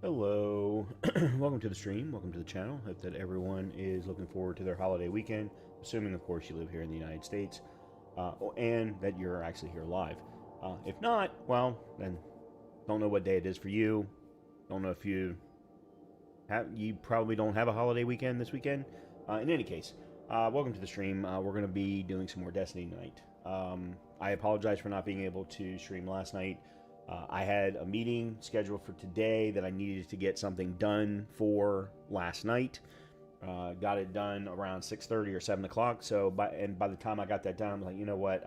Hello, welcome to the stream, welcome to the channel. Hope that everyone is looking forward to their holiday weekend, assuming, of course, you live here in the United States, and that you're actually here live. If not, well, then don't know what day it is for you. Don't know if you probably don't have a holiday weekend this weekend. In any case, welcome to the stream. We're going to be doing some more Destiny tonight. I apologize for not being able to stream last night. I had a meeting scheduled for today that I needed to get something done for last night. Got it done around 6:30 or 7 o'clock. So by the time I got that done, I'm like, you know what?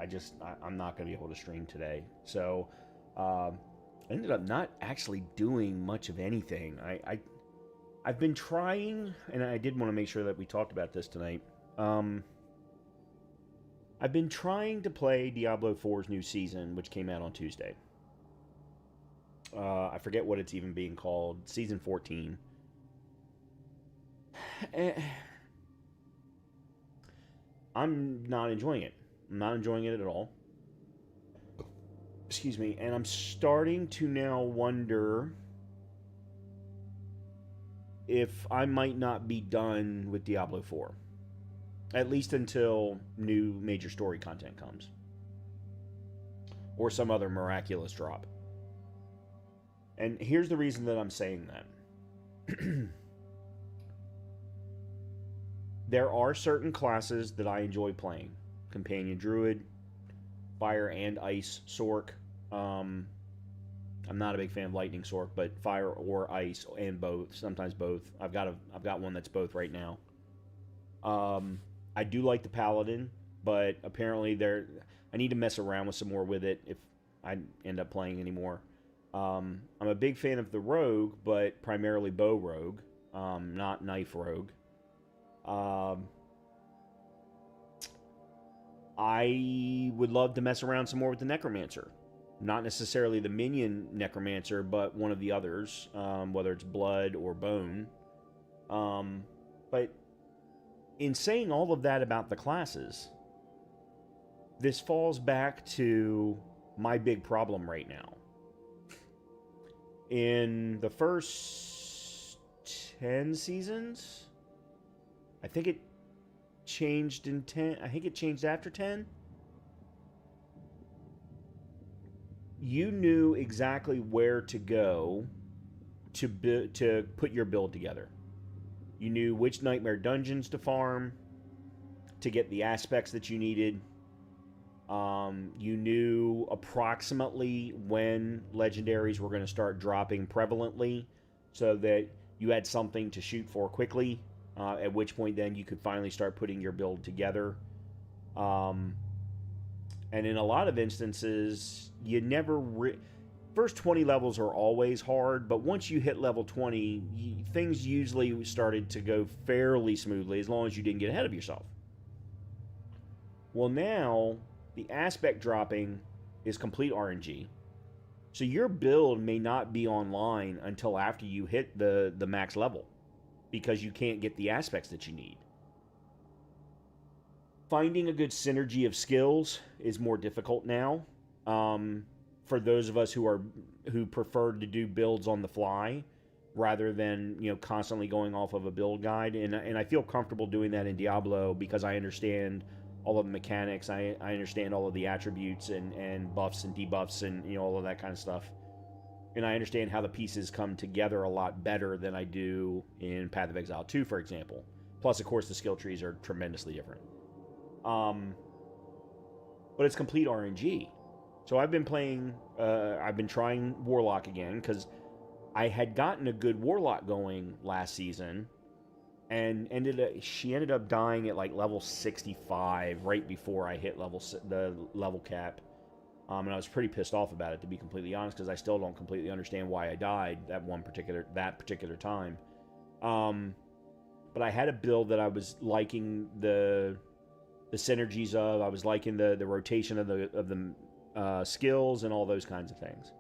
I'm not going to be able to stream today. So I ended up not actually doing much of anything. I've been trying, and I did want to make sure that we talked about this tonight. I've been trying to play Diablo 4's new season, which came out on Tuesday. I forget what it's even being called. Season 14. I'm not enjoying it. I'm not enjoying it at all. Excuse me. And I'm starting to now wonder if I might not be done with Diablo 4. At least until new major story content comes. Or some other miraculous drop. And here's the reason that I'm saying that. There are certain classes that I enjoy playing. Companion Druid, Fire and Ice Sork. I'm not a big fan of Lightning Sork, but Fire or Ice and both. Sometimes both. I've got one that's both right now. I do like the Paladin, but apparently I need to mess around with some more with it if I end up playing anymore. I'm a big fan of the Rogue, but primarily Bow Rogue, not Knife Rogue. I would love to mess around some more with the Necromancer. Not necessarily the minion Necromancer, but one of the others, whether it's Blood or Bone. But in saying all of that about the classes, this falls back to my big problem right now. In the first 10 seasons, I think it changed in 10. I think it changed after 10. You knew exactly where to go to put your build together. You knew which nightmare dungeons to farm to get the aspects that you needed. You knew approximately when legendaries were going to start dropping prevalently so that you had something to shoot for quickly, at which point then you could finally start putting your build together. And in a lot of instances, you never... First 20 levels are always hard, but once you hit level 20, things usually started to go fairly smoothly as long as you didn't get ahead of yourself. Well, now the aspect dropping is complete RNG. So your build may not be online until after you hit the max level because you can't get the aspects that you need. Finding a good synergy of skills is more difficult now. For those of us who prefer to do builds on the fly rather than, constantly going off of a build guide. And I feel comfortable doing that in Diablo because I understand all of the mechanics. I understand all of the attributes and buffs and debuffs and all of that kind of stuff. And I understand how the pieces come together a lot better than I do in Path of Exile 2, for example. Plus, of course, the skill trees are tremendously different. But it's complete RNG. So I've been trying Warlock again because I had gotten a good Warlock going last season. And she ended up dying at like level 65 right before I hit the level cap. And I was pretty pissed off about it, to be completely honest, because I still don't completely understand why I died that particular time. But I had a build that I was liking the synergies of. I was liking the rotation of the skills and all those kinds of things.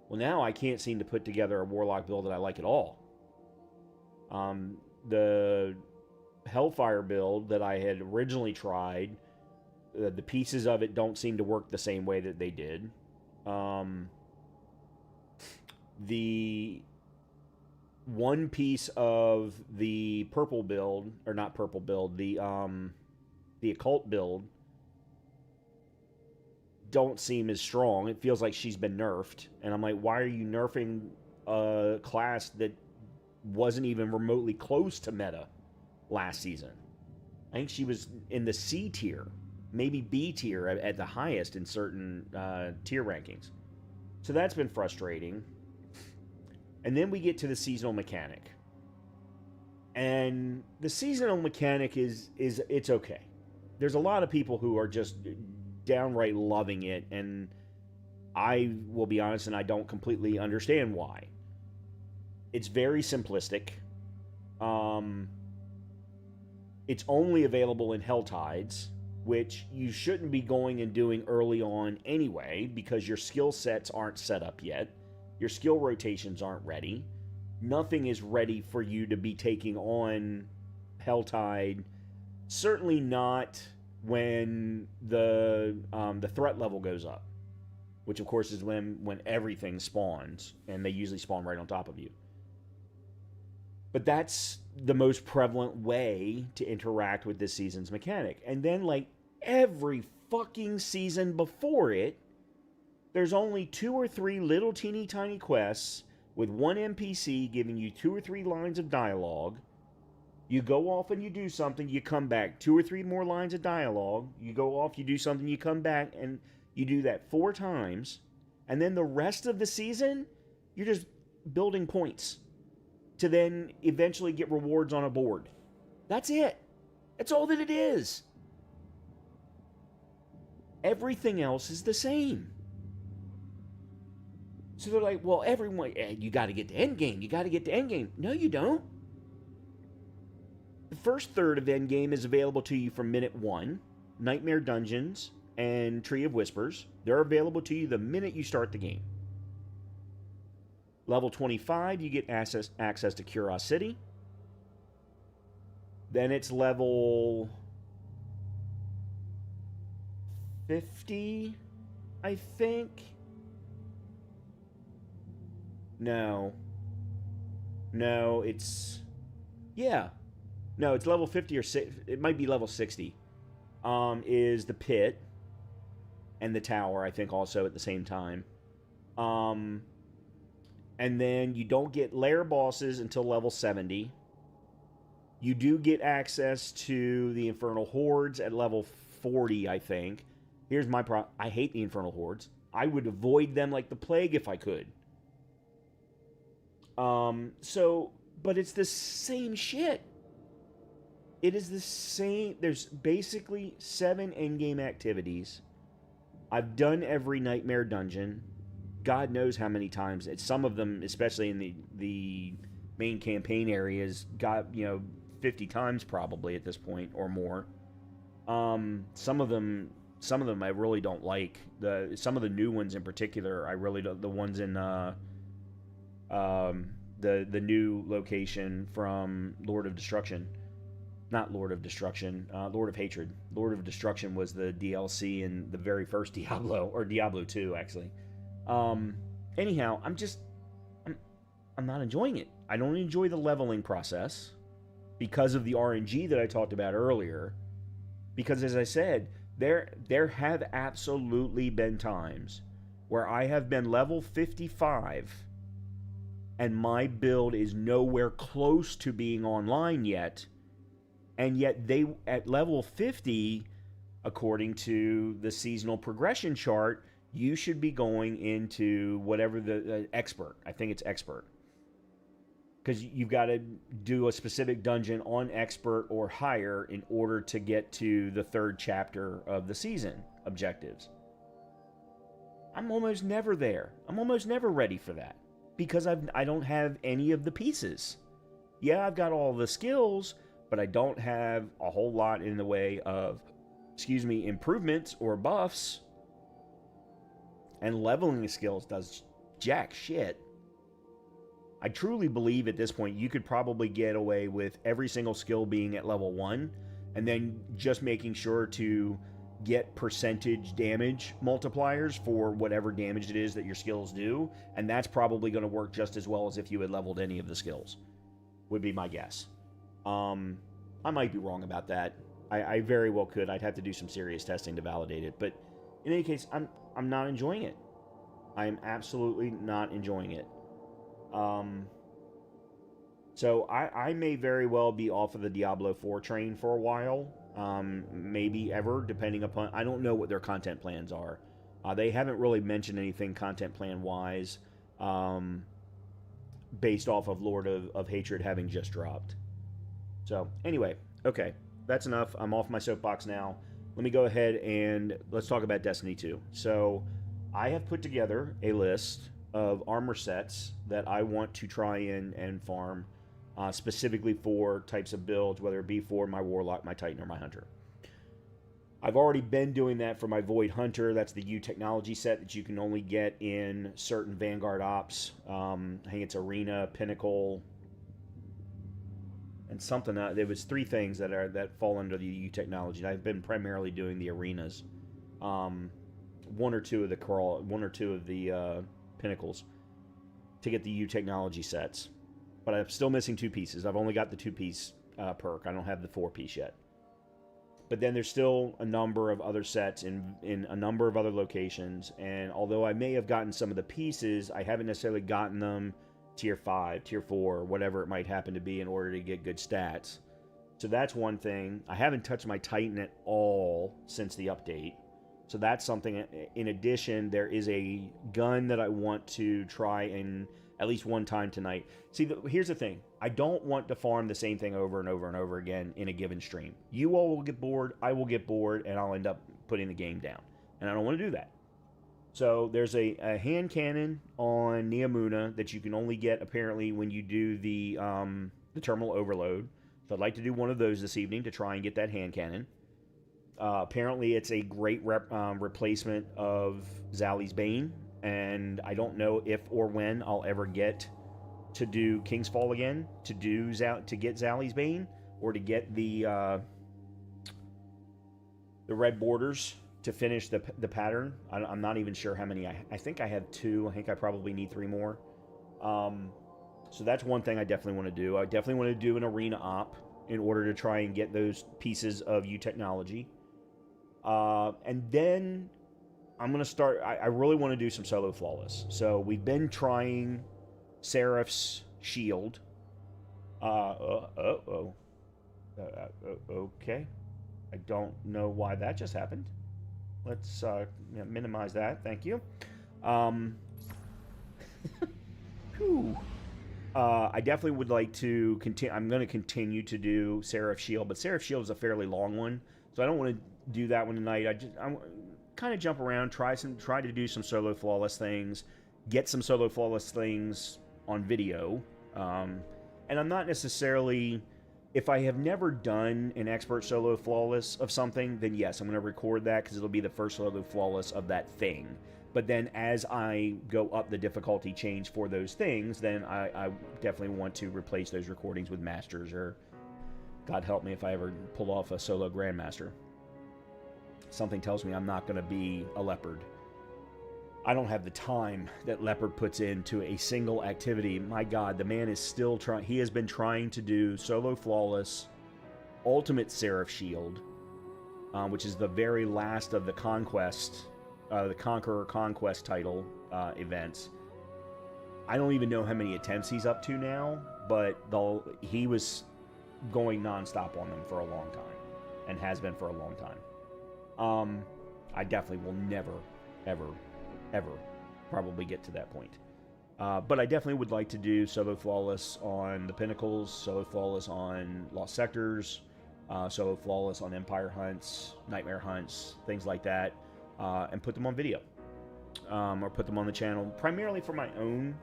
Well, now I can't seem to put together a Warlock build that I like at all. The Hellfire build that I had originally tried, the pieces of it don't seem to work the same way that they did. The one piece of the purple build, or not purple build, the occult build, don't seem as strong. It feels like she's been nerfed, and I'm like, why are you nerfing a class that wasn't even remotely close to meta last season? I think she was in the C tier, maybe B tier at the highest in certain tier rankings. So that's been frustrating. And then we get to the seasonal mechanic. And the seasonal mechanic is it's okay. There's a lot of people who are just downright loving it, and I will be honest, and I don't completely understand why. It's very simplistic. It's only available in Helltides, which you shouldn't be going and doing early on anyway, because your skill sets aren't set up yet. Your skill rotations aren't ready. Nothing is ready for you to be taking on Helltide. Certainly not when the threat level goes up, which of course is when everything spawns, and they usually spawn right on top of you. But that's the most prevalent way to interact with this season's mechanic. And then, like every fucking season before it, there's only 2 or 3 little teeny tiny quests with one NPC giving you 2 or 3 lines of dialogue. You go off and you do something, you come back, 2 or 3 more lines of dialogue. You go off, you do something, you come back, and you do that 4 times. And then the rest of the season, you're just building points to then eventually get rewards on a board. That's it. That's all that it is. Everything else is the same. So they're like, well, everyone, you got to get to endgame. You got to get to endgame. No, you don't. The first third of endgame is available to you from minute 1. Nightmare Dungeons and Tree of Whispers. They're available to you the minute you start the game. Level 25, you get access to Curiosity. Then it's level 50, I think. No, it's... Yeah. No, it's level 50 or 6. It might be level 60. Is the pit and the tower, I think, also at the same time. And then you don't get lair bosses until level 70. You do get access to the Infernal Hordes at level 40, I think. Here's my problem. I hate the Infernal Hordes. I would avoid them like the plague if I could. But it's the same shit. It is the same. There's basically 7 endgame activities. I've done every Nightmare Dungeon. God knows how many times. Some of them, especially in the main campaign areas, got 50 times probably at this point or more. Some of them I really don't like. Some of the new ones in particular, I really don't. The ones in the new location from Lord of Destruction. Not Lord of Destruction, Lord of Hatred. Lord of Destruction was the DLC in the very first Diablo, or Diablo 2, actually. Anyhow, I'm not enjoying it. I don't enjoy the leveling process because of the RNG that I talked about earlier. Because as I said, there have absolutely been times where I have been level 55 and my build is nowhere close to being online yet. And yet they, at level 50, according to the seasonal progression chart, you should be going into whatever the expert. I think it's expert. Because you've got to do a specific dungeon on expert or higher in order to get to the 3rd chapter of the season objectives. I'm almost never there. I'm almost never ready for that. Because I don't have any of the pieces. Yeah, I've got all the skills, but I don't have a whole lot in the way of, improvements or buffs. And leveling the skills does jack shit. I truly believe at this point you could probably get away with every single skill being at level 1, and then just making sure to get percentage damage multipliers for whatever damage it is that your skills do, and that's probably going to work just as well as if you had leveled any of the skills, would be my guess. I might be wrong about that. I very well could. I'd have to do some serious testing to validate it, but in any case, I'm not enjoying it. I am absolutely not enjoying it. So I may very well be off of the Diablo 4 train for a while. Maybe ever, depending upon... I don't know what their content plans are. They haven't really mentioned anything content plan-wise, based off of Lord of Hatred having just dropped. So, anyway, okay. That's enough. I'm off my soapbox now. Let me go ahead and let's talk about Destiny 2. So, I have put together a list of armor sets that I want to try and farm, specifically for types of builds, whether it be for my Warlock, my Titan, or my Hunter. I've already been doing that for my Void Hunter. That's the U technology set that you can only get in certain Vanguard ops. I think it's Arena, Pinnacle, and something. There was 3 things that fall under the U technology. I've been primarily doing the arenas, 1 or 2 of the Pinnacles to get the U technology sets. But I'm still missing 2 pieces. I've only got the 2-piece perk. I don't have the 4-piece yet. But then there's still a number of other sets in a number of other locations. And although I may have gotten some of the pieces, I haven't necessarily gotten them tier 5, tier 4, whatever it might happen to be in order to get good stats. So that's one thing. I haven't touched my Titan at all since the update. So that's something. In addition, there is a gun that I want to try and at least one time tonight. See, here's the thing. I don't want to farm the same thing over and over and over again in a given stream. You all will get bored, I will get bored, and I'll end up putting the game down. And I don't want to do that. So there's a hand cannon on Neomuna that you can only get apparently when you do the terminal overload. So I'd like to do one of those this evening to try and get that hand cannon. Apparently it's a great replacement of Zali's Bane, and I don't know if or when I'll ever get to do King's Fall again to get Zali's Bane, or to get the red borders to finish the pattern. I'm not even sure how many. I think I have 2. I think I probably need 3 more. So that's one thing I definitely want to do. I definitely want to do an arena op in order to try and get those pieces of U technology. And then I'm going to start... I really want to do some solo flawless. So we've been trying Seraph's Shield. Okay. I don't know why that just happened. Let's minimize that. Thank you. I definitely would like to continue. I'm going to continue to do Seraph Shield, but Seraph Shield is a fairly long one, so I don't want to do that one tonight. I kind of jump around, try to do some solo flawless things, get some solo flawless things on video, and I'm not necessarily... If I have never done an expert solo flawless of something, then yes, I'm going to record that because it'll be the first solo flawless of that thing. But then as I go up the difficulty change for those things, then I definitely want to replace those recordings with masters, or God help me if I ever pull off a solo grandmaster. Something tells me I'm not going to be a leopard. I don't have the time that Leopard puts into a single activity. My God, the man is still trying. He has been trying to do solo flawless, ultimate Seraph Shield, which is the very last of the Conquest, the Conqueror Conquest title events. I don't even know how many attempts he's up to now, but he was going nonstop on them for a long time, and has been for a long time. I definitely will never, ever probably get to that point. But I definitely would like to do solo flawless on the Pinnacles, solo flawless on Lost Sectors, solo flawless on Empire hunts, Nightmare hunts, things like that, and put them on video. Or put them on the channel, primarily for my own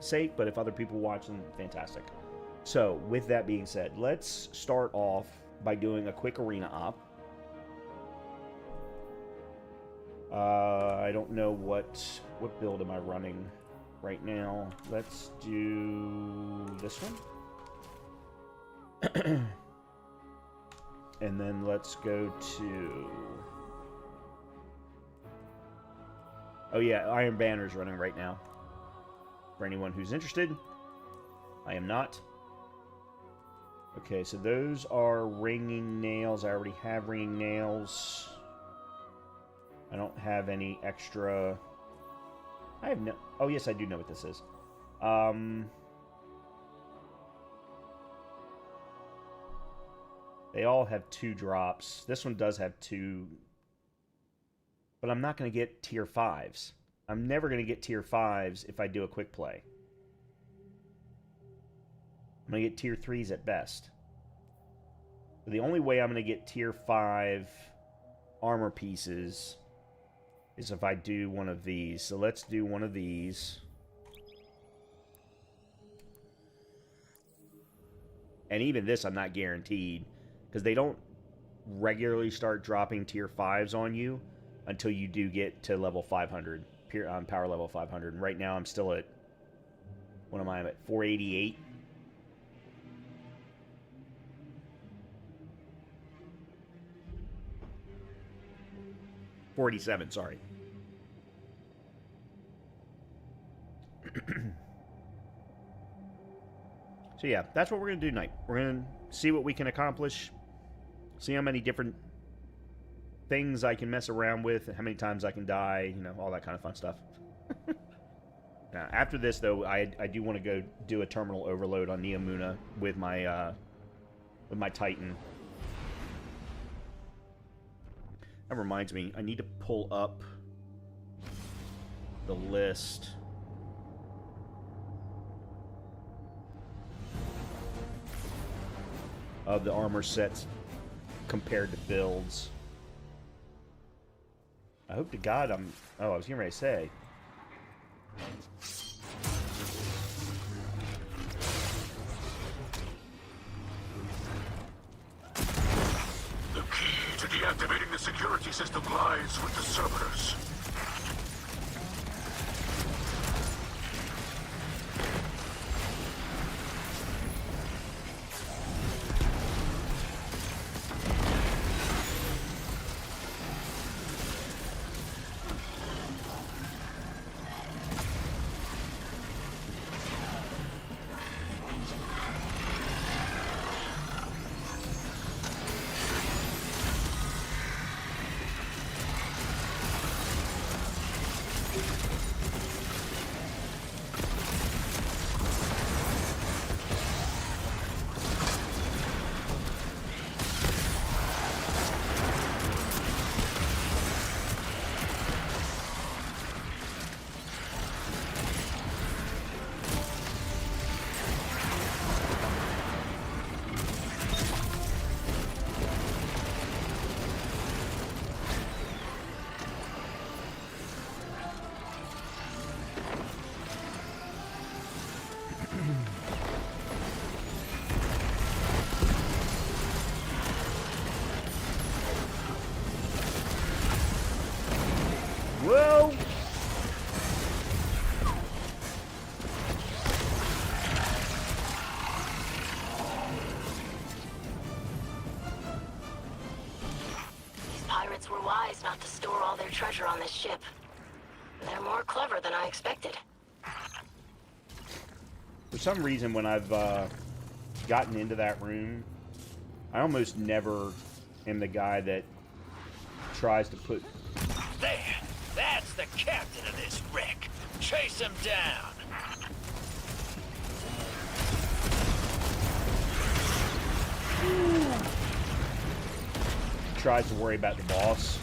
sake, but if other people watch them, fantastic. So, with that being said, let's start off by doing a quick arena op. I don't know what build am I running right now. Let's do this one. And then let's go to Oh yeah, Iron Banner's running right now. For anyone who's interested. I am not. Okay, so those are ringing nails. I already have ringing nails. I don't have any extra... I have no... Oh, yes, I do know what this is. They all have 2 drops. This one does have 2. But I'm not going to get tier 5s. I'm never going to get tier 5s if I do a quick play. I'm going to get tier 3s at best. The only way I'm going to get tier 5 armor pieces is if I do one of these. So let's do one of these. And even this I'm not guaranteed, because they don't regularly start dropping tier 5s on you until you do get to level 500, power level 500. And right now I'm still at, what am I? I'm at 488. $47, sorry. So yeah, that's what we're going to do tonight. We're going to see what we can accomplish, see how many different things I can mess around with, and how many times I can die, you know, all that kind of fun stuff. Now, after this, though, I do want to go do a terminal overload on Neomuna with my Titan. That reminds me, I need to pull up the list of the armor sets compared to builds. I hope to God I'm... Oh, I was getting ready to say. The key to deactivating the security system lies with the servers. Whoa! These pirates were wise not to store all their treasure on this ship. They're more clever than I expected. For some reason, when I've gotten into that room, I almost never am the guy that tries to put... There! That's the captain of this wreck! Chase him down! Tries to worry about the boss.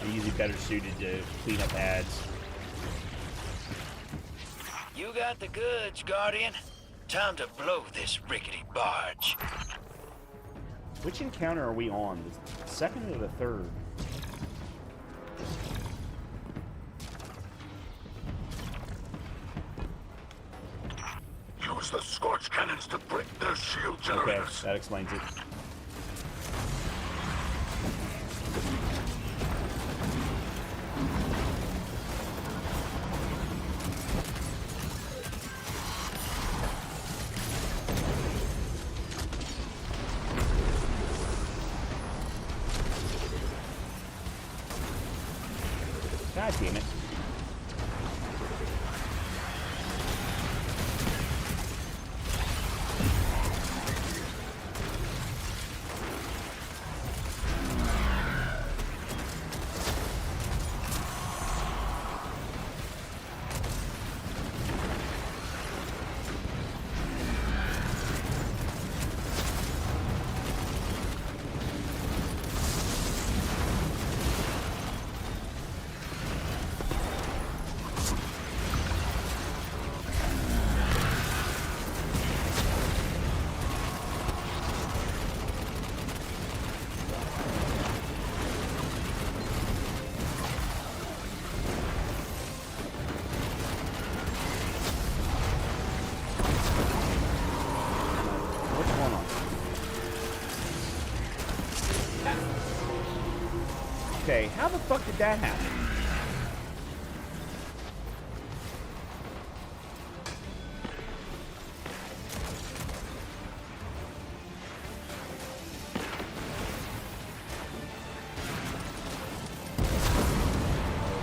I'm usually better suited to clean up ads. You got the goods, Guardian. Time to blow this rickety barge. Which encounter are we on? The second or the third? Use the scorch cannons to break their shield Okay, generators. that explains it. God damn it. Okay, how the fuck did that happen?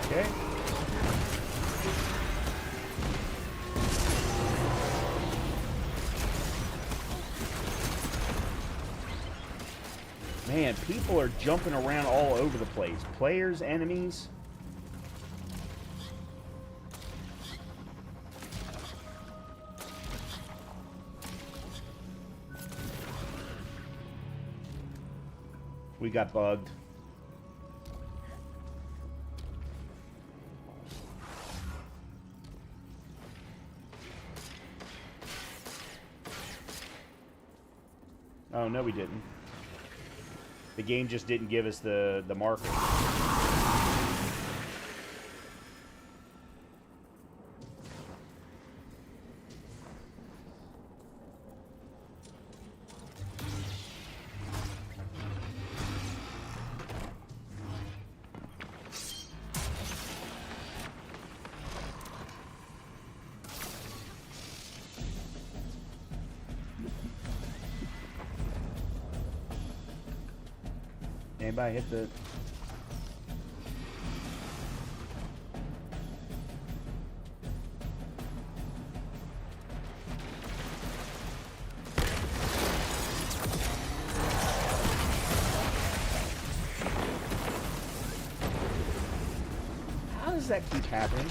Okay. Man, people are jumping around all over the place. Players, enemies. We got bugged. Oh, no, we didn't. The game just didn't give us the marker. Anybody hit the... How does that keep happening?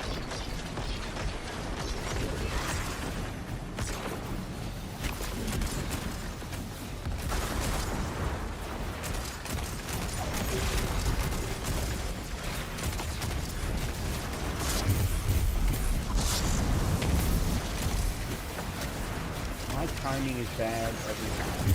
My timing is bad every time.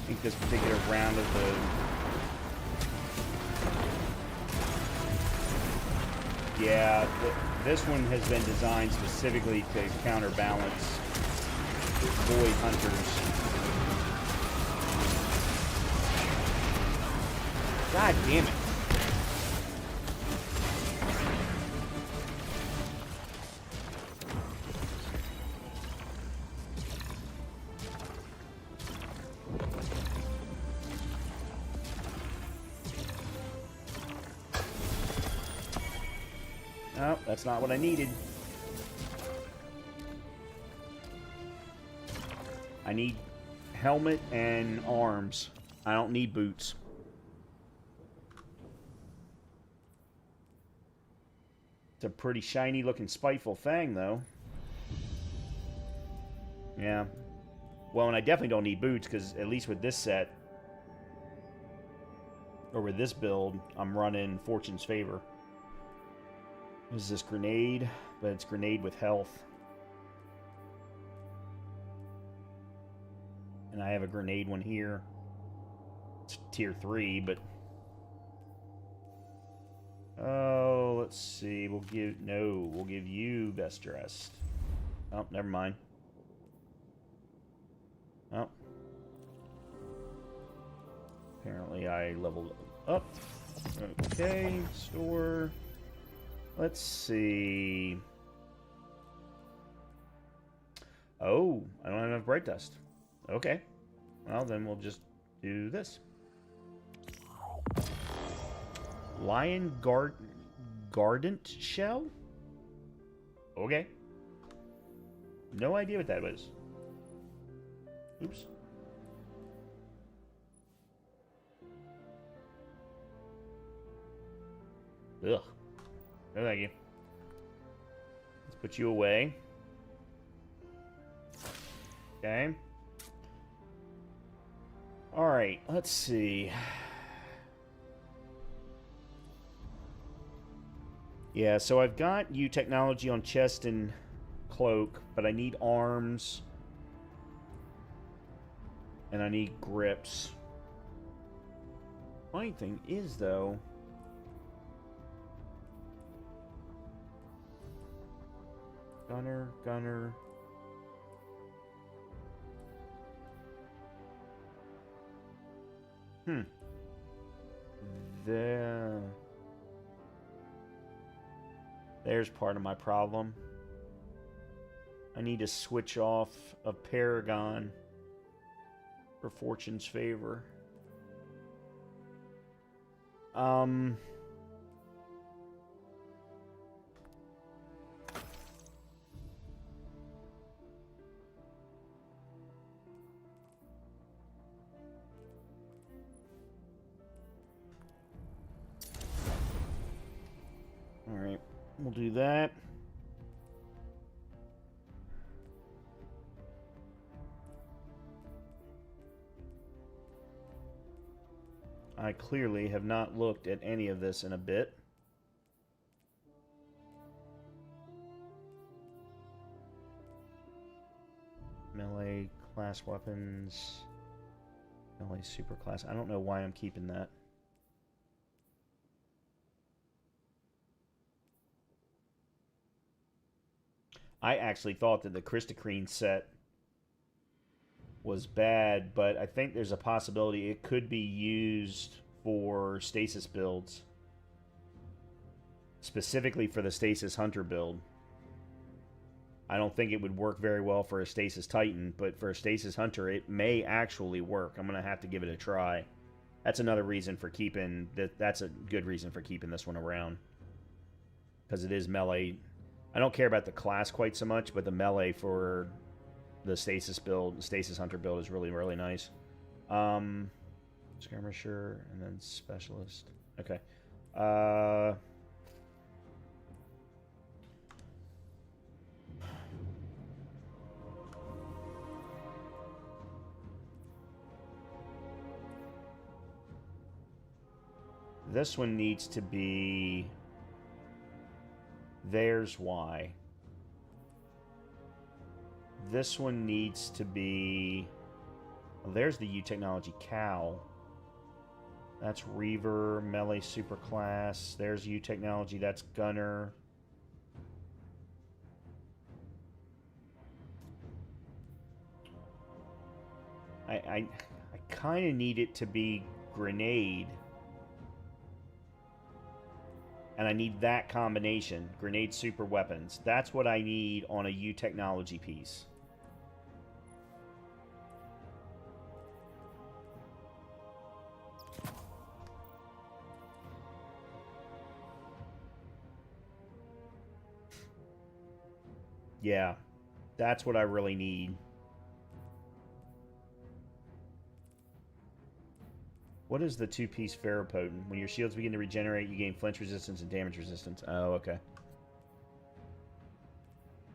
I think this particular round of the... Yeah, this one has been designed specifically to counterbalance void hunters. God damn it. No, that's not what I needed. I need helmet and arms. I don't need boots. It's a pretty shiny looking spiteful thing, though. Yeah. Well, and I definitely don't need boots, because at least with this set, or with this build, I'm running Fortune's Favor. What is this, grenade? But it's grenade with health. And I have a grenade one here. It's tier 3, but... Oh, let's see. We'll give you best dressed. Oh, never mind. Oh. Apparently I leveled up. Okay, store... Let's see. Oh, I don't have enough bright dust. Okay. Well, then we'll just do this. Lion Gardent Shell? Okay. No idea what that was. Oops. Ugh. No, thank you. Let's put you away. Okay. Alright, let's see. Yeah, so I've got U technology on chest and cloak, but I need arms. And I need grips. Funny thing is, though... Gunner... There's part of my problem. I need to switch off of Paragon for Fortune's favor. Alright, we'll do that. I clearly have not looked at any of this in a bit. Melee class weapons. Melee superclass. I don't know why I'm keeping that. I actually thought that the Christocrine set was bad, but I think there's a possibility it could be used for stasis builds. Specifically for the Stasis Hunter build. I don't think it would work very well for a Stasis Titan, but for a Stasis Hunter, it may actually work. I'm going to have to give it a try. That's another reason for keeping... That's a good reason for keeping this one around. Because it is melee. I don't care about the class quite so much, but the melee for the Stasis build, the Stasis Hunter build is really, really nice. Skirmisher, and then Specialist. Okay. This one needs to be... There's why. This one needs to be... Well, there's the U Technology Cow. That's Reaver, Melee Superclass. There's U Technology, that's Gunner. I kind of need it to be Grenade. And I need that combination. Grenade super weapons. That's what I need on a U Technology piece. Yeah. That's what I really need. What is the two-piece Ferropotent? When your shields begin to regenerate, you gain flinch resistance and damage resistance. Oh, okay.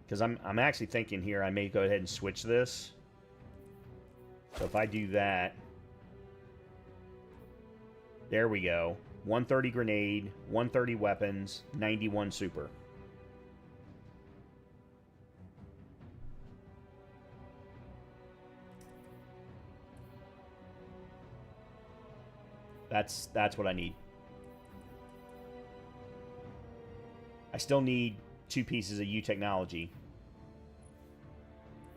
Because I'm actually thinking here I may go ahead and switch this. So if I do that... There we go. 130 grenade, 130 weapons, 91 super. That's what I need. I still need 2 pieces of U Technology.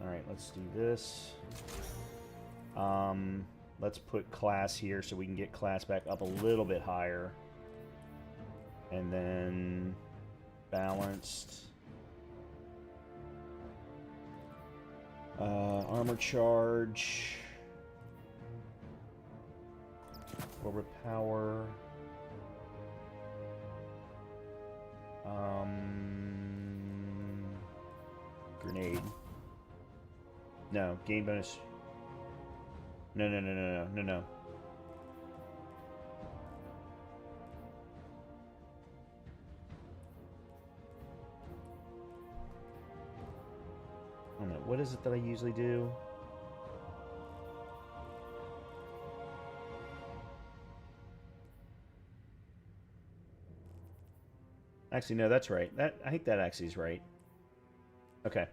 Alright, let's do this. Let's put class here so we can get class back up a little bit higher. And then balanced. Armor charge. Forward power. Grenade. No, gain bonus. No. what is it that I usually do? Actually, no, that's right. I think that actually is right. Okay.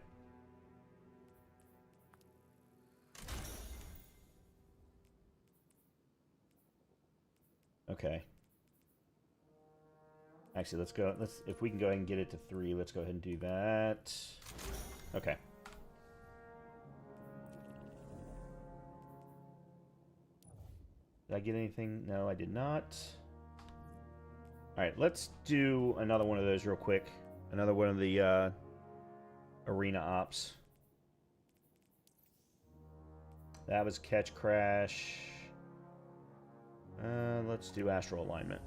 Okay. Actually, let's go. If we can go ahead and get it to 3, let's go ahead and do that. Okay. Did I get anything? No, I did not. Alright, let's do another one of those real quick. Another one of the arena ops. That was catch crash. Let's do astral alignment.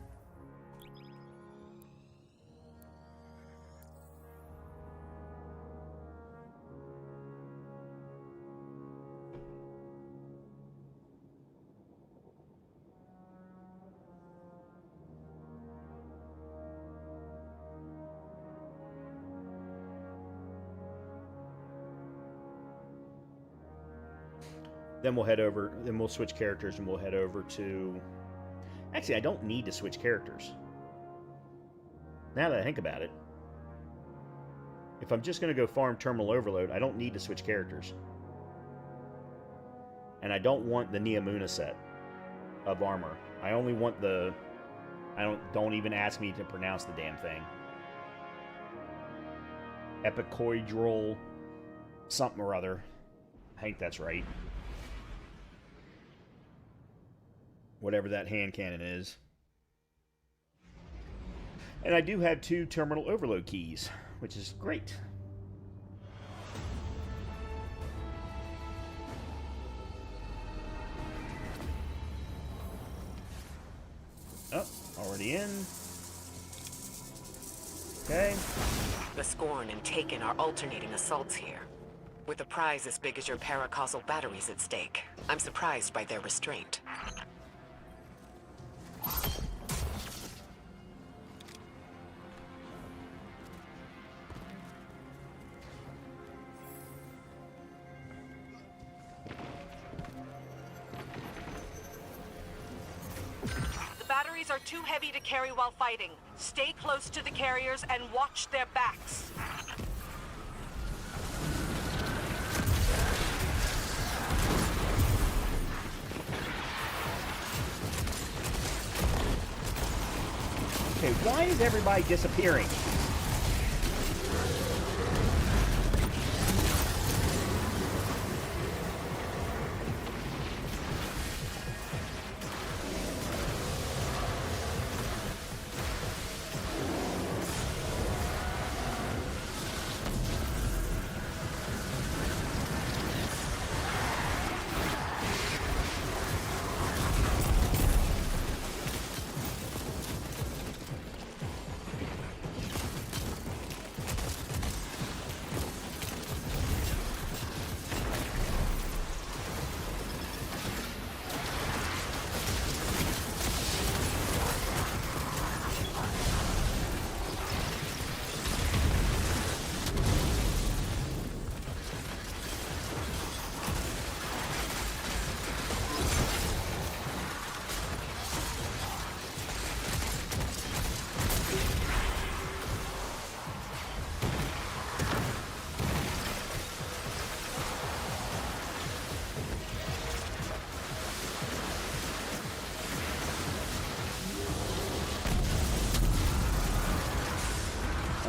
Then we'll head over, then we'll switch characters and we'll head over to... Actually, I don't need to switch characters. Now that I think about it. If I'm just going to go farm Terminal Overload, I don't need to switch characters. And I don't want the Neomuna set of armor. I only want the... Don't even ask me to pronounce the damn thing. Epicoidral something or other. I think that's right. Whatever that hand cannon is. And I do have 2 terminal overload keys, which is great. Oh, already in. Okay. The Scorn and Taken are alternating assaults here. With a prize as big as your paracausal batteries at stake, I'm surprised by their restraint. The batteries are too heavy to carry while fighting. Stay close to the carriers and watch their backs. Okay, why is everybody disappearing?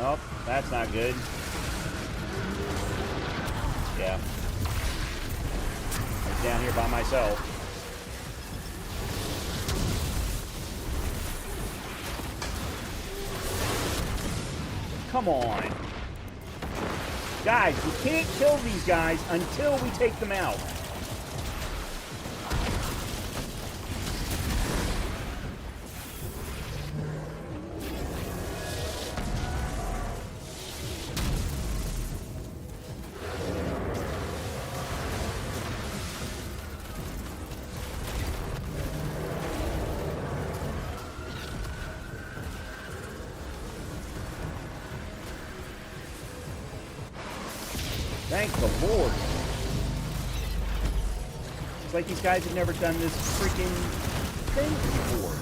Oh, that's not good. Yeah. I'm down here by myself. Come on. Guys, we can't kill these guys until we take them out. Thank Thank the Lord. It's like these guys have never done this freaking thing before.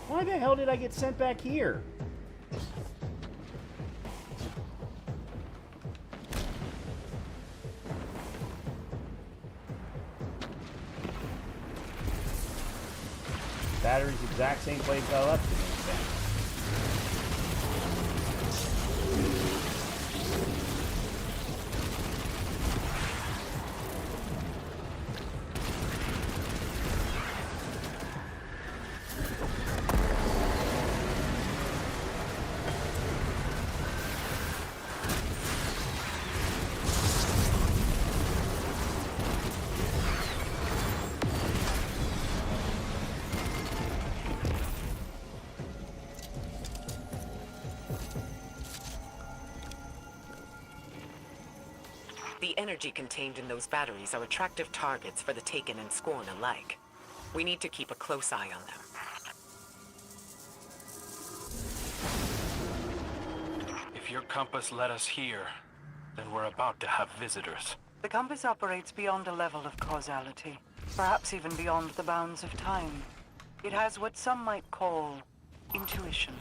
Why the hell did I get sent back here? Battery's the exact same place I left it. The energy contained in those batteries are attractive targets for the Taken and Scorn alike. We need to keep a close eye on them. If your compass led us here, then we're about to have visitors. The compass operates beyond a level of causality, perhaps even beyond the bounds of time. It has what some might call intuition.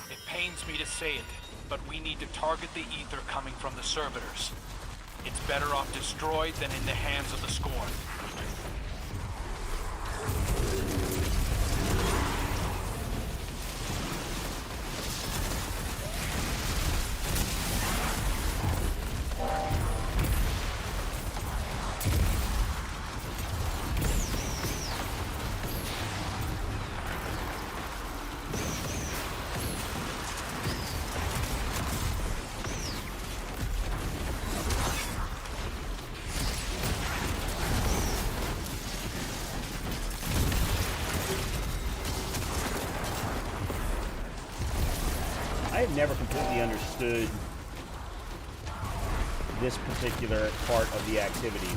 It pains me to say it, but we need to target the ether coming from the servitors. It's better off destroyed than in the hands of the Scorn. I have never completely understood this particular part of the activity.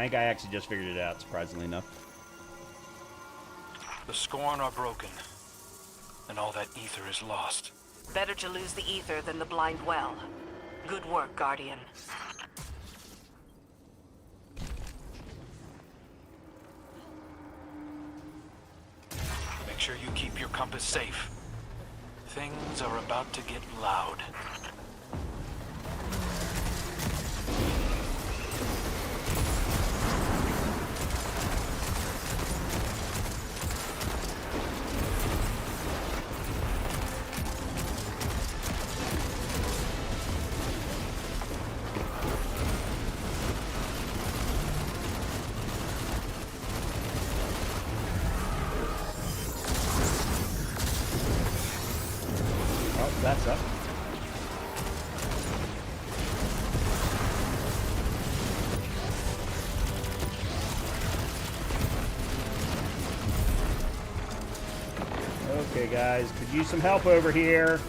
think I actually just figured it out, surprisingly enough. The Scorn are broken, and all that ether is lost. Better to lose the ether than the blind well. Good work, Guardian. Make sure you keep your compass safe. Things are about to get loud. Oh, that's up. Okay, guys, could use some help over here.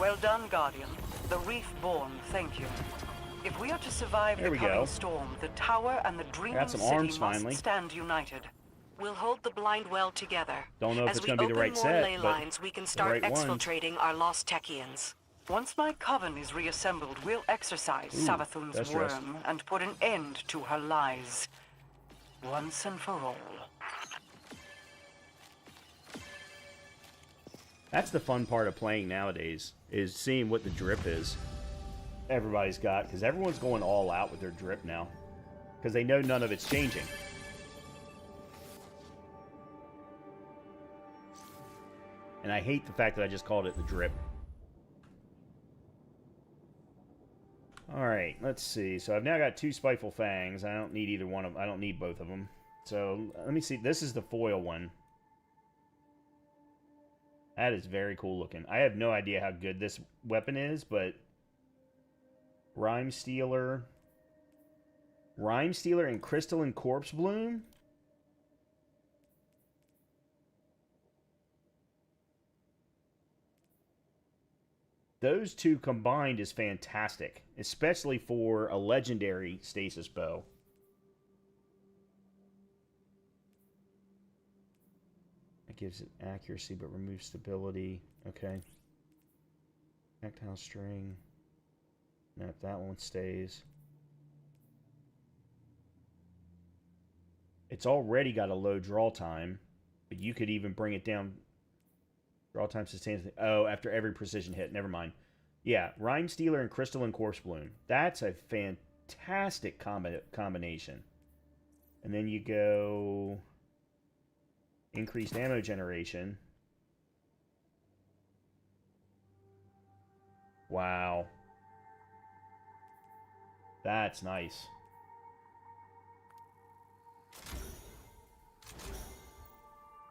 Well done, Guardian. The Reef-born, thank you. If we are to survive There the we coming go. storm, the tower and the dreaming some city arms, must finally. stand united. We'll hold the blind well together. Don't know if As it's we going to be open the right more set, ley but lines, we can start right ones. exfiltrating our lost Techians. Once my coven is reassembled, we'll exorcise Savathun's best rest. worm and put an end to her lies. Once and for all. That's the fun part of playing nowadays, is seeing what the drip is. Everybody's got, because everyone's going all out with their drip now. Because they know none of it's changing. And I hate the fact that I just called it the drip. Alright, let's see. So I've now got 2 Spiteful Fangs. I don't need either one of them. I don't need both of them. So, let me see. This is the foil one. That is very cool looking. I have no idea how good this weapon is, but... Rhyme Stealer and Crystalline Corpse Bloom? Those two combined is fantastic, especially for a legendary stasis bow. It gives it accuracy but removes stability. Okay. Tactile string. Nope, that one stays. It's already got a low draw time, but you could even bring it down. Draw time sustains. Oh, after every precision hit. Never mind. Yeah, Rhyme Stealer and Crystalline Corpse Bloom. That's a fantastic combination. And then you go... Increased ammo generation. Wow. That's nice.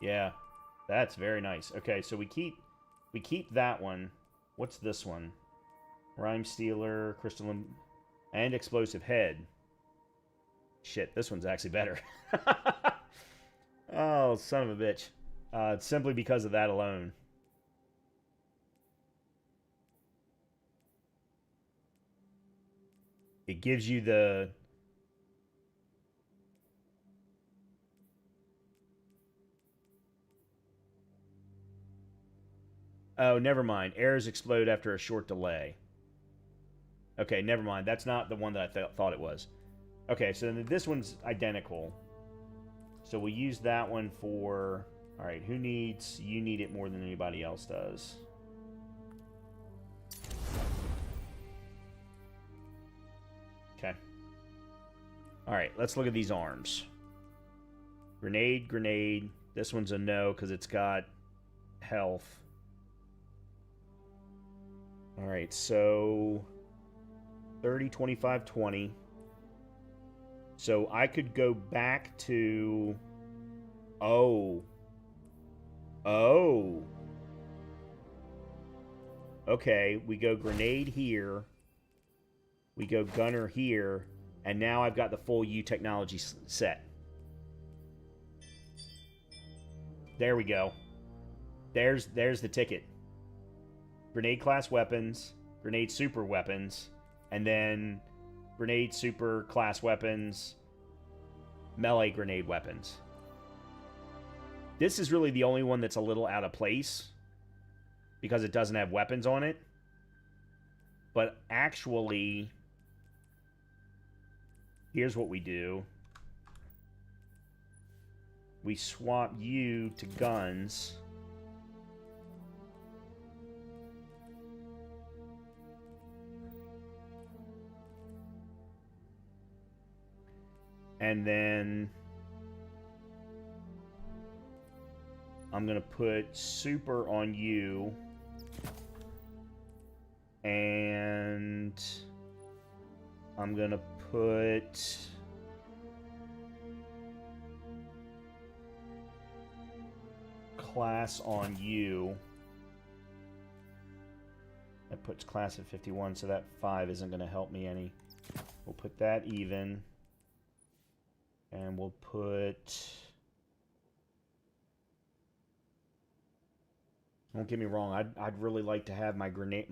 Yeah, that's very nice. Okay, so we keep that one. What's this one? Rhyme Stealer, Crystalline, and Explosive Head. Shit, this one's actually better. Oh, son of a bitch. Simply because of that alone. It gives you the Oh, never mind. Arrows explode after a short delay. Okay, never mind. That's not the one that I thought it was. Okay, so this one's identical. So we'll use that one for... Alright, who needs... You need it more than anybody else does. Okay. Alright, let's look at these arms. Grenade, grenade. This one's a no because it's got health. Alright, so... 30, 25, 20. So I could go back to... Oh. Oh. Okay, we go grenade here. We go gunner here. And now I've got the full U technology set. There we go. There's the ticket. Grenade class weapons. Grenade super weapons. And then grenade super class weapons. Melee grenade weapons. This is really the only one that's a little out of place. Because it doesn't have weapons on it. But actually... Here's what we do. We swap you to guns. And then I'm going to put super on you. And I'm going to put class on you. That puts class at 51, so that 5 isn't going to help me any. We'll put that even. And we'll put... Don't get me wrong, I'd really like to have my grenade...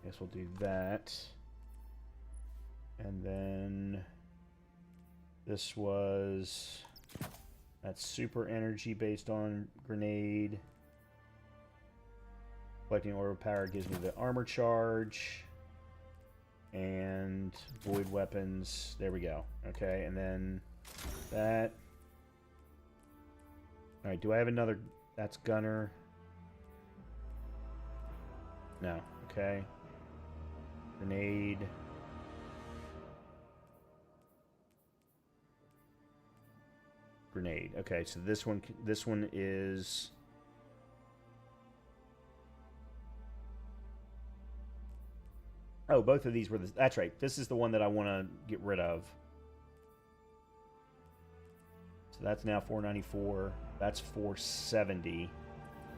Guess we'll do that. And then this was... That's super energy based on grenade. Collecting orbital power gives me the armor charge. And void weapons. There we go. Okay, and then that. Alright, do I have another... That's gunner. No. Okay. Grenade. Grenade. Okay, so this one is... Oh, both of these were the... That's right. This is the one that I want to get rid of. So that's now 494. That's 470.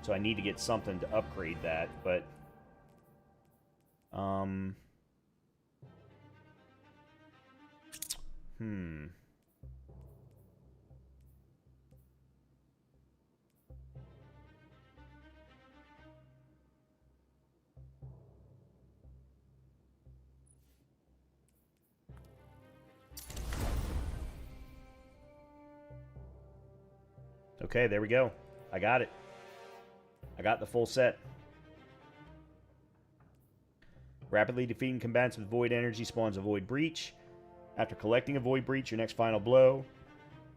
So I need to get something to upgrade that, but... Okay, there we go. I got it. I got the full set. Rapidly defeating combatants with void energy spawns a void breach. After collecting a void breach, your next final blow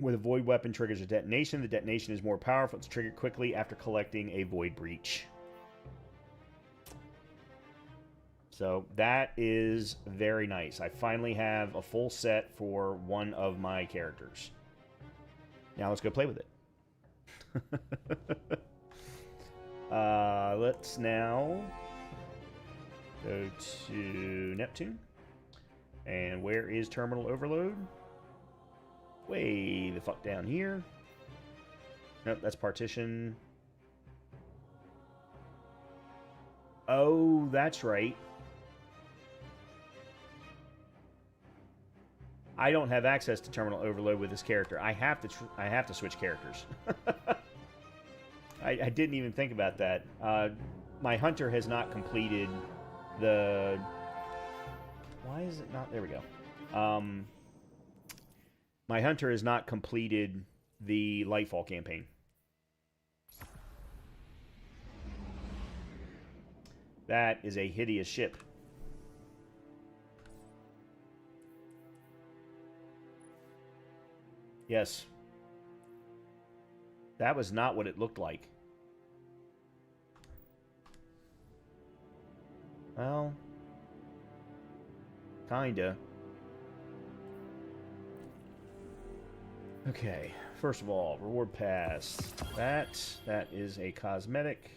with a void weapon triggers a detonation. The detonation is more powerful. It's triggered quickly after collecting a void breach. So that is very nice. I finally have a full set for one of my characters. Now let's go play with it. Let's now Go to Neptune. And where is terminal overload? Way the fuck down here. Nope, that's partition. Oh, that's right. I don't have access to terminal overload with this character. I have to switch characters. I didn't even think about that. My hunter has not completed the... Why is it not... There we go. My hunter has not completed the Lightfall campaign. That is a hideous ship. Yes. That was not what it looked like. Well, kinda. Okay, first of all, reward pass. That is a cosmetic.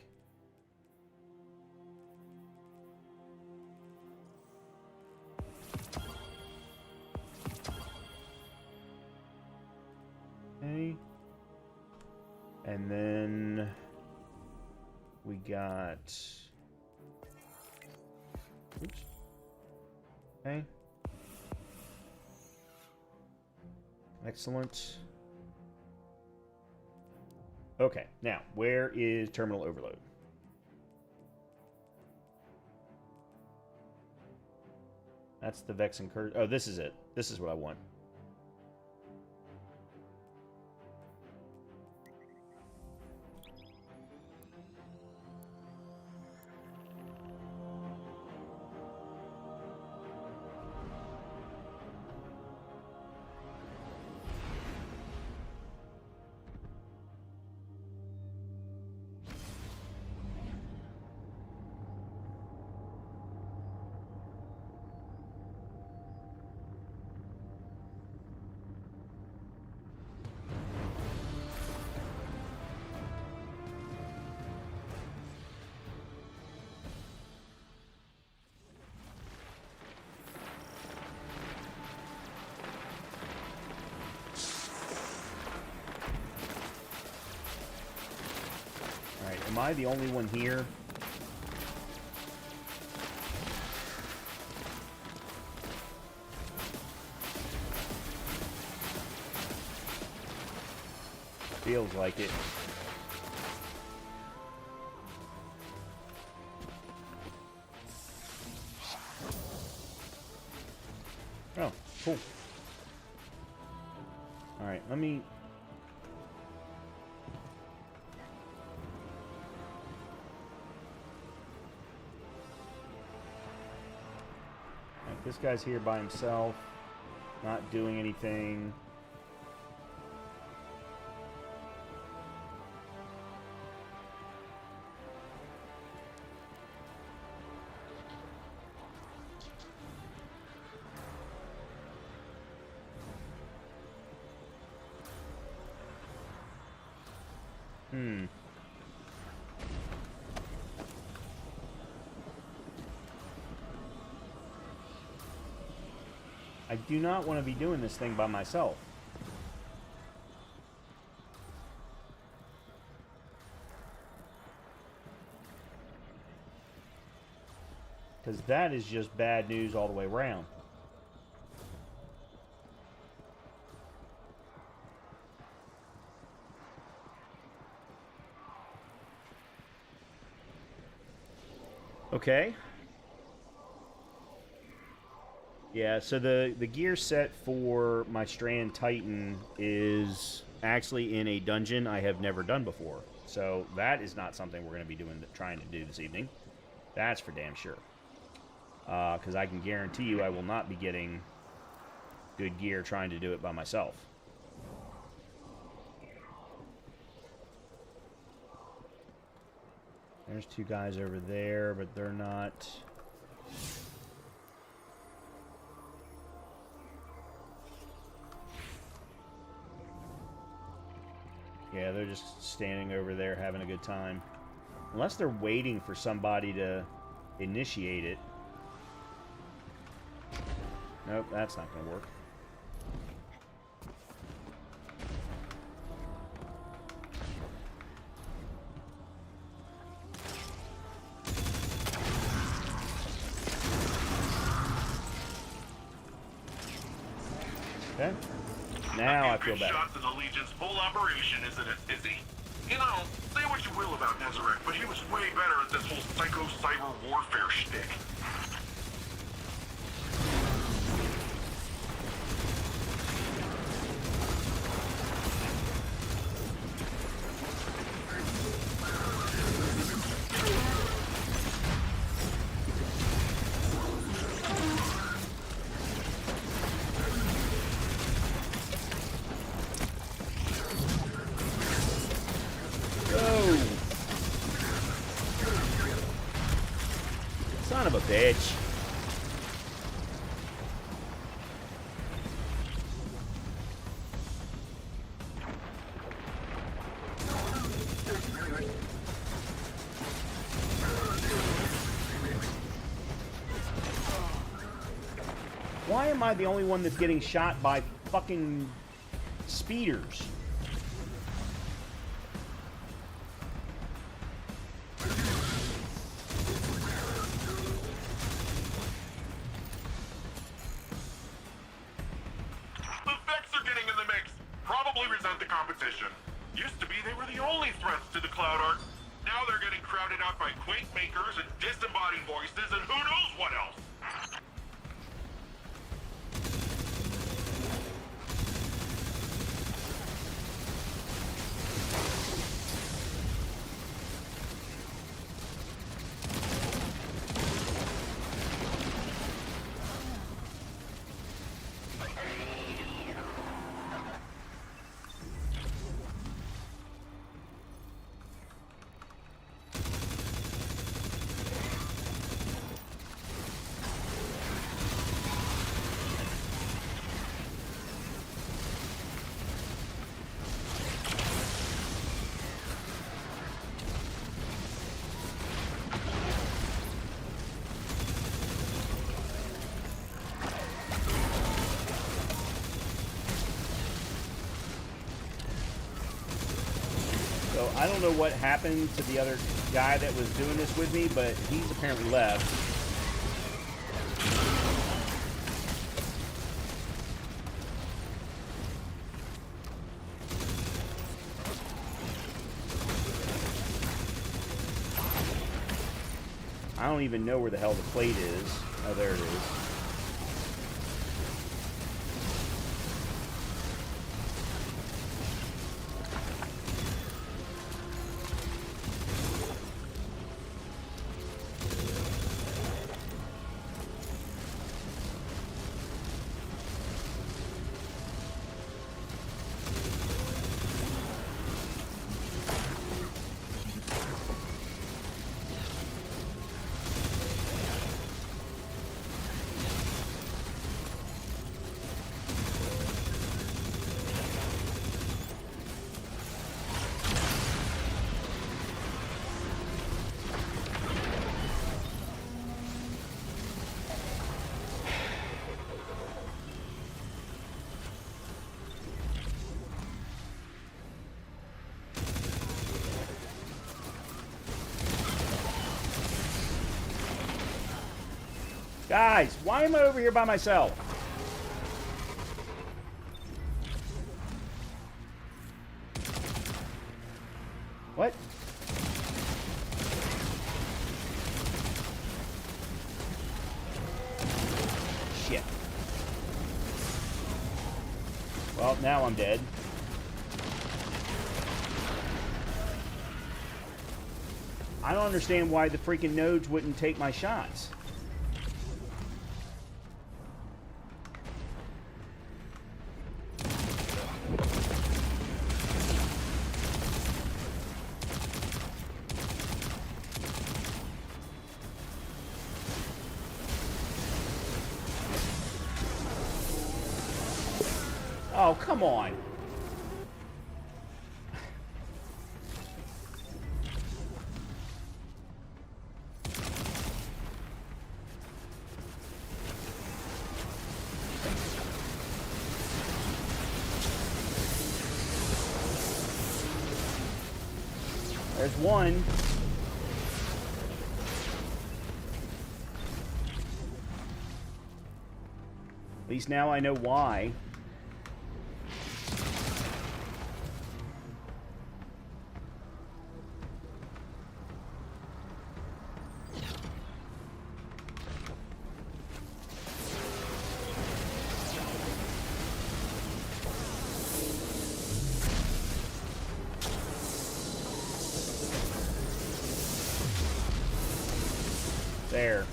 Okay. And then we got... Oops. Okay. Excellent. Okay, now, where is terminal overload? That's the Vex and Curse. Oh, this is it. This is what I want. Am I the only one here? Feels like it. Oh, cool. Alright, let me... This guy's here by himself, not doing anything. I do not want to be doing this thing by myself. Because that is just bad news all the way around. Okay. Yeah, so the gear set for my Strand Titan is actually in a dungeon I have never done before. So that is not something we're going to be trying to do this evening. That's for damn sure. Because I can guarantee you I will not be getting good gear trying to do it by myself. There's two guys over there, but they're not... Yeah, they're just standing over there having a good time. Unless they're waiting for somebody to initiate it. Nope, that's not going to work. Okay. Now I feel better. Shots of the Legion's full operation isn't as dizzy. You know, say what you will about Nezarek, but he was way better at this whole psycho-cyber warfare shtick. Son of a bitch. Why am I the only one that's getting shot by fucking speeders? Used to be they were the only threats to the Cloud Ark. Now they're getting crowded out by quake makers and disembodied voices and who knows what else. So I don't know what happened to the other guy that was doing this with me, but he's apparently left. I don't even know where the hell the plate is. Oh, there it is. Guys, why am I over here by myself? What? Shit. Well, now I'm dead. I don't understand why the freaking nodes wouldn't take my shots. Oh, come on. There's one. At least now I know why. There.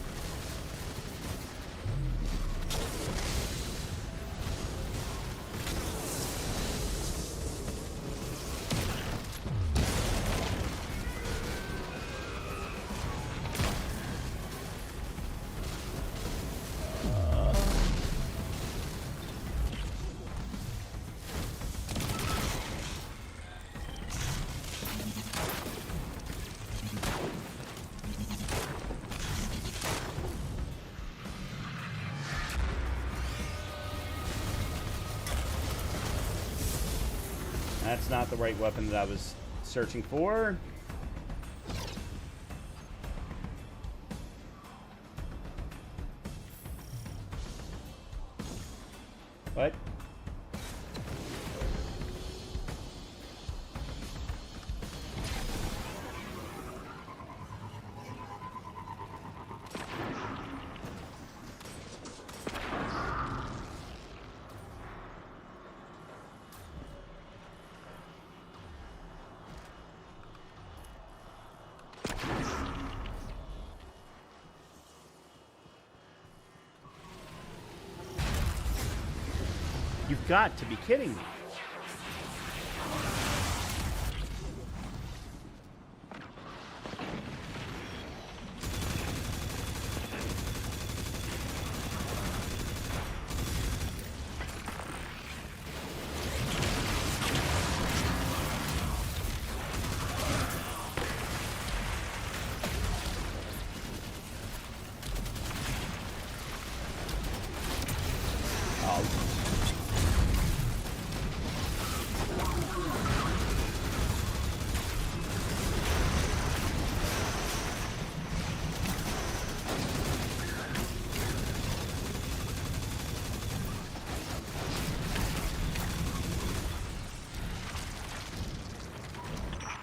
That's not the right weapon that I was searching for. What? You've got to be kidding me.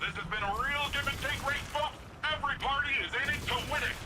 This has been a real give and take race, folks. Every party is in it to win it.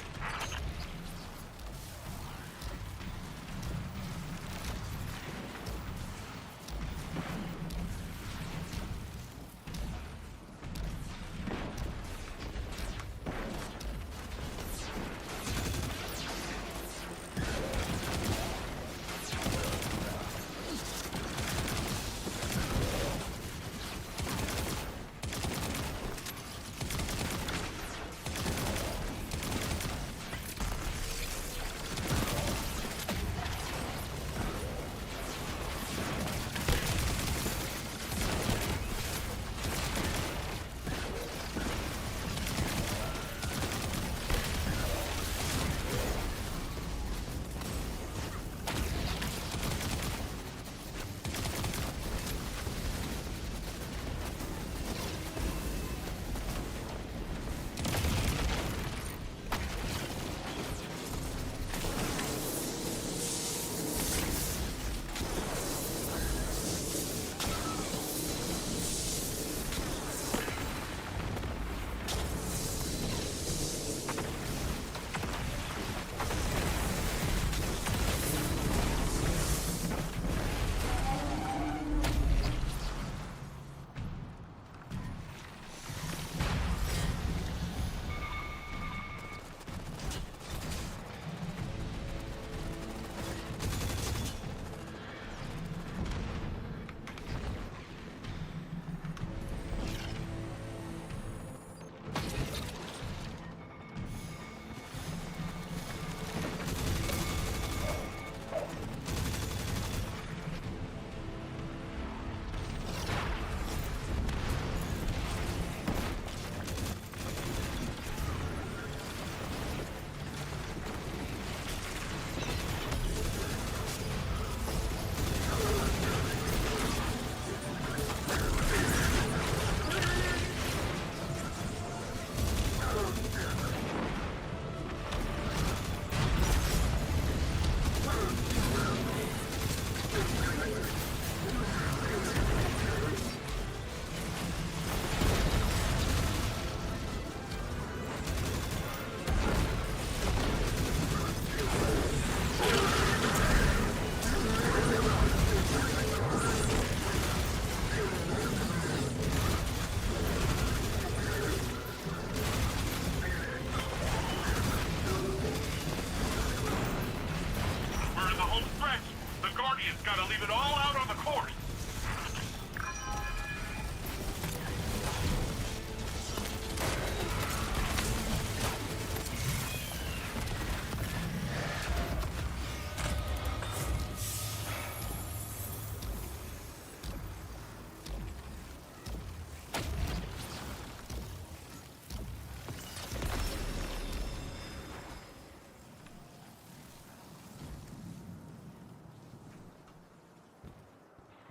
Guardian's gotta leave it all out on the course.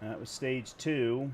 That was stage 2.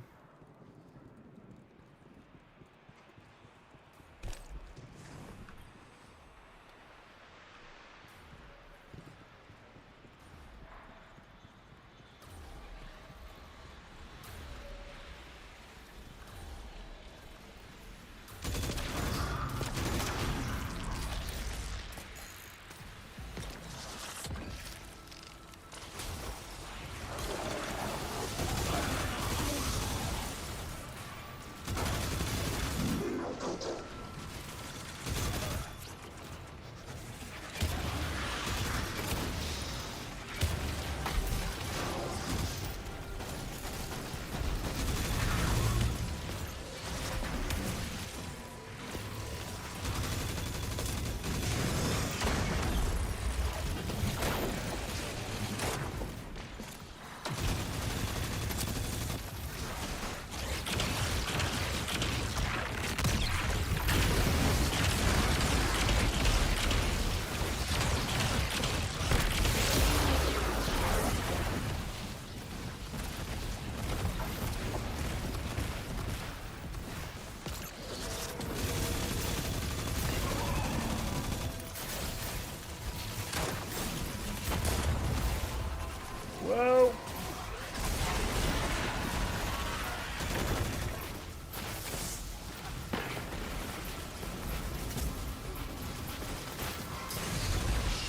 Whoa!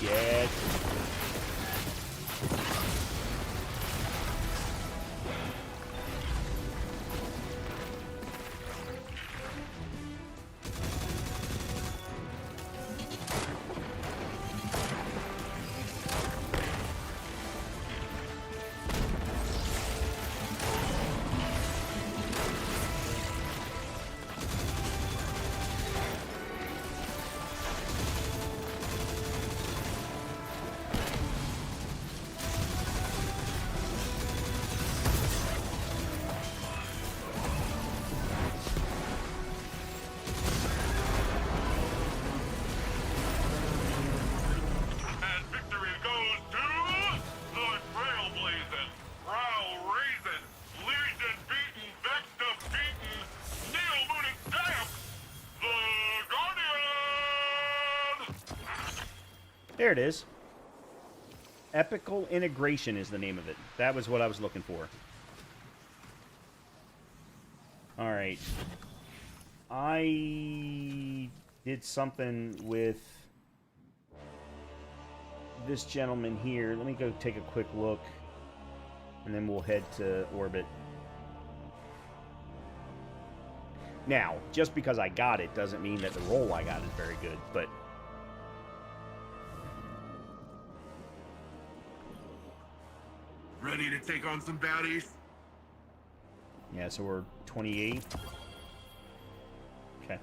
Shit. And victory goes to the Trailblazing, Prowl-raising, Legion-beaten, Vecta-beaten, Neo-mooning Damp, the Guardian! There it is. Epical Integration is the name of it. That was what I was looking for. Alright. I did something with this gentleman here. Let me go take a quick look, and then we'll head to orbit. Now, just because I got it doesn't mean that the roll I got is very good, but Ready to take on some baddies? yeah, so we're 28. Okay.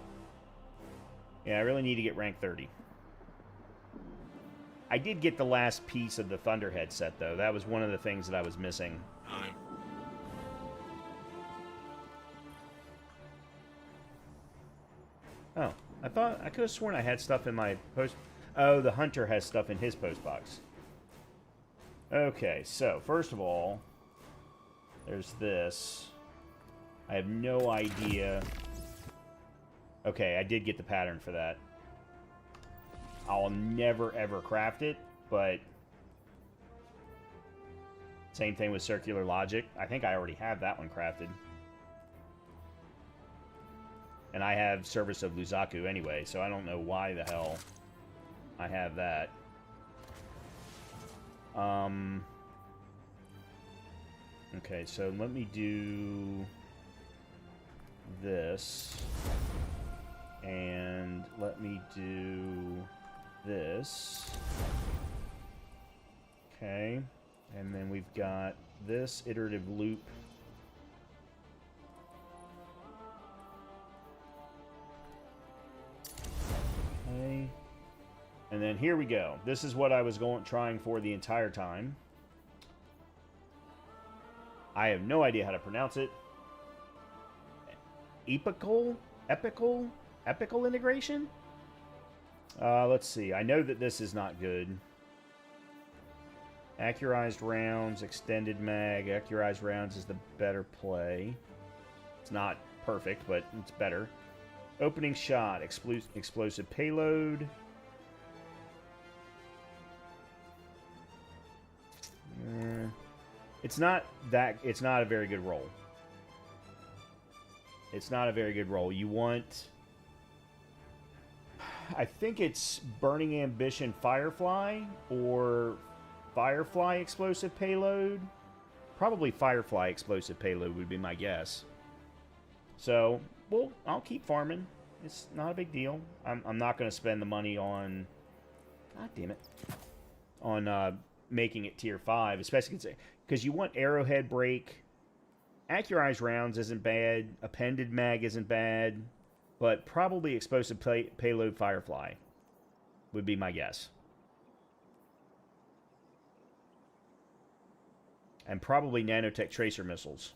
Yeah, I really need to get rank 30. I did get the last piece of the Thunderhead set, though. That was one of the things that I was missing. Oh, I could have sworn I had stuff in my post... Oh, the Hunter has stuff in his post box. Okay, so, first of all, there's this. I have no idea. Okay, I did get the pattern for that. I'll never, ever craft it, but... Same thing with Circular Logic. I think I already have that one crafted. And I have Service of Luzaku anyway, so I don't know why the hell I have that. Okay, so let me do this. And let me do this. Okay. And then we've got this iterative loop. Okay. And then here we go. This is what I was trying for the entire time. I have no idea how to pronounce it. Epical integration? Let's see. I know that this is not good. Accurized rounds, extended mag. Accurized rounds is the better play. It's not perfect, but it's better. Opening shot, explosive payload. It's not a very good roll. It's not a very good roll. You want... I think it's Burning Ambition Firefly or Firefly explosive payload. Probably Firefly explosive payload would be my guess. So, well, I'll keep farming. It's not a big deal. I'm not going to spend the money on... God damn it. On making it tier 5, especially because you want arrowhead break. Accurized rounds isn't bad. Appended mag isn't bad. But probably explosive payload Firefly would be my guess. And probably nanotech tracer missiles.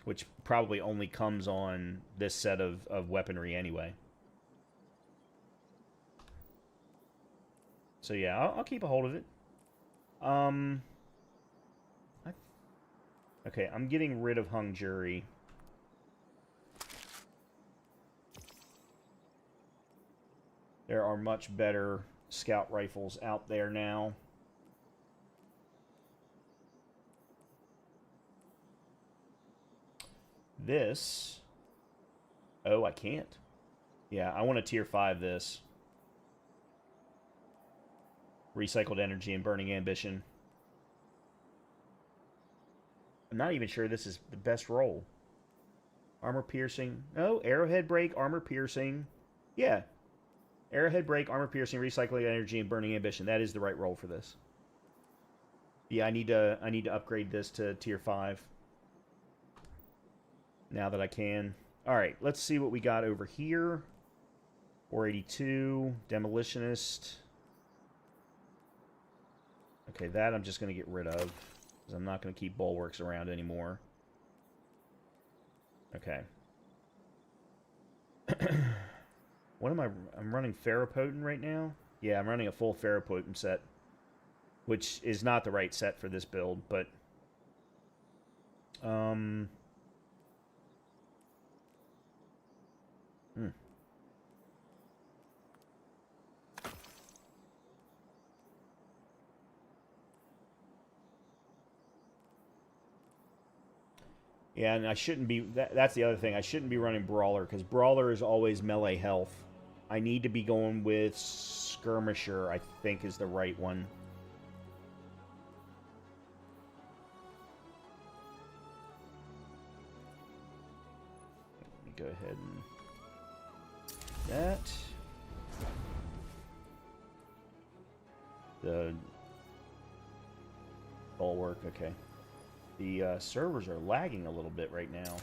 Which probably only comes on this set of weaponry anyway. So yeah, I'll keep a hold of it. Okay, I'm getting rid of hung jury. There are much better scout rifles out there now. This... Oh, I can't. Yeah, I want to tier 5 this. Recycled energy and burning ambition. I'm not even sure this is the best roll. Armor piercing. Oh, arrowhead break, armor piercing. Yeah. Arrowhead break, armor piercing, recycling energy, and burning ambition. That is the right roll for this. Yeah, I need to upgrade this to tier 5. Now that I can. Alright, let's see what we got over here. 482, demolitionist. Okay, that I'm just going to get rid of, because I'm not going to keep bulwarks around anymore. Okay. What am I'm running ferropotent right now? Yeah, I'm running a full ferropotent set, which is not the right set for this build, but... Yeah, and I shouldn't be... That's the other thing. I shouldn't be running Brawler, because Brawler is always melee health. I need to be going with Skirmisher, I think is the right one. Let me go ahead and... That. The... Bulwark, okay. The servers are lagging a little bit right now.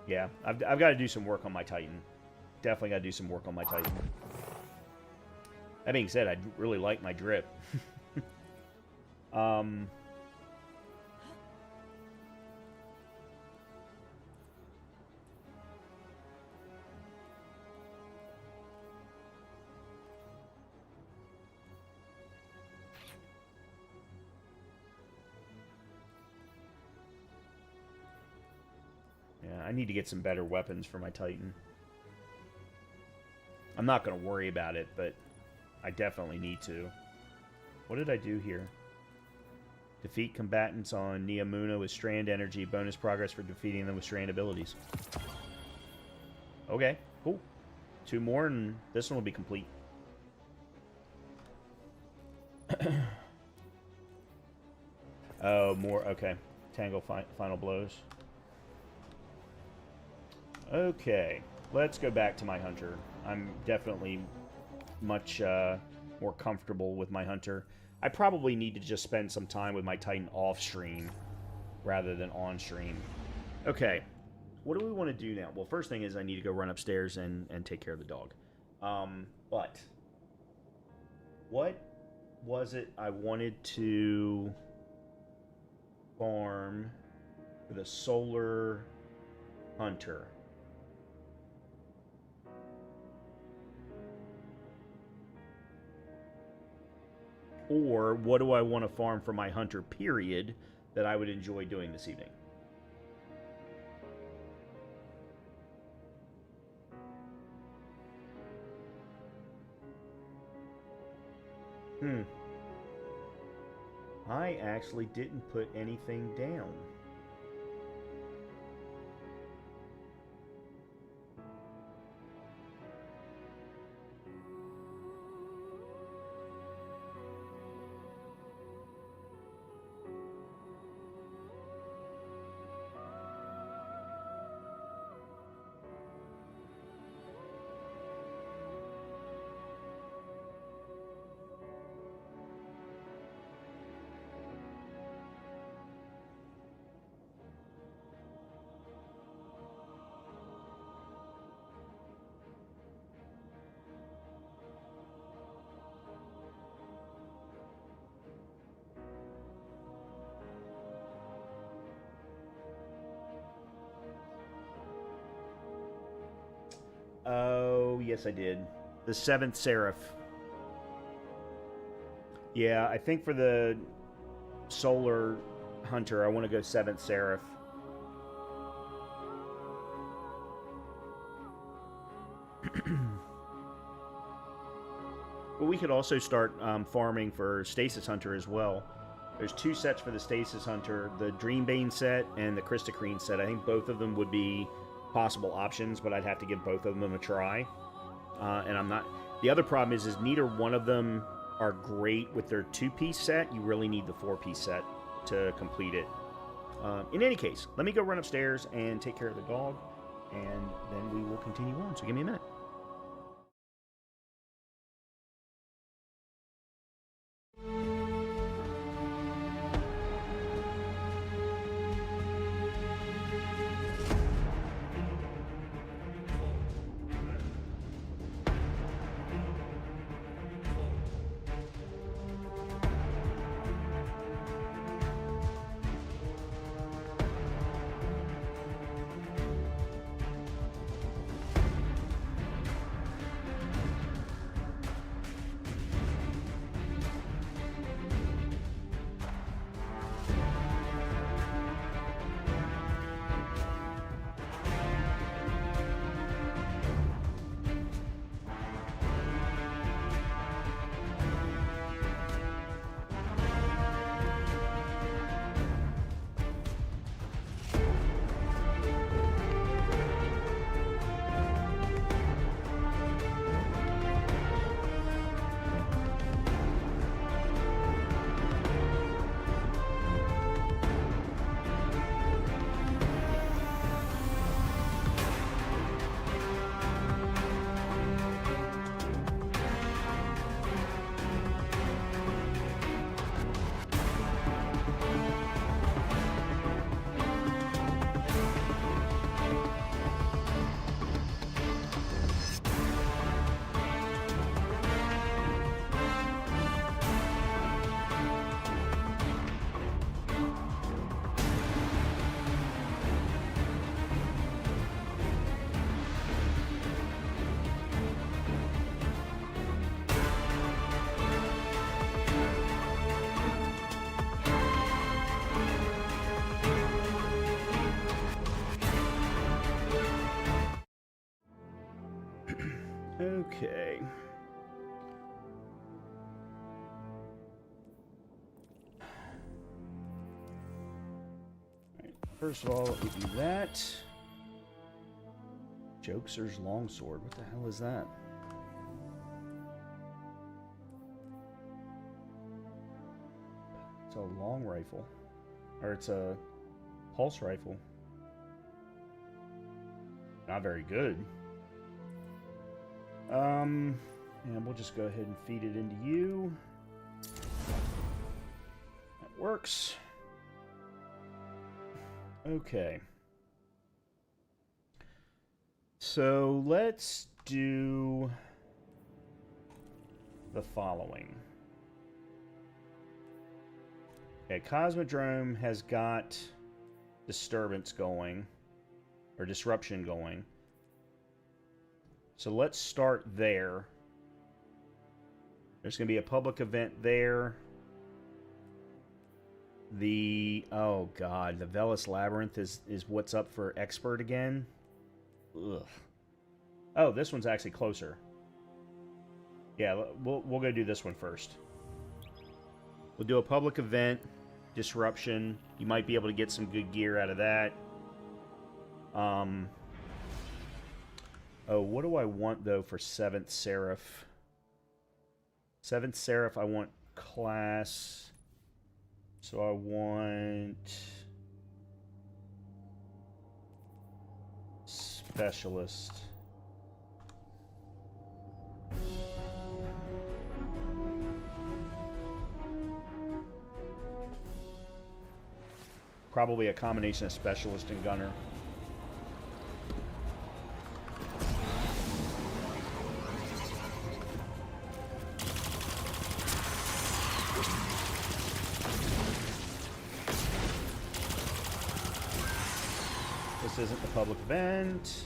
Yeah, I've got to do some work on my Titan. Definitely got to do some work on my Titan. That being said, I really like my drip. I need to get some better weapons for my Titan. I'm not going to worry about it, but I definitely need to. What did I do here? Defeat combatants on Neomuna with strand energy. Bonus progress for defeating them with strand abilities. Okay, cool. 2 more and this one will be complete. Oh, more. Okay. Tango final blows. Okay, let's go back to my hunter. I'm definitely much more comfortable with my hunter. I probably need to just spend some time with my Titan off stream rather than on stream. Okay, what do we want to do now? Well, first thing is I need to go run upstairs and take care of the dog. But what was it I wanted to farm for the solar hunter? Or what do I want to farm for my hunter, period, that I would enjoy doing this evening? I actually didn't put anything down. Oh, yes, I did. The 7th Seraph. Yeah, I think for the Solar Hunter, I want to go 7th Seraph. But we could also start farming for Stasis Hunter as well. There's 2 sets for the Stasis Hunter, the Dreambane set and the Christocrine set. I think both of them would be possible options, but I'd have to give both of them a try. And I'm not... The other problem is neither one of them are great with their 2-piece set. You really need the 4-piece set to complete it. In any case, let me go run upstairs and take care of the dog, and then we will continue on. So give me a minute. Okay. Alright, first of all, let me do that. Jokester's longsword. What the hell is that? It's a long rifle. Or it's a pulse rifle. Not very good. And we'll just go ahead and feed it into you. That works. Okay. So let's do the following. Okay, Cosmodrome has got disturbance going, or disruption going. So let's start there. There's going to be a public event there. Oh god, the Velis Labyrinth is what's up for expert again. Ugh. Oh, this one's actually closer. Yeah, we'll go do this one first. We'll do a public event, disruption. You might be able to get some good gear out of that. Oh, what do I want though for 7th Seraph? 7th Seraph, I want class. So I want specialist. Probably a combination of specialist and gunner. This isn't the public event.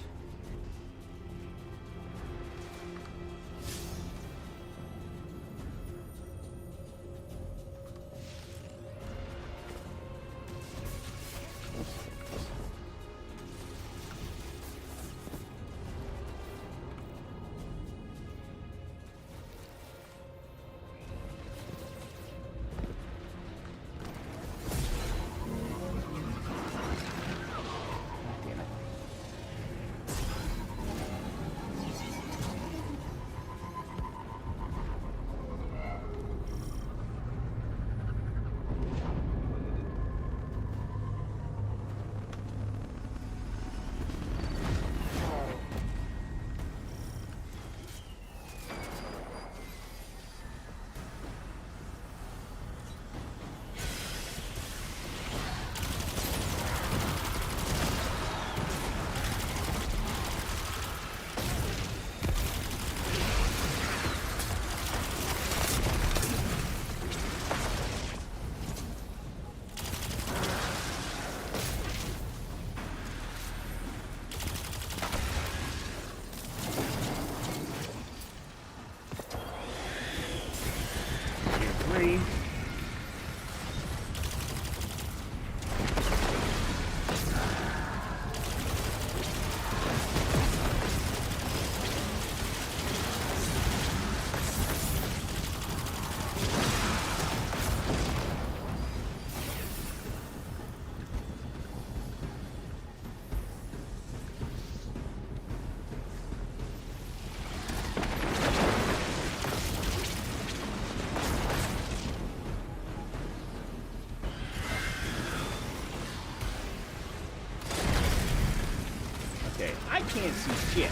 I can't see shit.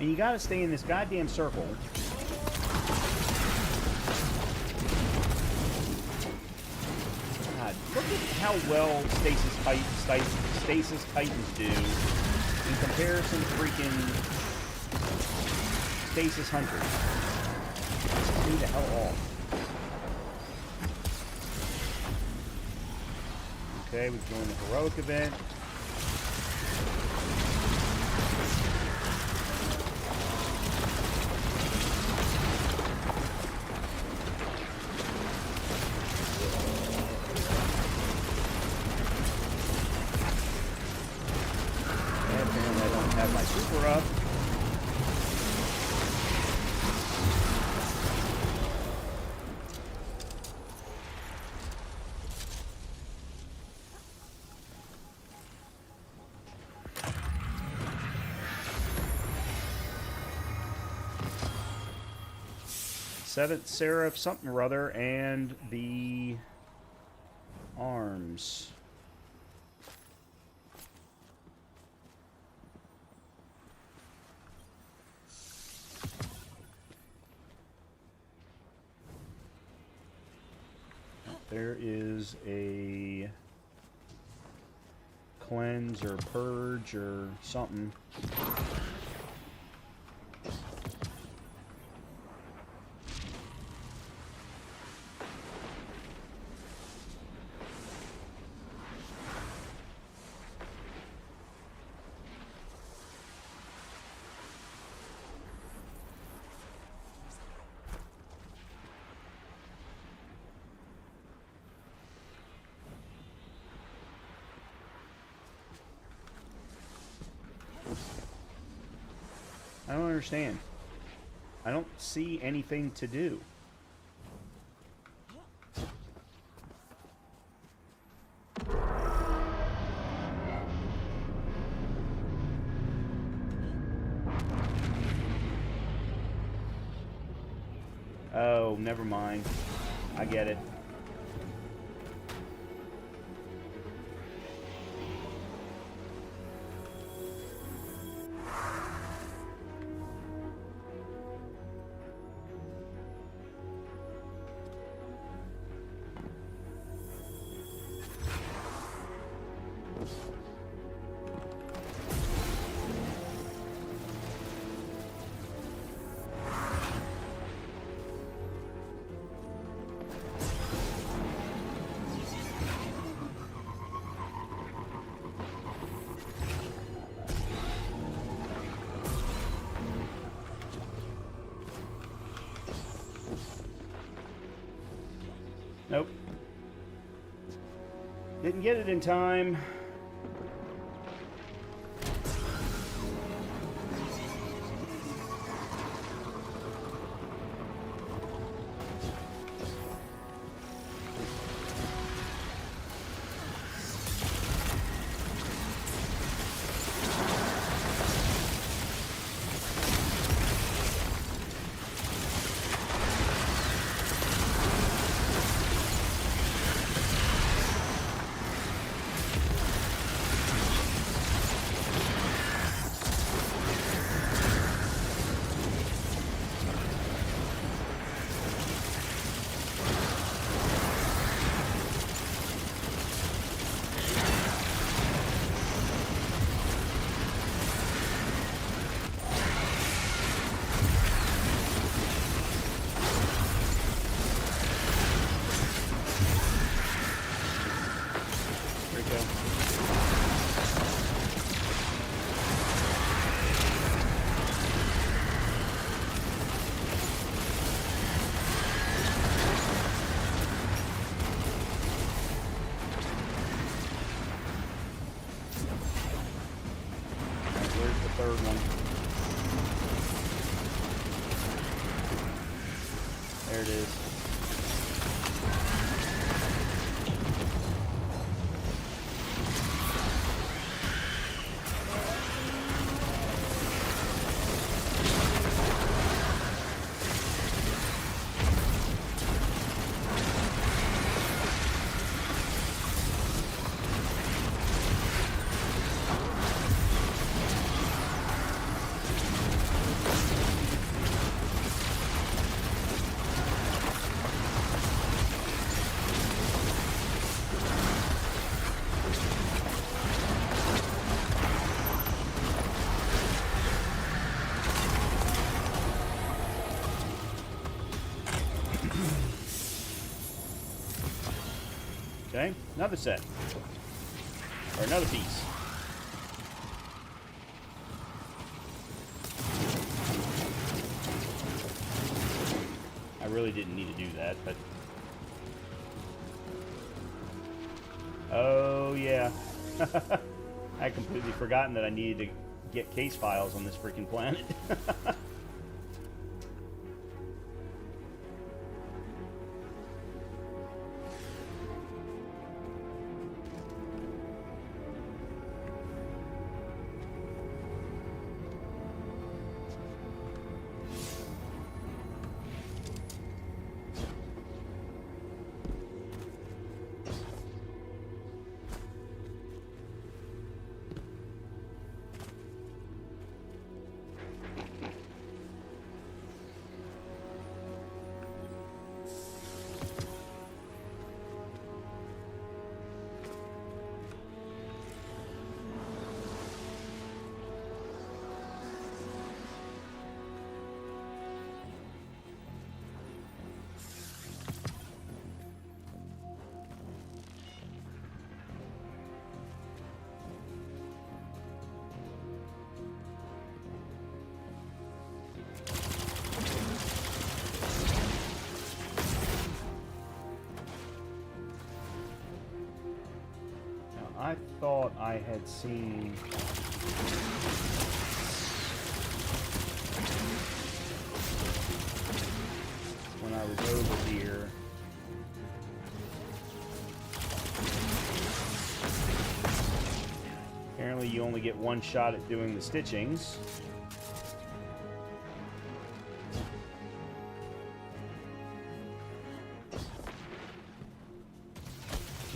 And you gotta stay in this goddamn circle. God, look at how well Stasis Titans do in comparison to freaking Stasis Hunters. Who the hell off? Okay, we've joined the heroic event. Seventh Seraph something or other, and the arms. There is a cleanse or purge or something. I don't understand. I don't see anything to do. Oh, never mind. I get it. Nope. Didn't get it in time. Third one. There it is. Okay, another set. Or another piece. I really didn't need to do that, but... Oh, yeah. I had completely forgotten that I needed to get case files on this freaking planet. thought I had seen... when I was over here. Apparently you only get one shot at doing the stitchings.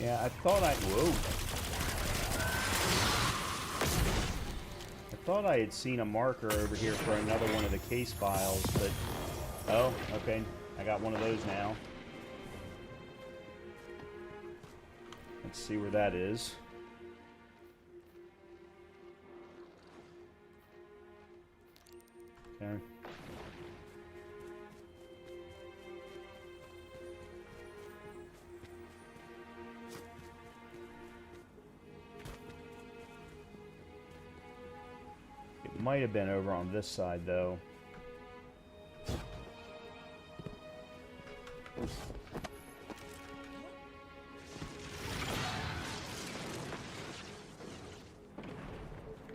Yeah, I thought I thought I had seen a marker over here for another one of the case files, but... Oh, okay. I got one of those now. Let's see where that is. Okay. It might have been over on this side, though. Let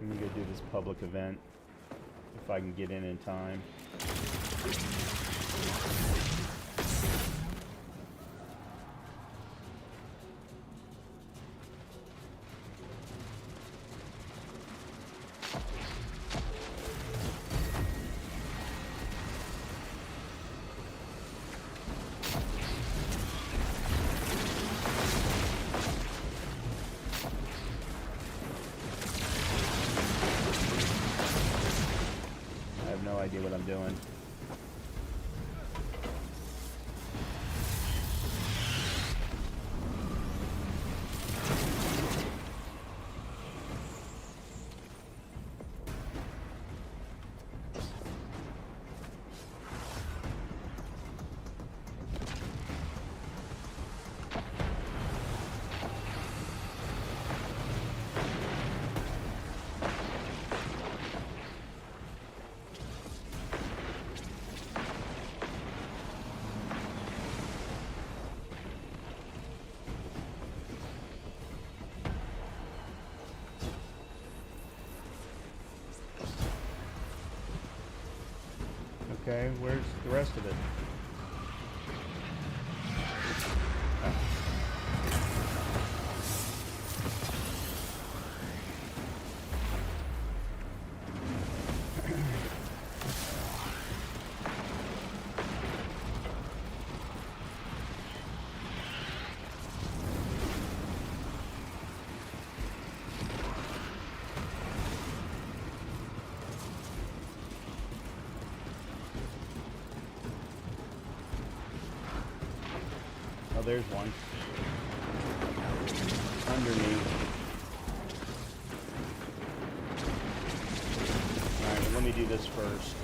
me go do this public event, if I can get in time. I have no idea what I'm doing. Okay, where's the rest of it? Oh, there's one. Underneath. Alright, well, let me do this first.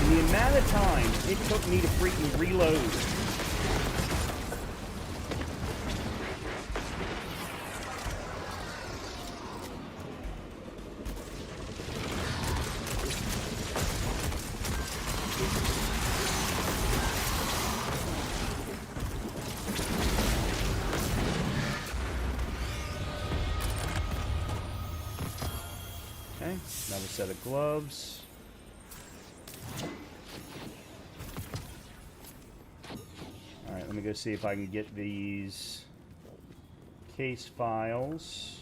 The amount of time it took me to freaking reload. Okay, another set of gloves. Let me go see if I can get these case files.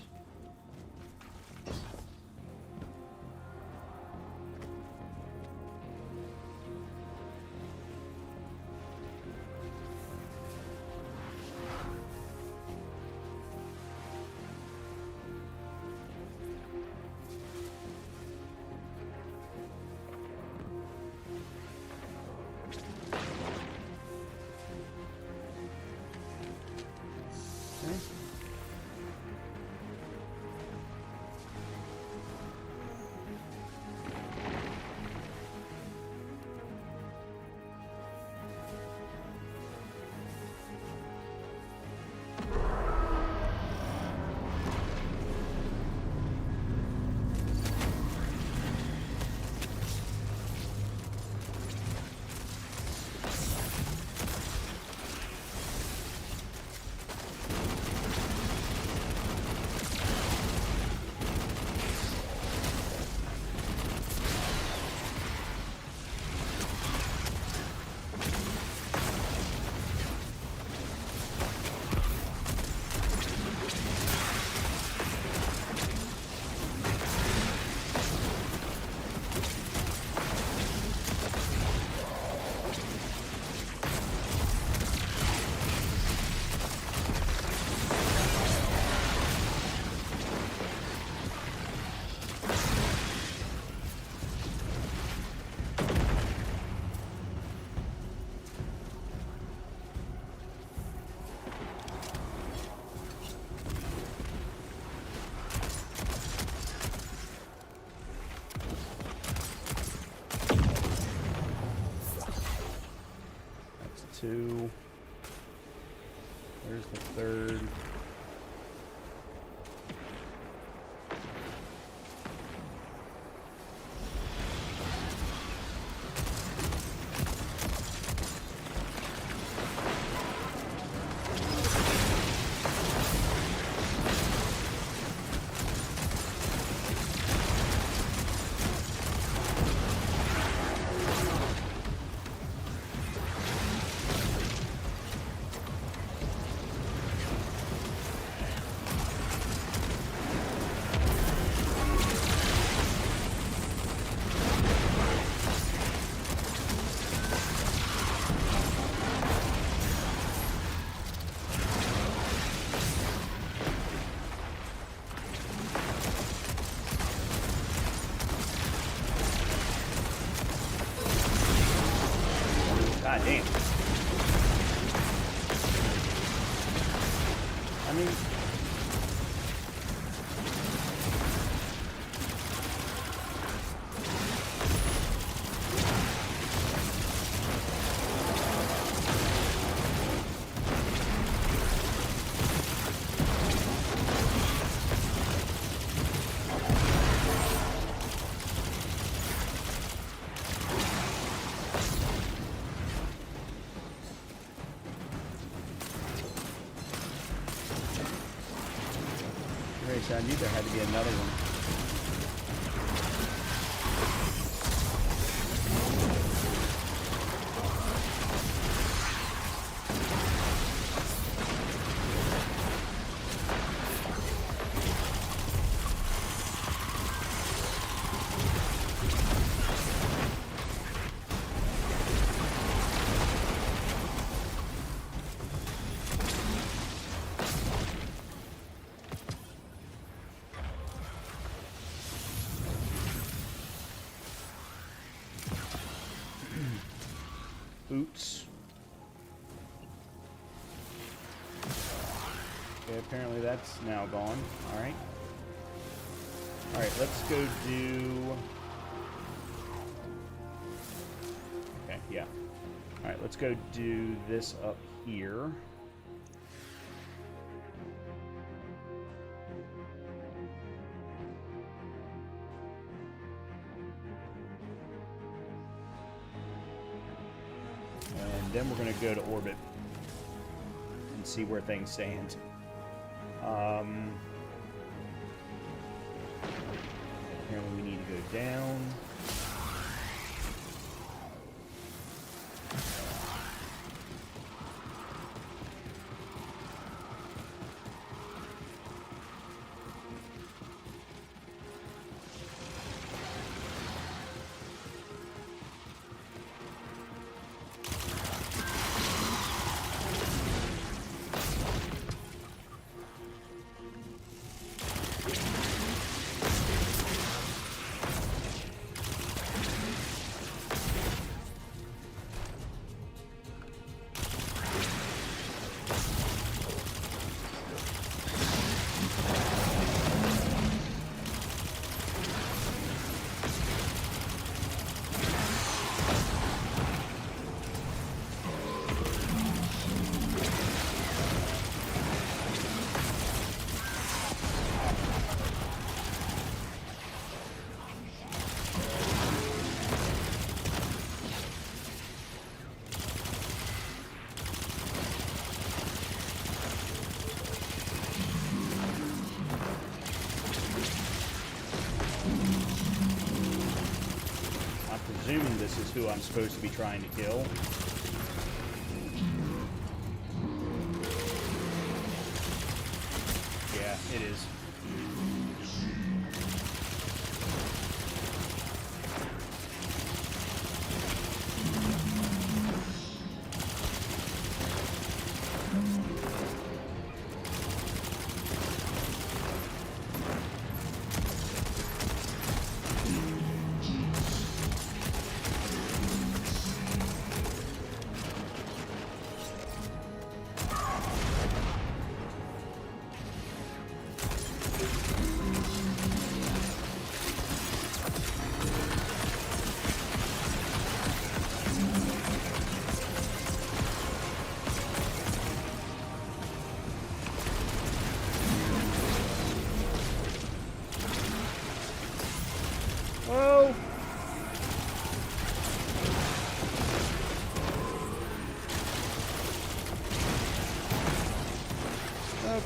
2. There's the 3rd. God damn. I mean... I knew there had to be another one. Boots. Okay, apparently that's now gone. Alright. Alright, let's go do... Okay, yeah. Alright, let's go do this up here. Then we're going to go to orbit and see where things stand. Apparently we need to go down. Presuming this is who I'm supposed to be trying to kill. Yeah, it is.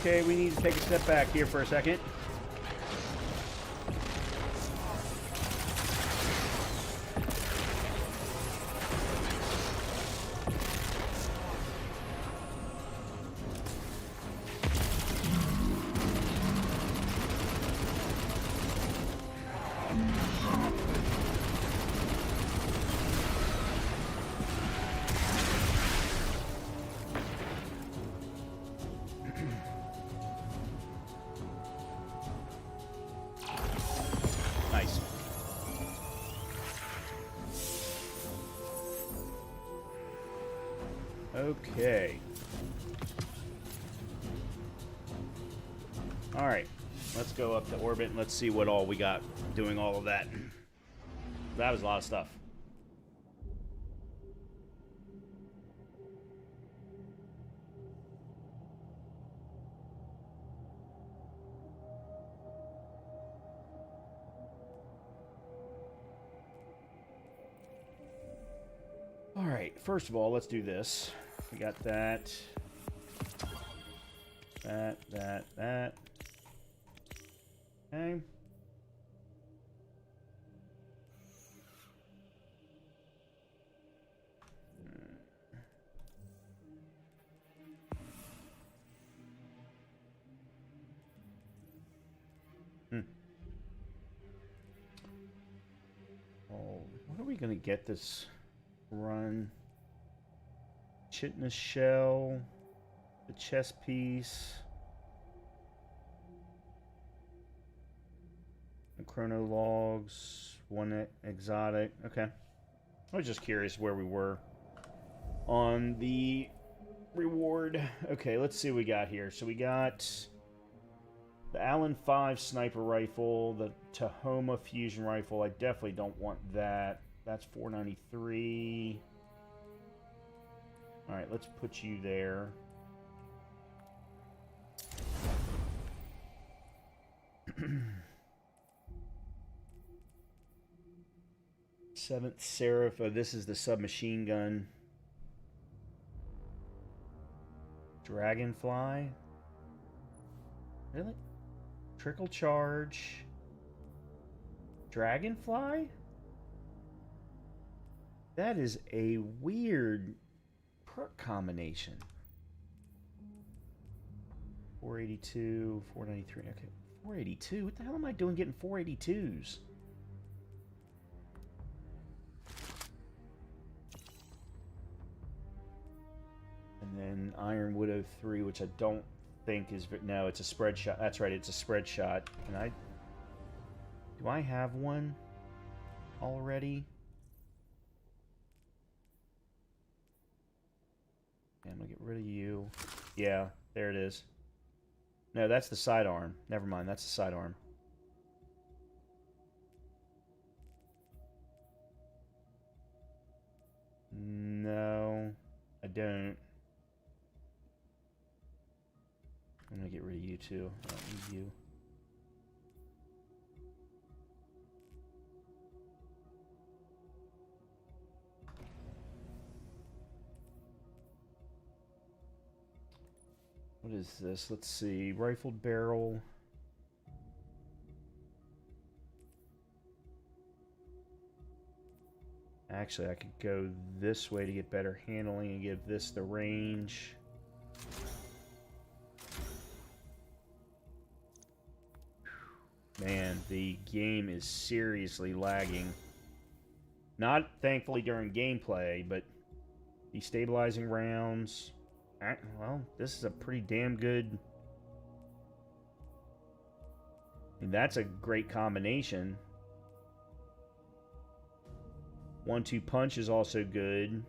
Okay, we need to take a step back here for a second. Nice. Okay. Alright. Let's go up to orbit and let's see what all we got doing all of that. That was a lot of stuff. Alright, first of all, let's do this. We got that. That. Okay. Oh, what are we gonna get this run? Chitinous shell, the chest piece, the chrono logs, one exotic. Okay, I was just curious where we were on the reward. Okay, let's see what we got here. So we got the Allen 5 sniper rifle, the Tahoma fusion rifle. I definitely don't want that. That's $493. Alright, let's put you there. Seventh Seraph. Oh, this is the submachine gun. Dragonfly? Really? Trickle charge. Dragonfly? That is a weird perk combination. 482, 493. Okay, 482. What the hell am I doing getting 482s? And then Iron Widow 3, which I don't think is... No, it's a spread shot. That's right, it's a spread shot. Can I... Do I have one already? Okay, I'm gonna get rid of you. Yeah, there it is. No, that's the sidearm. Never mind, that's the sidearm. No, I don't. I'm gonna get rid of you too. I don't need you. What is this? Let's see. Rifled barrel. Actually, I could go this way to get better handling and give this the range. Man, the game is seriously lagging. Not, thankfully, during gameplay, but destabilizing rounds. Well, this is a pretty damn good... I mean, that's a great combination. 1-2 punch is also good.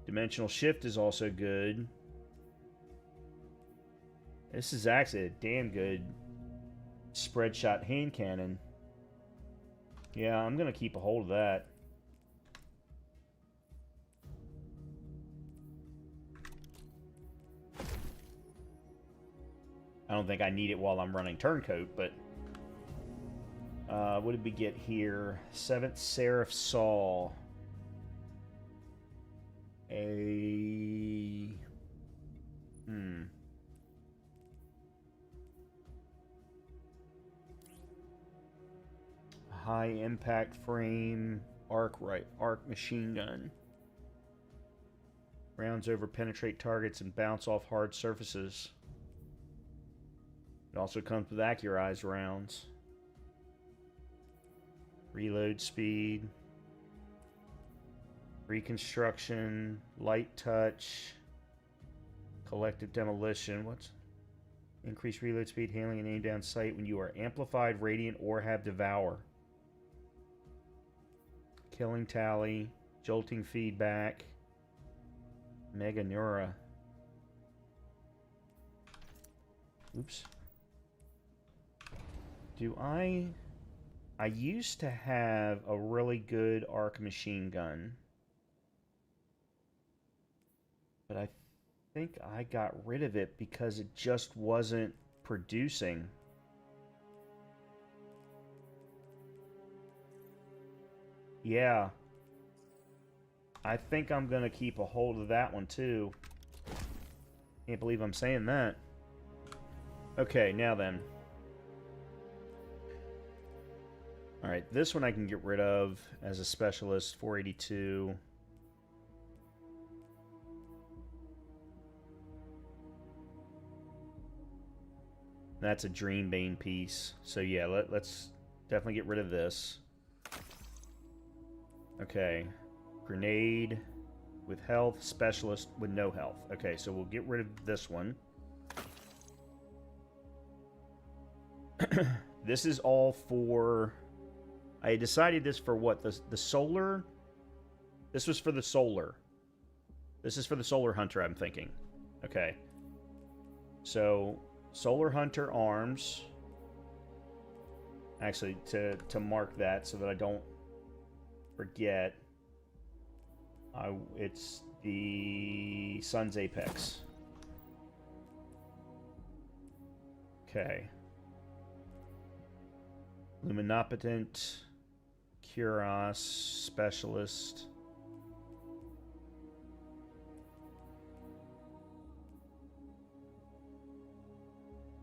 Dimensional shift is also good. This is actually a damn good spread shot hand cannon. Yeah, I'm gonna keep a hold of that. I don't think I need it while I'm running Turncoat, but... what did we get here? 7th Seraph Saw. high impact frame arc machine gun. Rounds over penetrate targets and bounce off hard surfaces. It also comes with accurized rounds. Reload speed. Reconstruction. Light touch. Collective demolition. What's... Increase reload speed, handling, and aim down sight when you are amplified, radiant, or have devour. Killing tally. Jolting feedback. Mega Neura. Oops. Do I used to have a really good arc machine gun. But I think I got rid of it because it just wasn't producing. Yeah. I think I'm going to keep a hold of that one too. Can't believe I'm saying that. Okay, now then. Alright, this one I can get rid of as a specialist, 482. That's a Dreambane piece. So yeah, let's definitely get rid of this. Okay. Grenade with health, specialist with no health. Okay, so we'll get rid of this one. This is all for... I decided this for what? The solar? This was for the solar. This is for the solar hunter, I'm thinking. Okay. So, solar hunter arms. Actually, to mark that so that I don't forget. It's the Sun's Apex. Okay. Luminopotent, Cuirass, Specialist.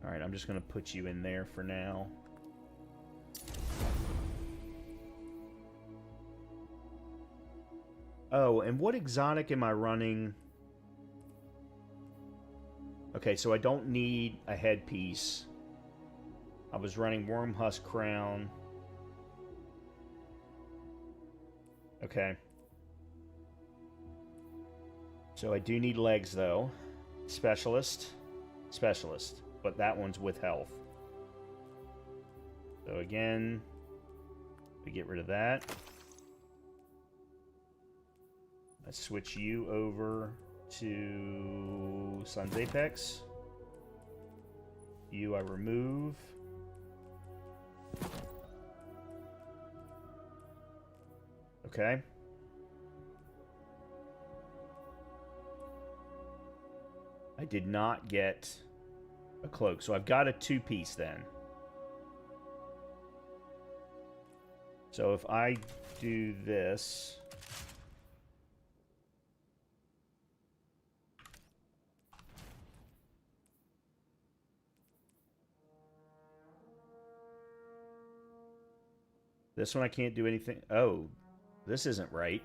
Alright, I'm just going to put you in there for now. Oh, and what exotic am I running? Okay, so I don't need a headpiece. I was running Wormhusk Crown. Okay. So I do need legs, though. Specialist. Specialist. But that one's with health. So again, we get rid of that. Let's switch you over to Sun's Apex. You I remove. Okay. I did not get a cloak, so I've got a two-piece then. So if I do this... This one I can't do anything... Oh, this isn't right.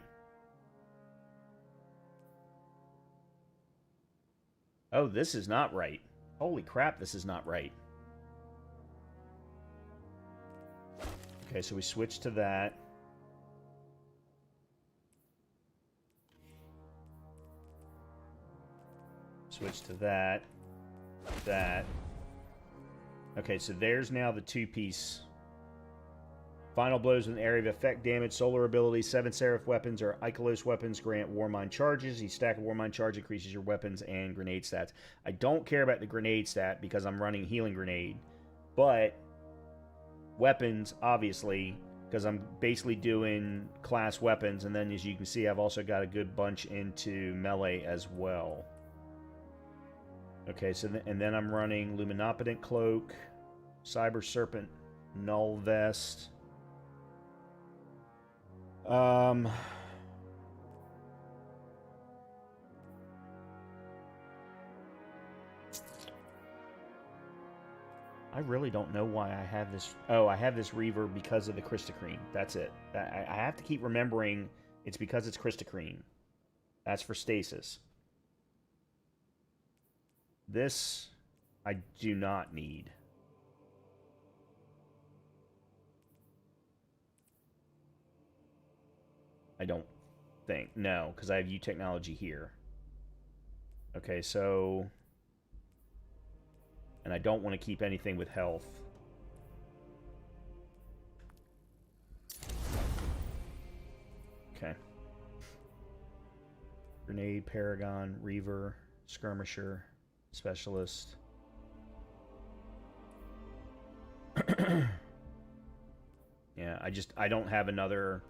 Oh, this is not right. Holy crap, this is not right. Okay, so we switch to that. Switch to that. That. Okay, so there's now the two-piece... Final blows with an area of effect damage, solar abilities, 7 Seraph weapons or Ikelos weapons grant Warmind charges. Each stack of Warmind charge increases your weapons and grenade stats. I don't care about the grenade stat because I'm running Healing Grenade. But weapons, obviously, because I'm basically doing class weapons. And then, as you can see, I've also got a good bunch into melee as well. Okay, so and then I'm running Luminopotent Cloak, Cyber Serpent, Null Vest... I really don't know why I have this. Oh, I have this Reaver because of the Crystacrene. That's it. I have to keep remembering it's because it's Crystacrene. That's for stasis. This I do not need. I don't think. No, because I have U technology here. Okay, so... And I don't want to keep anything with health. Okay. Grenade, Paragon, Reaver, Skirmisher, Specialist. Yeah, I don't have another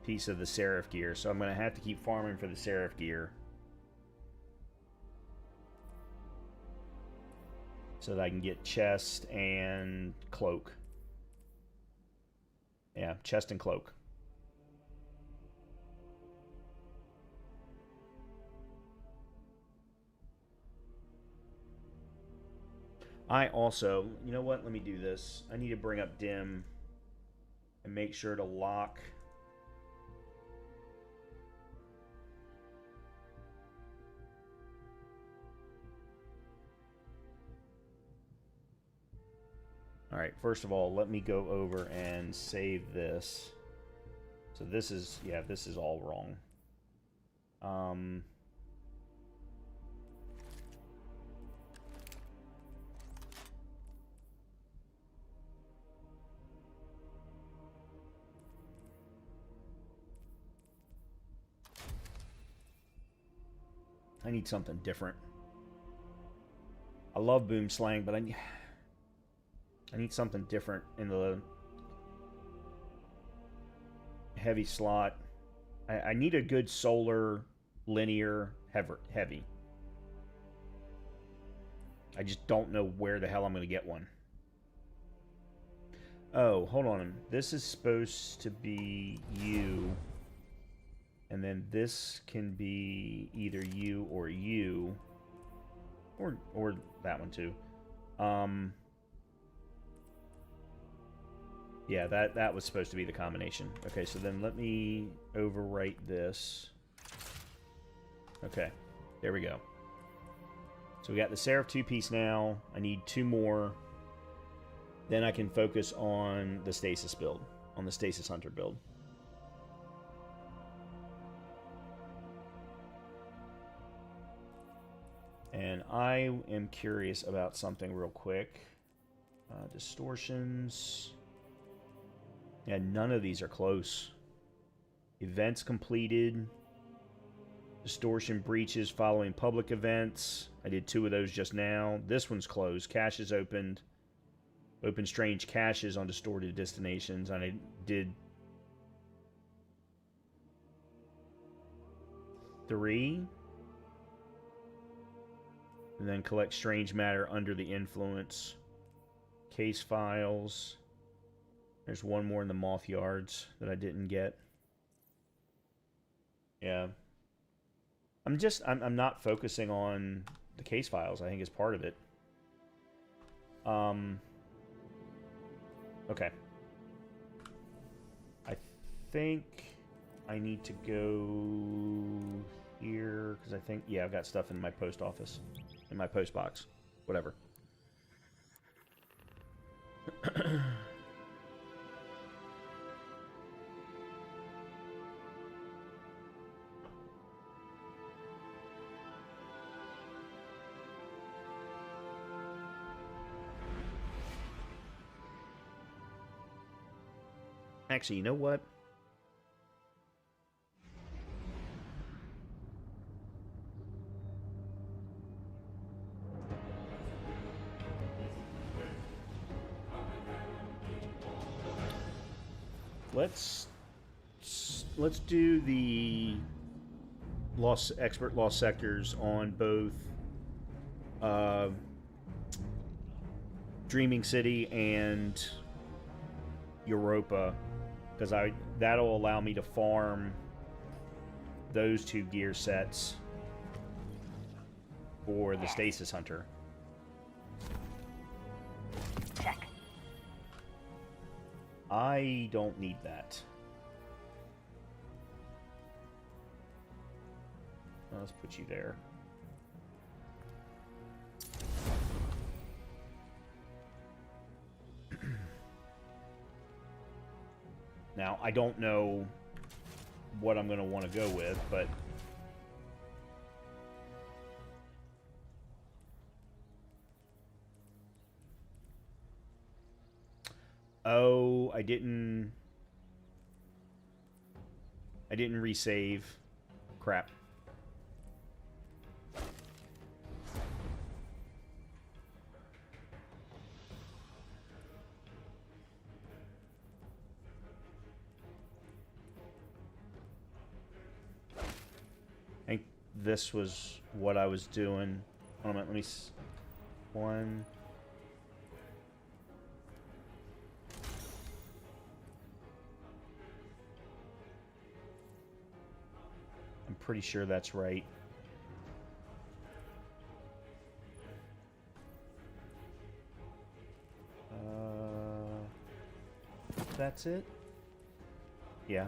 piece of the Seraph gear, so I'm going to have to keep farming for the Seraph gear. So that I can get chest and cloak. Yeah, chest and cloak. I also, you know what? Let me do this. I need to bring up Dim and make sure to lock. All right, first of all, let me go over and save this. So this is, yeah, this is all wrong. I need something different. I love boom slang, but I need something different in the heavy slot. I need a good solar linear heavy. I just don't know where the hell I'm going to get one. Oh, hold on. This is supposed to be you. And then this can be either you or you. Or that one too. Yeah, that was supposed to be the combination. Okay, so then let me overwrite this. Okay, there we go. So we got the Seraph 2-piece now. I need 2 more. Then I can focus on the Stasis build, on the Stasis Hunter build. And I am curious about something real quick. Distortions. Yeah, none of these are close. Events completed. Distortion breaches following public events. I did 2 of those just now. This one's closed. Caches opened. Open strange caches on distorted destinations. And I did 3. And then collect strange matter under the influence. Case files. There's one more in the moth yards that I didn't get. Yeah. I'm not focusing on the case files. I think is part of it. Okay. I think I need to go here because I think, yeah, I've got stuff in my post office, in my post box, whatever. Actually, you know what? Let's do the expert lost sectors on both Dreaming City and Europa, because that'll allow me to farm those 2 gear sets for the Stasis Hunter. Check. I don't need that. Let's put you there. Now, I don't know what I'm going to want to go with, but... Oh, I didn't resave. Crap. I think this was what I was doing. Hold on a minute, let me... One... I'm pretty sure that's right. That's it? Yeah.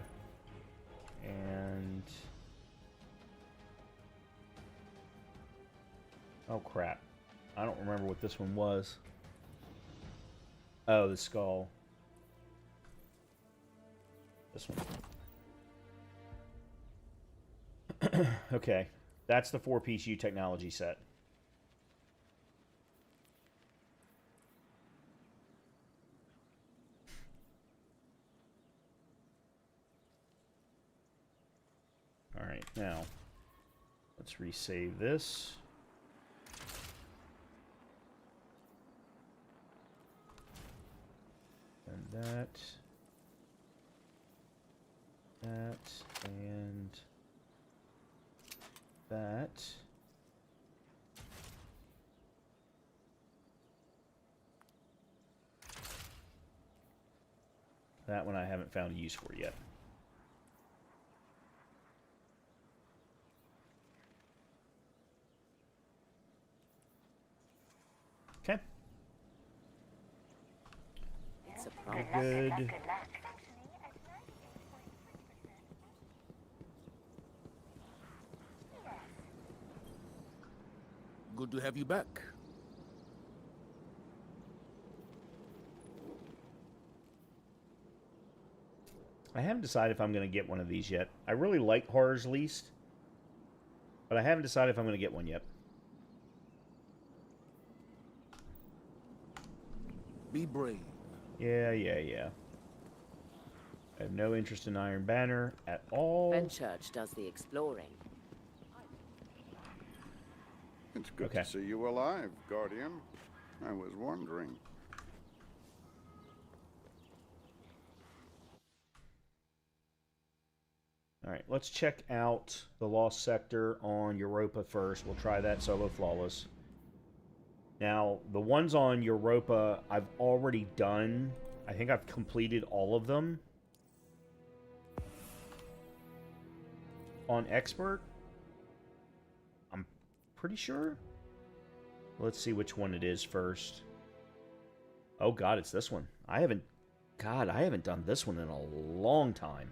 And... oh, crap. I don't remember what this one was. Oh, the skull. This one. Okay. That's the 4-piece U technology set. Alright, now, let's resave this. And that. That. And that. That one I haven't found a use for yet. Okay. Good. Good to have you back. I haven't decided if I'm going to get one of these yet. I really like Horror's Least, but I haven't decided if I'm going to get one yet. Be brave. Yeah. I have no interest in Iron Banner at all. Fenchurch does the exploring. It's good to see you alive, Guardian. I was wondering. Alright, let's check out the Lost Sector on Europa first. We'll try that solo flawless. Now, the ones on Europa I've already done. I think I've completed all of them. On Expert, I'm pretty sure. Let's see which one it is first. Oh god, it's this one. I haven't done this one in a long time.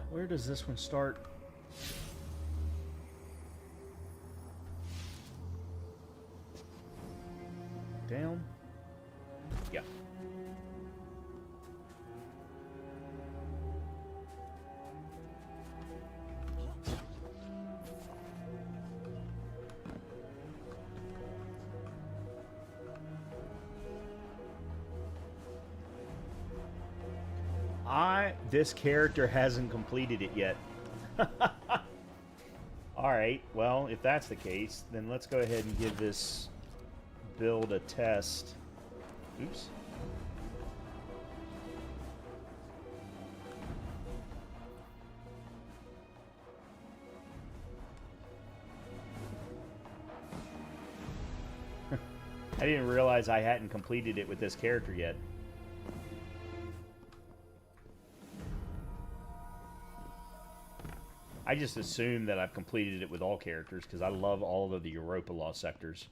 Where does this one start? Down? Yeah. This character hasn't completed it yet. Alright, well, if that's the case, then let's go ahead and give this build a test. Oops. I didn't realize I hadn't completed it with this character yet. I just assume that I've completed it with all characters because I love all of the Europa Law sectors.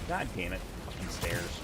God damn it. Fucking stairs.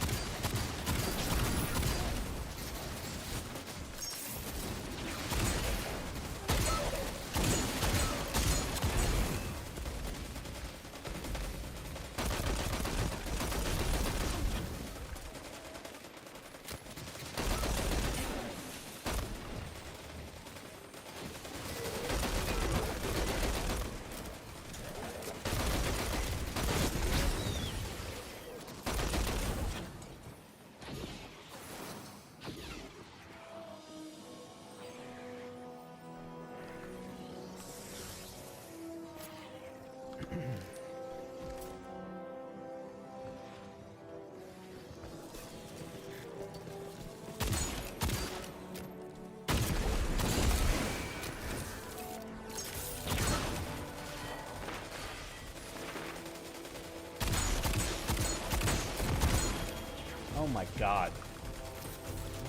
Oh my god.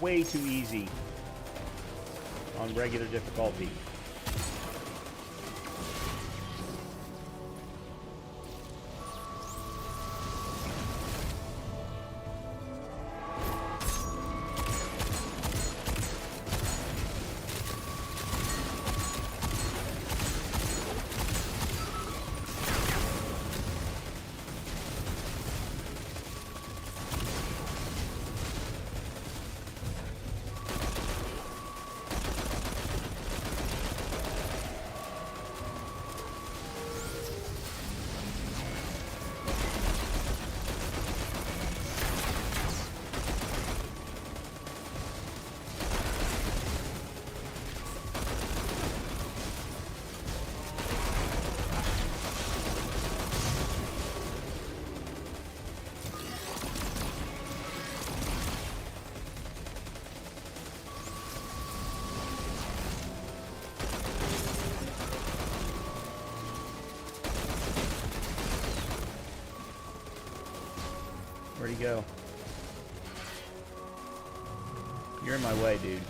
Way too easy on regular difficulty. Where'd he go? You're in my way, dude.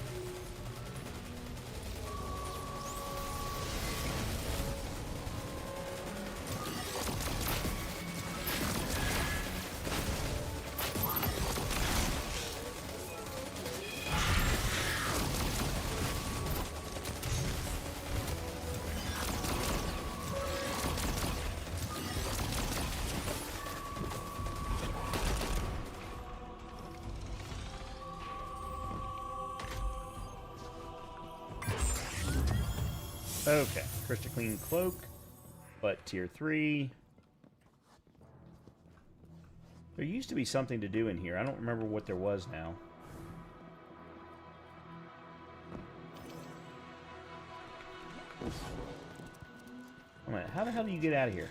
Okay, crystal clean cloak. But tier 3. There used to be something to do in here. I don't remember what there was now. Oh, man, how the hell do you get out of here?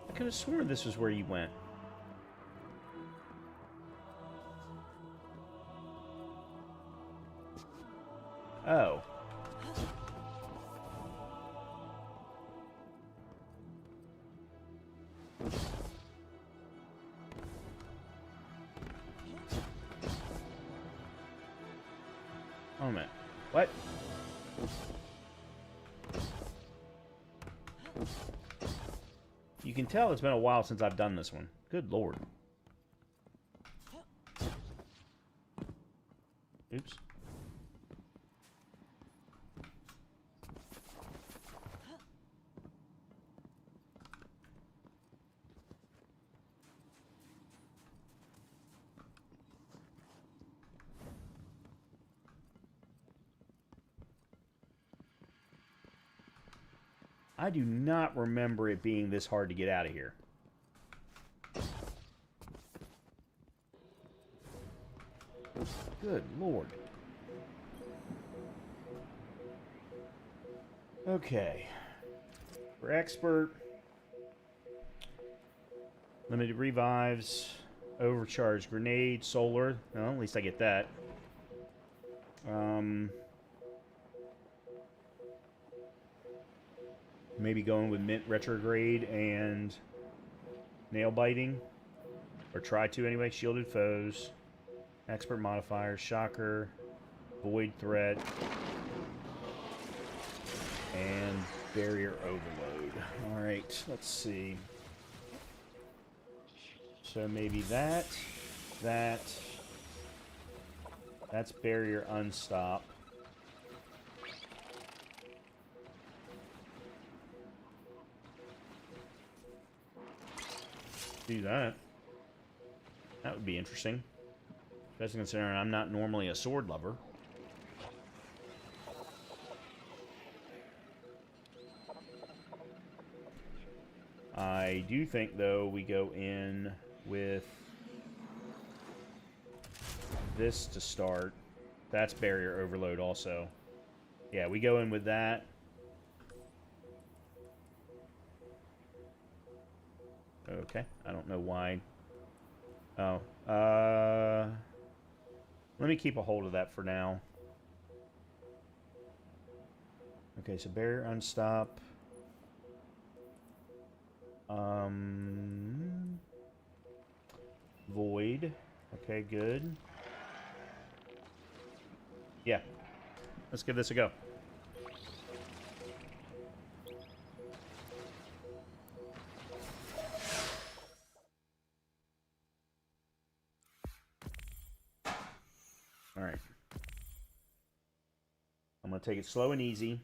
I could have sworn this was where you went. Oh. Oh, man. What? You can tell it's been a while since I've done this one. Good lord. Oops. I do not remember it being this hard to get out of here. Good lord. Okay. For expert, limited revives, overcharged grenade, solar. Well, at least I get that. Maybe going with mint retrograde and nail biting, or try to anyway. Shielded foes, expert modifiers, shocker, void threat, and barrier overload. All right, let's see. So maybe that's barrier unstop. Do that. That would be interesting. Especially considering I'm not normally a sword lover. I do think, though, we go in with this to start. That's barrier overload also. Yeah, we go in with that. Okay, I don't know why. Oh, let me keep a hold of that for now. Okay, so barrier unstop. Void. Okay, good. Yeah, let's give this a go. All right. I'm going to take it slow and easy.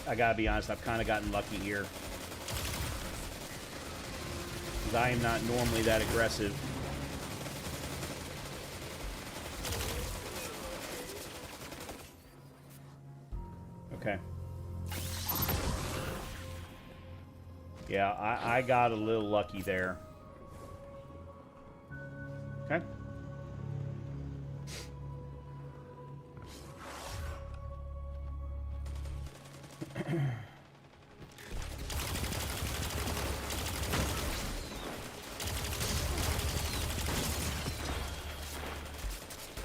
I gotta be honest, I've kind of gotten lucky here. Because I am not normally that aggressive. Okay. Yeah, I got a little lucky there. Okay.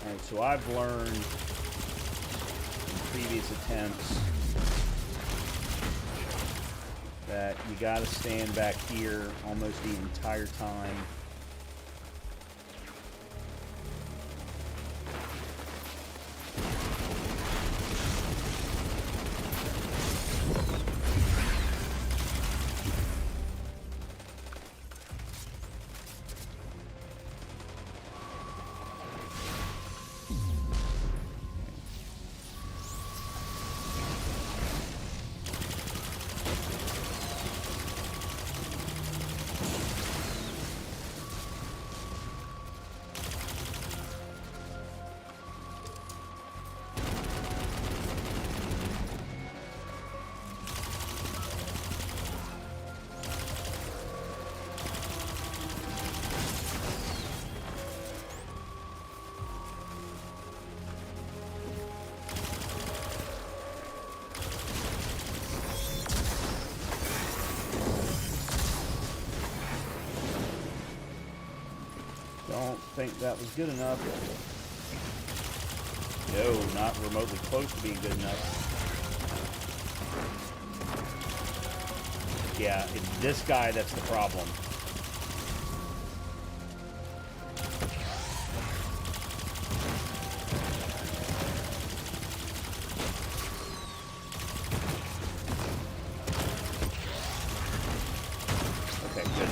Alright, so I've learned in previous attempts that you gotta stand back here almost the entire time. Don't think that was good enough. No, not remotely close to being good enough. Yeah, it's this guy that's the problem. Okay, good.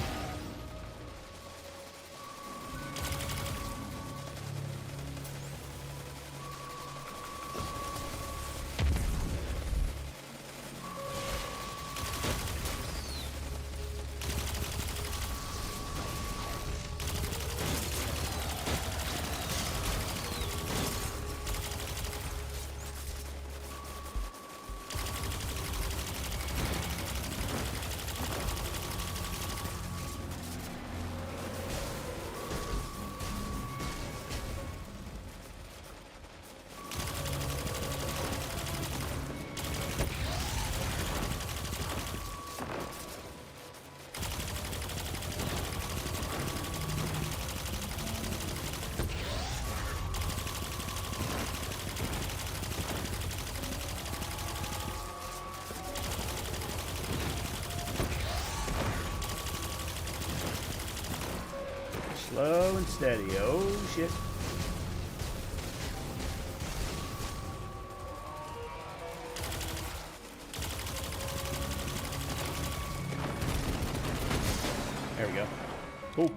Slow and steady. Oh, shit. There we go. Oh.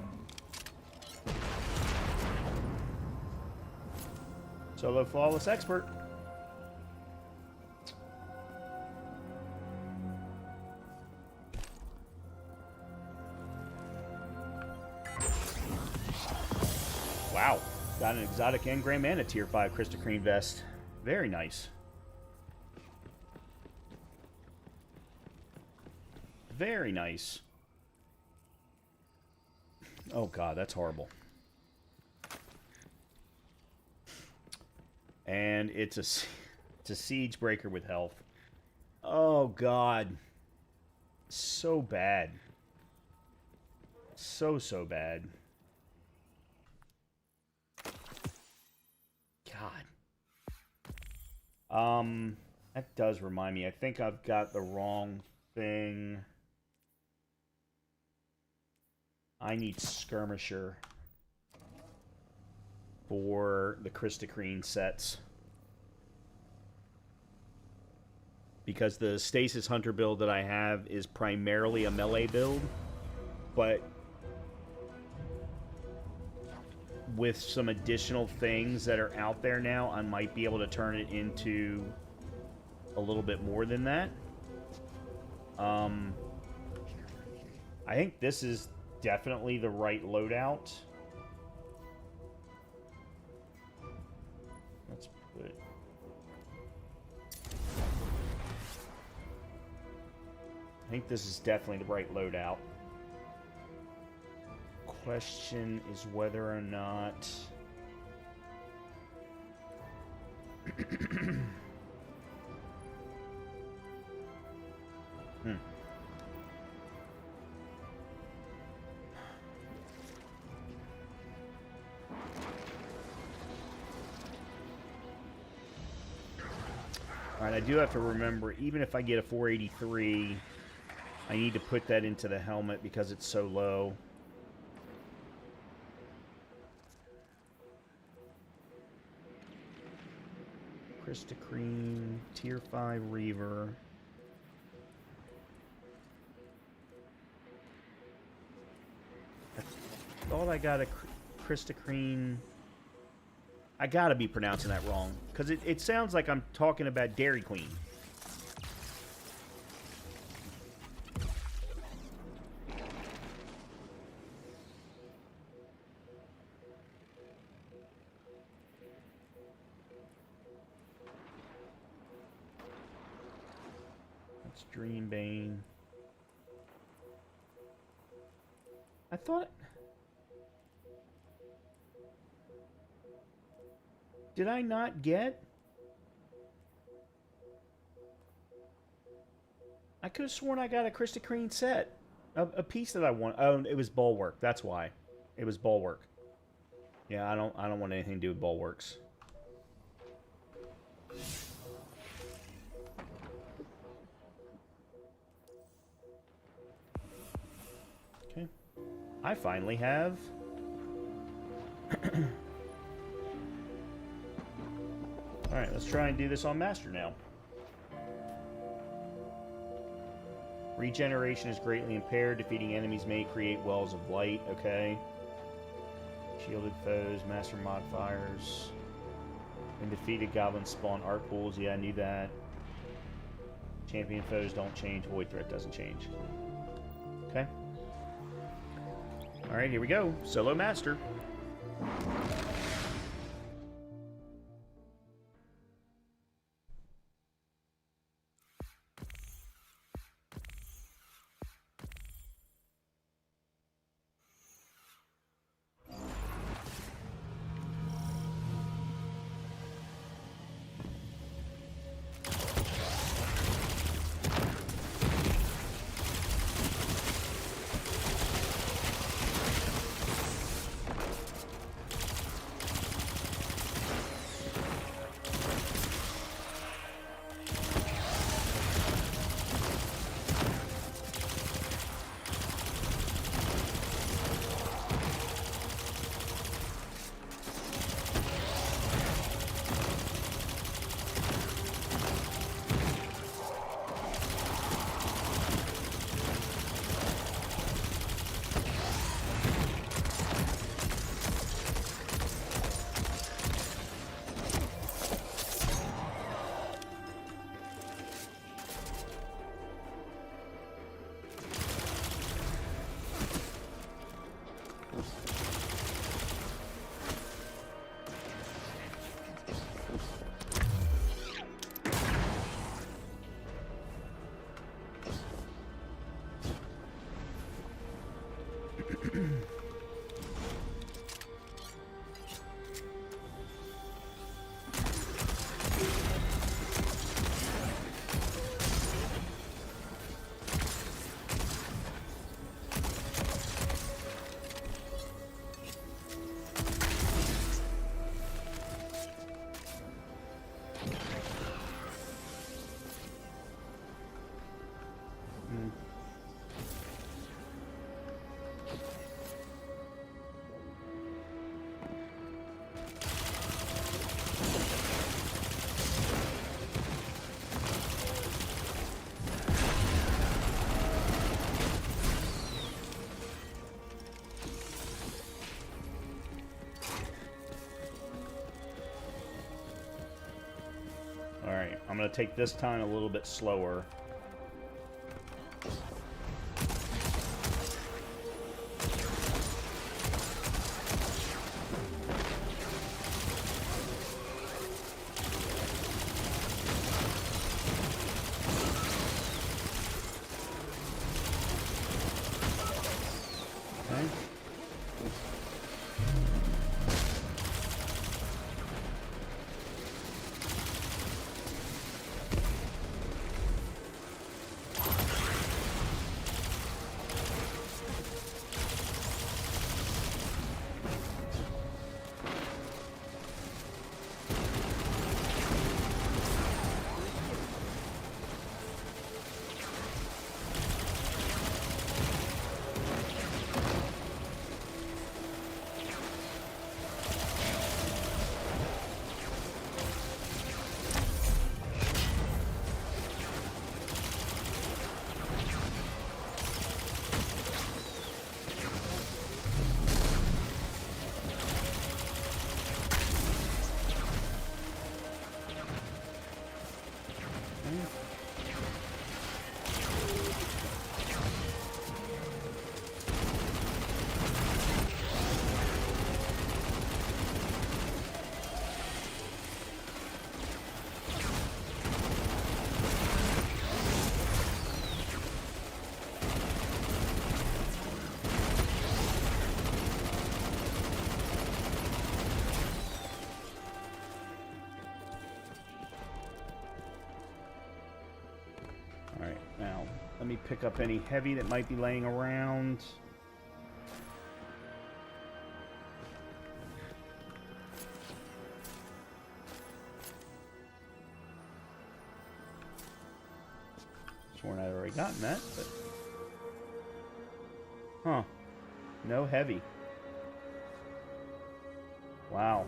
Solo flawless expert. Wow. Got an exotic engram and a tier 5 Crystocrene vest. Very nice. Very nice. Oh god, that's horrible. And it's a siege breaker with health. Oh god. So bad. So bad. God. That does remind me. I think I've got the wrong thing. I need Skirmisher for the Crystocrene sets. Because the Stasis Hunter build that I have is primarily a melee build, but with some additional things that are out there now, I might be able to turn it into a little bit more than that. I think this is definitely the right loadout. Let's put... I think this is definitely the right loadout. Question is whether or not... Alright, I do have to remember, even if I get a 483, I need to put that into the helmet because it's so low. Krista Cream, Tier 5 Reaver. I thought I got a Krista Cream. I gotta be pronouncing that wrong, because it sounds like I'm talking about Dairy Queen. That's Dreambane. I thought... Did I not get? I could have sworn I got a Krista Crean set. A piece that I want. Oh, it was Bulwark. That's why. It was Bulwark. Yeah, I don't want anything to do with Bulwarks. Okay. I finally have... Alright, let's try and do this on Master now. Regeneration is greatly impaired. Defeating enemies may create wells of light. Okay. Shielded foes, Master modifiers. When defeated, goblins spawn art pools. Yeah, I knew that. Champion foes don't change. Void threat doesn't change. Okay. Alright, here we go. Solo Master. Alright, I'm going to take this time a little bit slower. me pick up any heavy that might be laying around. Sworn I'd already gotten that, but... Huh. No heavy. Wow.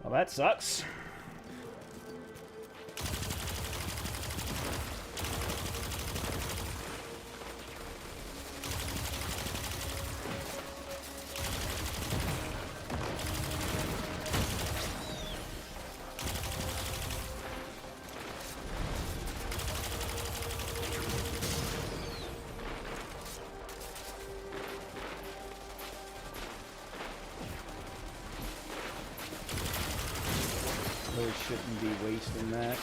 Well, that sucks. Really shouldn't be wasting that.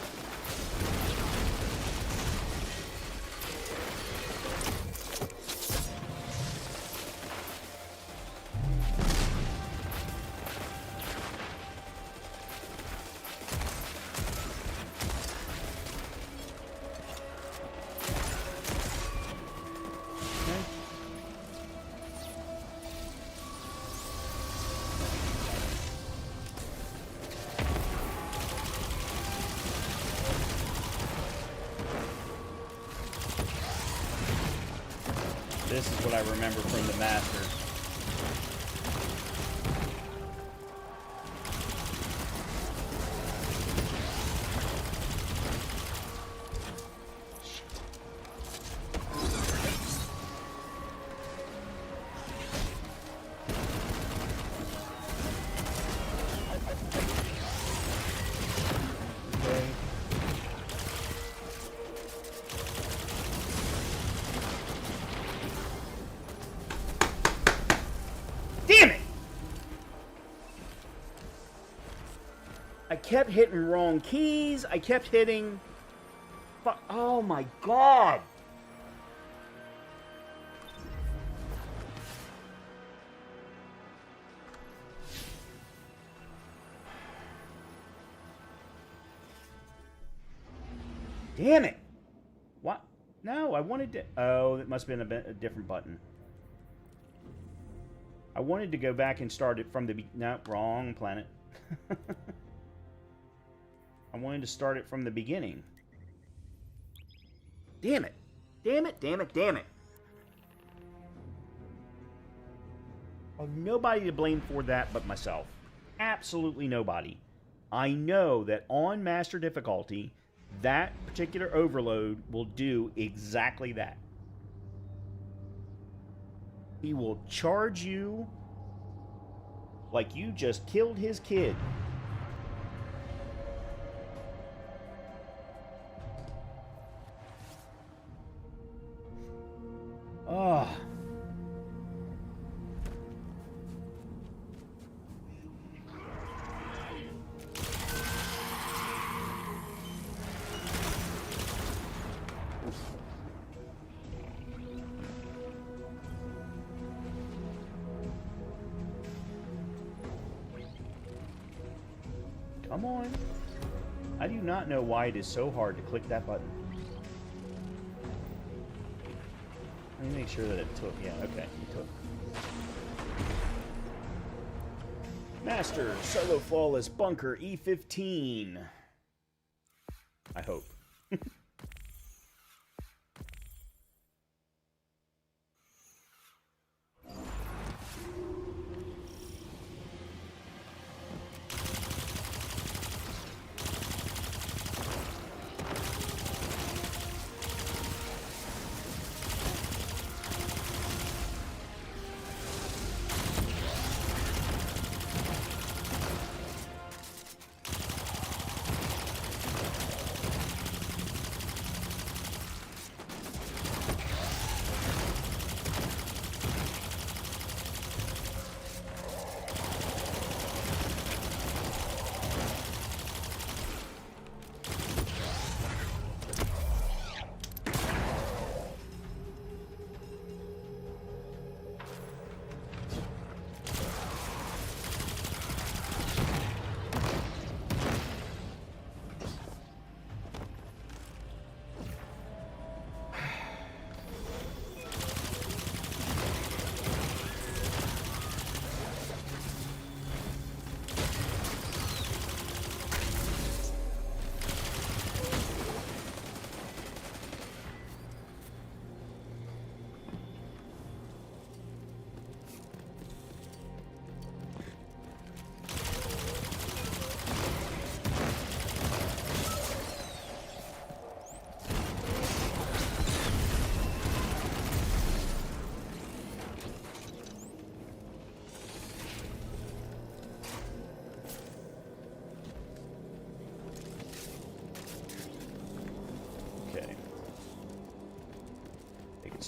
This is what I remember from the Master. I kept hitting wrong keys. I kept hitting... Oh my god! Damn it! What? No, I wanted to... Oh, it must have been a different button. I wanted to go back and start it from the... No, wrong planet. I wanted to start it from the beginning. Damn it. Damn it, damn it, damn it. Oh, nobody to blame for that but myself. Absolutely nobody. I know that on Master difficulty, that particular overload will do exactly that. He will charge you like you just killed his kid. Oh. Come on. I do not know why it is so hard to click that button. Let me make sure that it took. Yeah, okay, it took. Master, solo flawless bunker E15. I hope.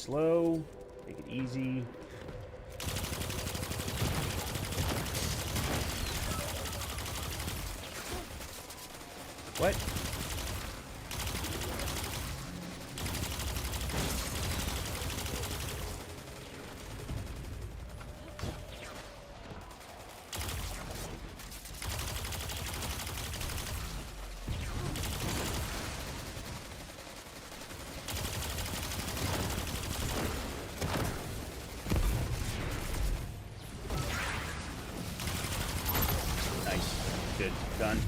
slow. Take it easy. What? Nice. Good. Done.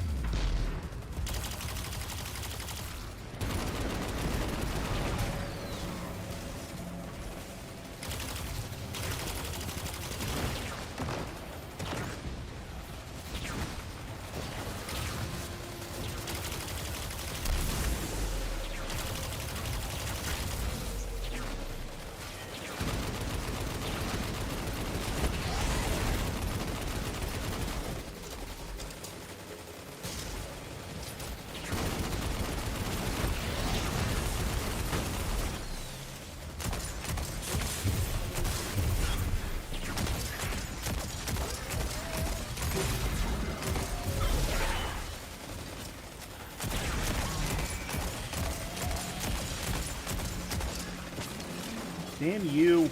Damn you.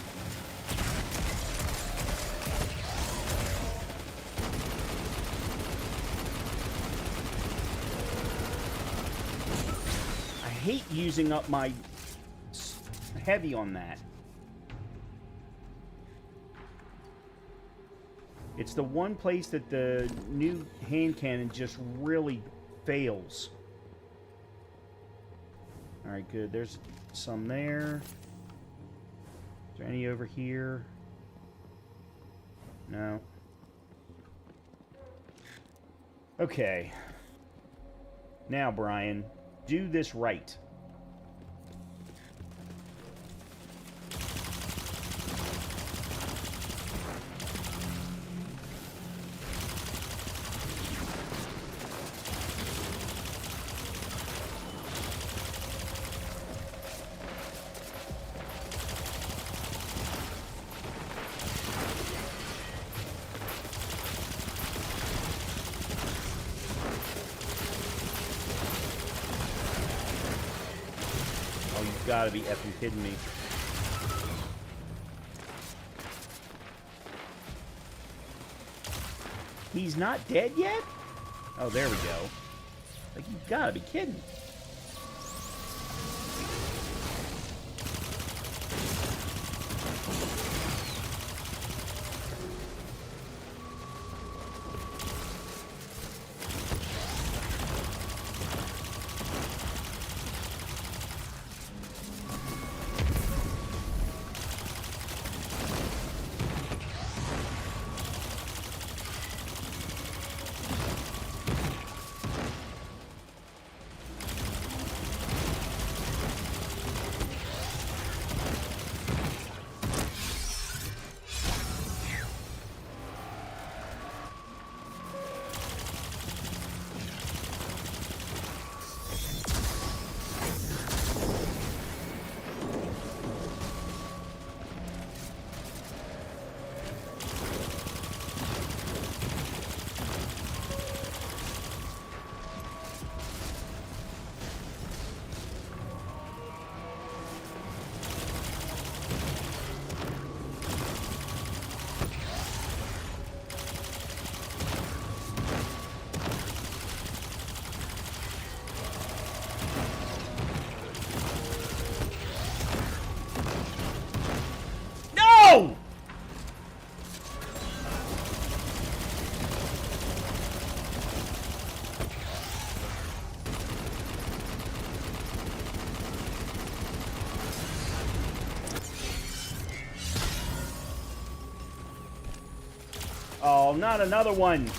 I hate using up my heavy on that. It's the one place that the new hand cannon just really fails. Alright, good. There's some there. Is there any over here? No. Okay. Now, Brian, do this right. Gotta be effing kidding me. He's not dead yet? Oh, there we go. Like, you gotta be kidding. Oh, not another one.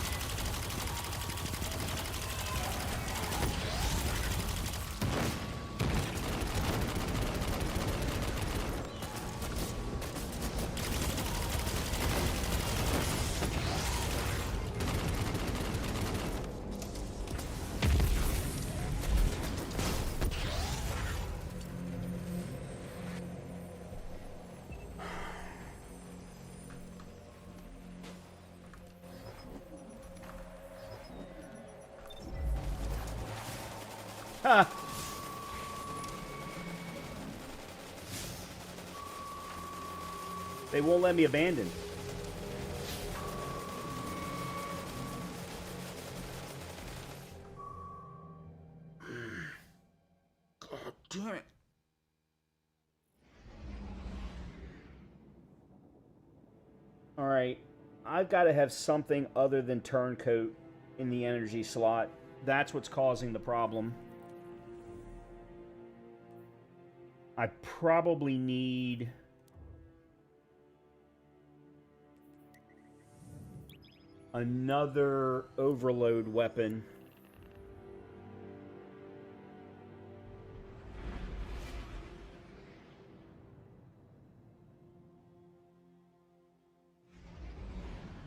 Ha! They won't let me abandon. God damn it. Alright. I've got to have something other than turncoat in the energy slot. That's what's causing the problem. I probably need... another overload weapon.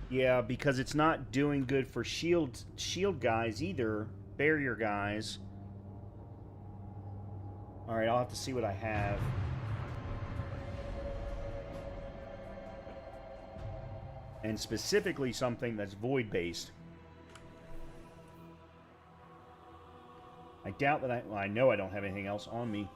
Yeah, because it's not doing good for shield guys either. Barrier guys. Alright, I'll have to see what I have. And specifically something that's void-based. I doubt that I know I don't have anything else on me.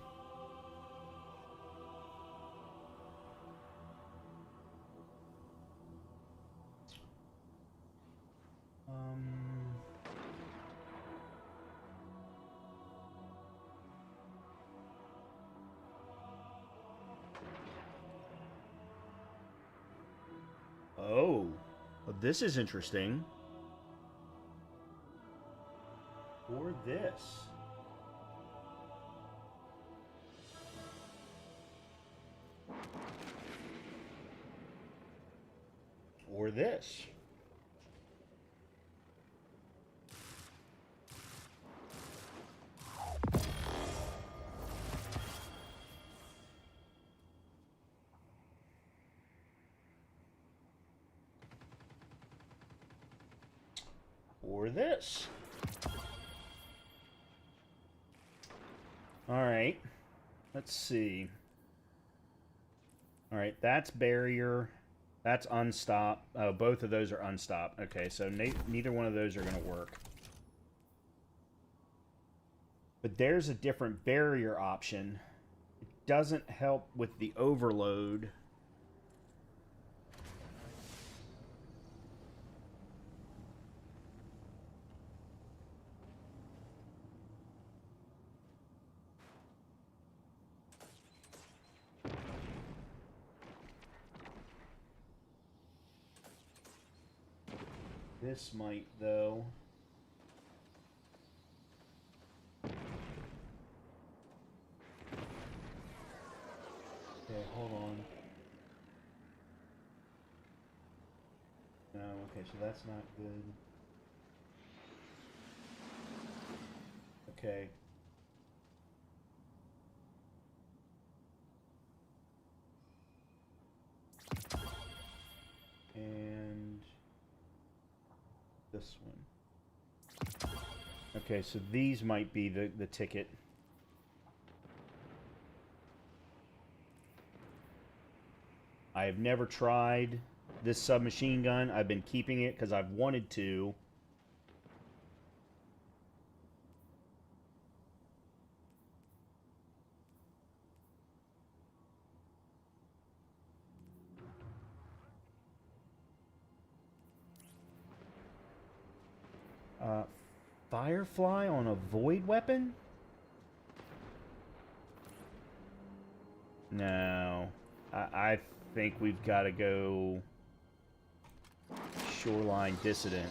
Oh, well, this is interesting. Or this. Or this. Or this. Alright. Let's see. Alright, that's barrier. That's unstop. Oh, both of those are unstop. Okay, so neither one of those are going to work. But there's a different barrier option. It doesn't help with the overload. This might, though. Okay, hold on. No, okay, so that's not good. Okay. And this one. Okay, so these might be the ticket. I have never tried this submachine gun. I've been keeping it because I've wanted to. Firefly on a void weapon? No. I think we've got to go Shoreline Dissident.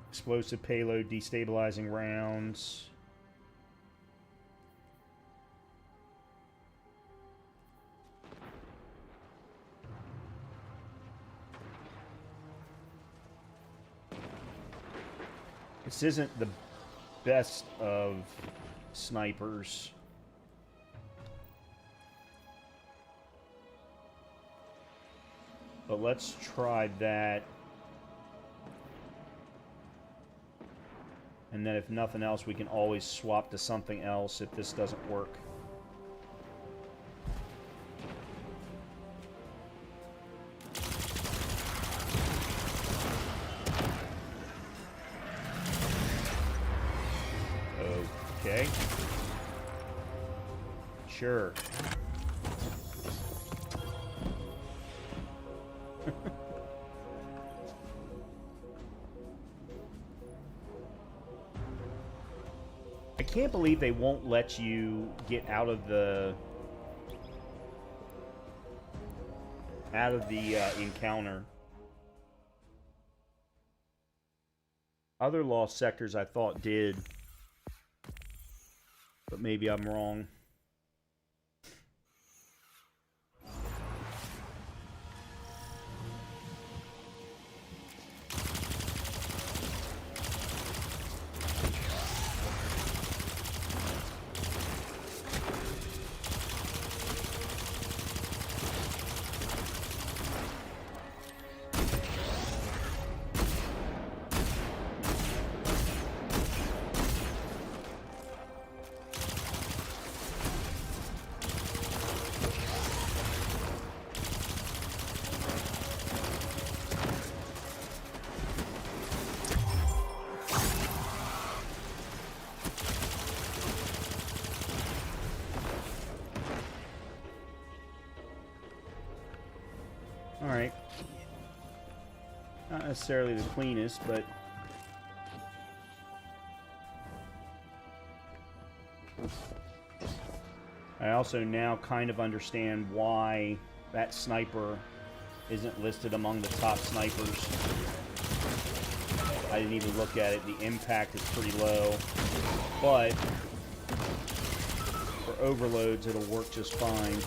Explosive payload, destabilizing rounds. This isn't the best of snipers. But let's try that. And then if nothing else, we can always swap to something else if this doesn't work. Okay. Sure. I can't believe they won't let you get out of the encounter. Other lost sectors I thought did, but maybe I'm wrong. Alright. Not necessarily the cleanest, but... I also now kind of understand why that sniper isn't listed among the top snipers. I didn't even look at it. The impact is pretty low. But for overloads, it'll work just fine.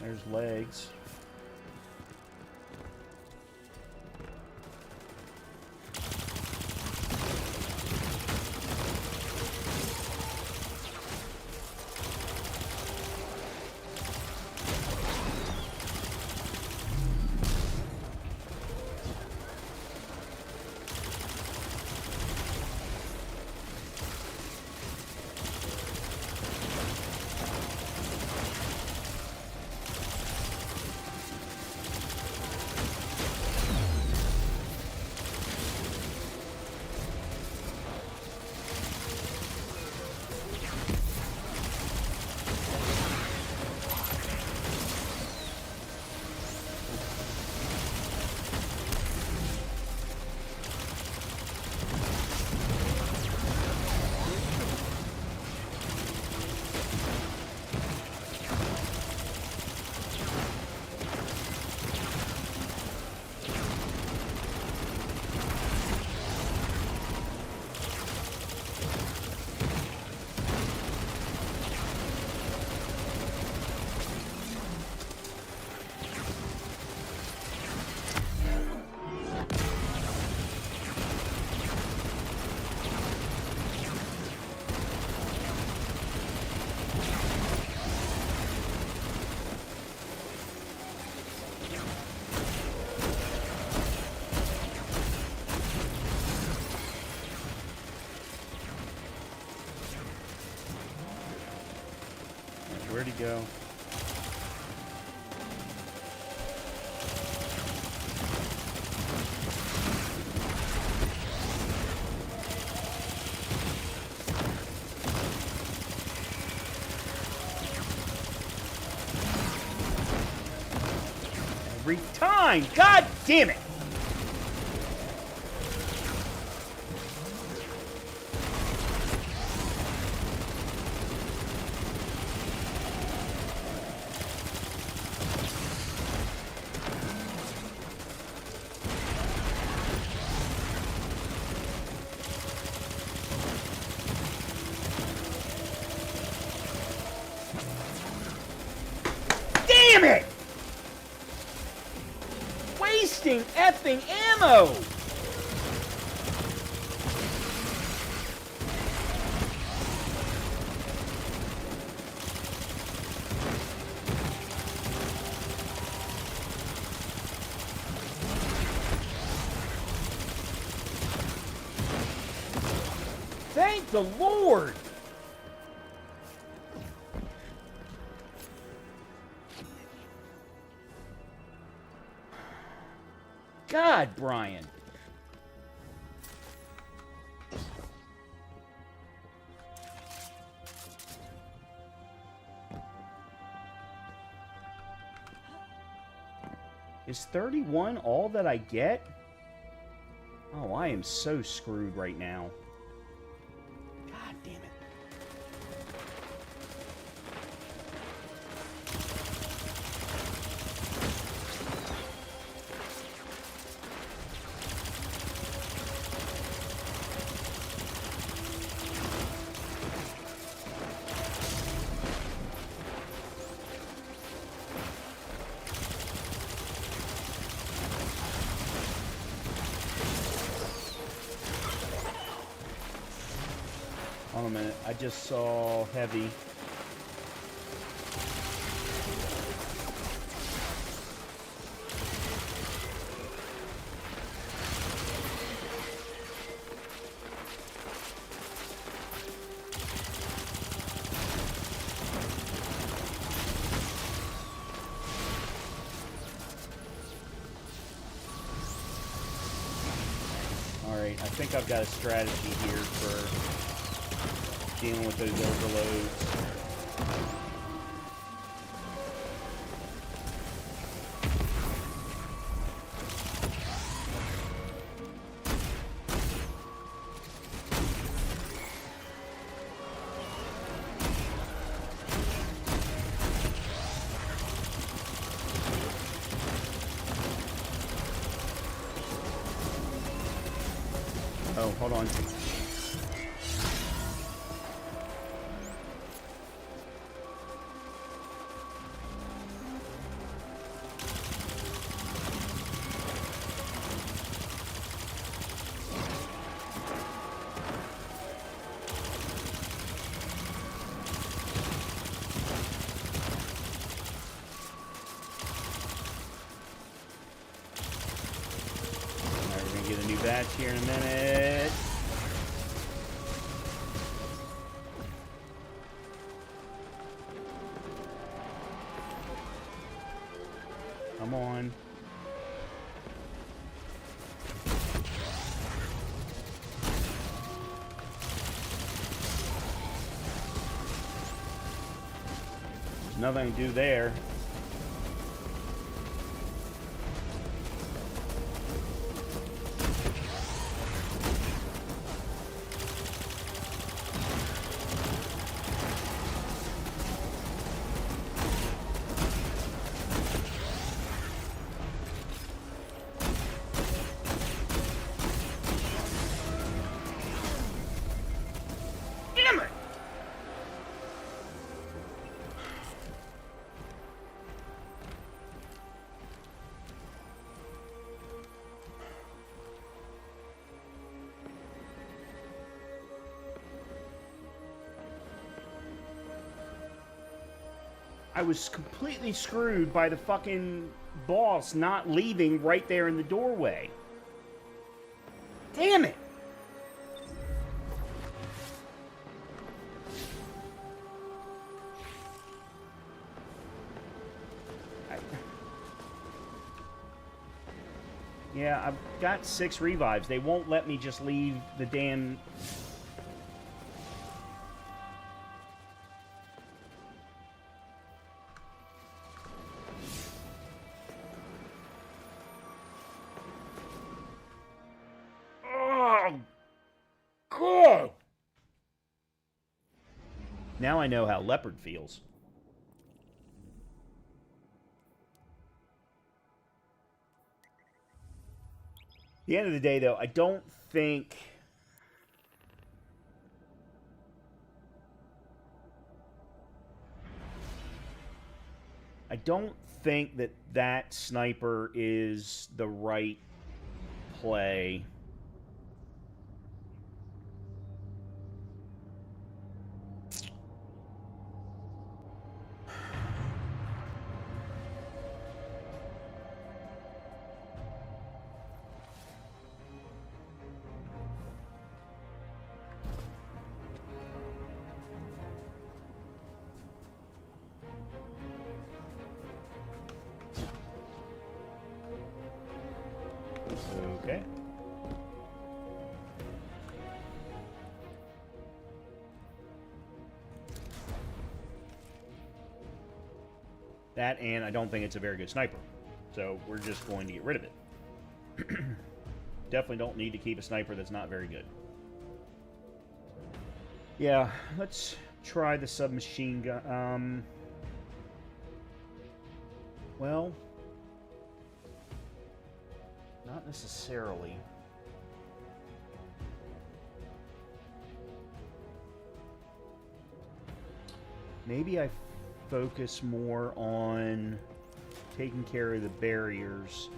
There's legs. Where'd he go? Every time! God damn it! Damn it! Wasting effing ammo! Thank the Lord! God, Brian. Is 31 all that I get? Oh, I am so screwed right now. God damn it. Hold on a minute. I just saw heavy. Alright, I think I've got a strategy here for dealing with those overloads. Oh, hold on. Get a new batch here in a minute. Come on. There's nothing to do there. I was completely screwed by the fucking boss not leaving right there in the doorway. Damn it! Yeah, I've got 6 revives. They won't let me just leave the damn... God! Now I know how Leopard feels. At the end of the day, though, I don't think... that that sniper is the right play. Okay. That, and I don't think it's a very good sniper. So we're just going to get rid of it. Definitely don't need to keep a sniper that's not very good. Yeah, let's try the submachine gun. Well, not necessarily. Maybe I focus more on taking care of the barriers,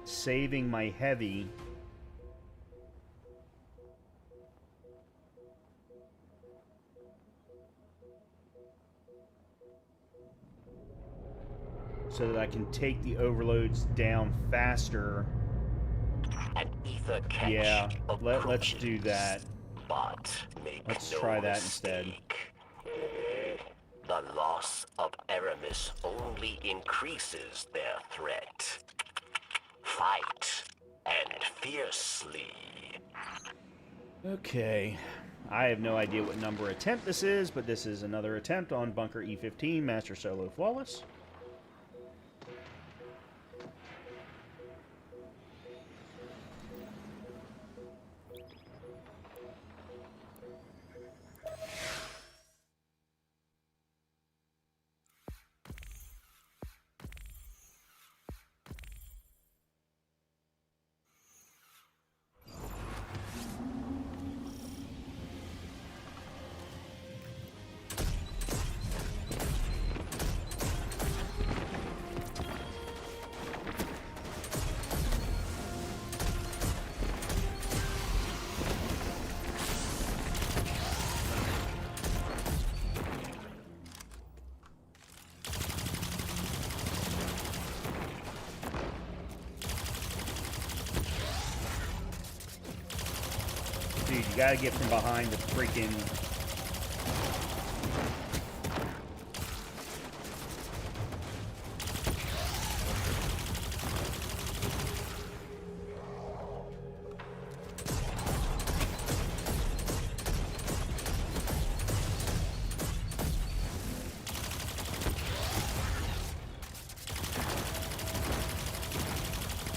saving my heavy, so that I can take the overloads down faster. An ether catch. Yeah, let's do that. But let's try that instead. The loss of Aramis only increases their threat. Fight, and fiercely. Okay. I have no idea what number attempt this is, but this is another attempt on Bunker E-15, Master Solo Flawless. Dude, you gotta get from behind the freaking...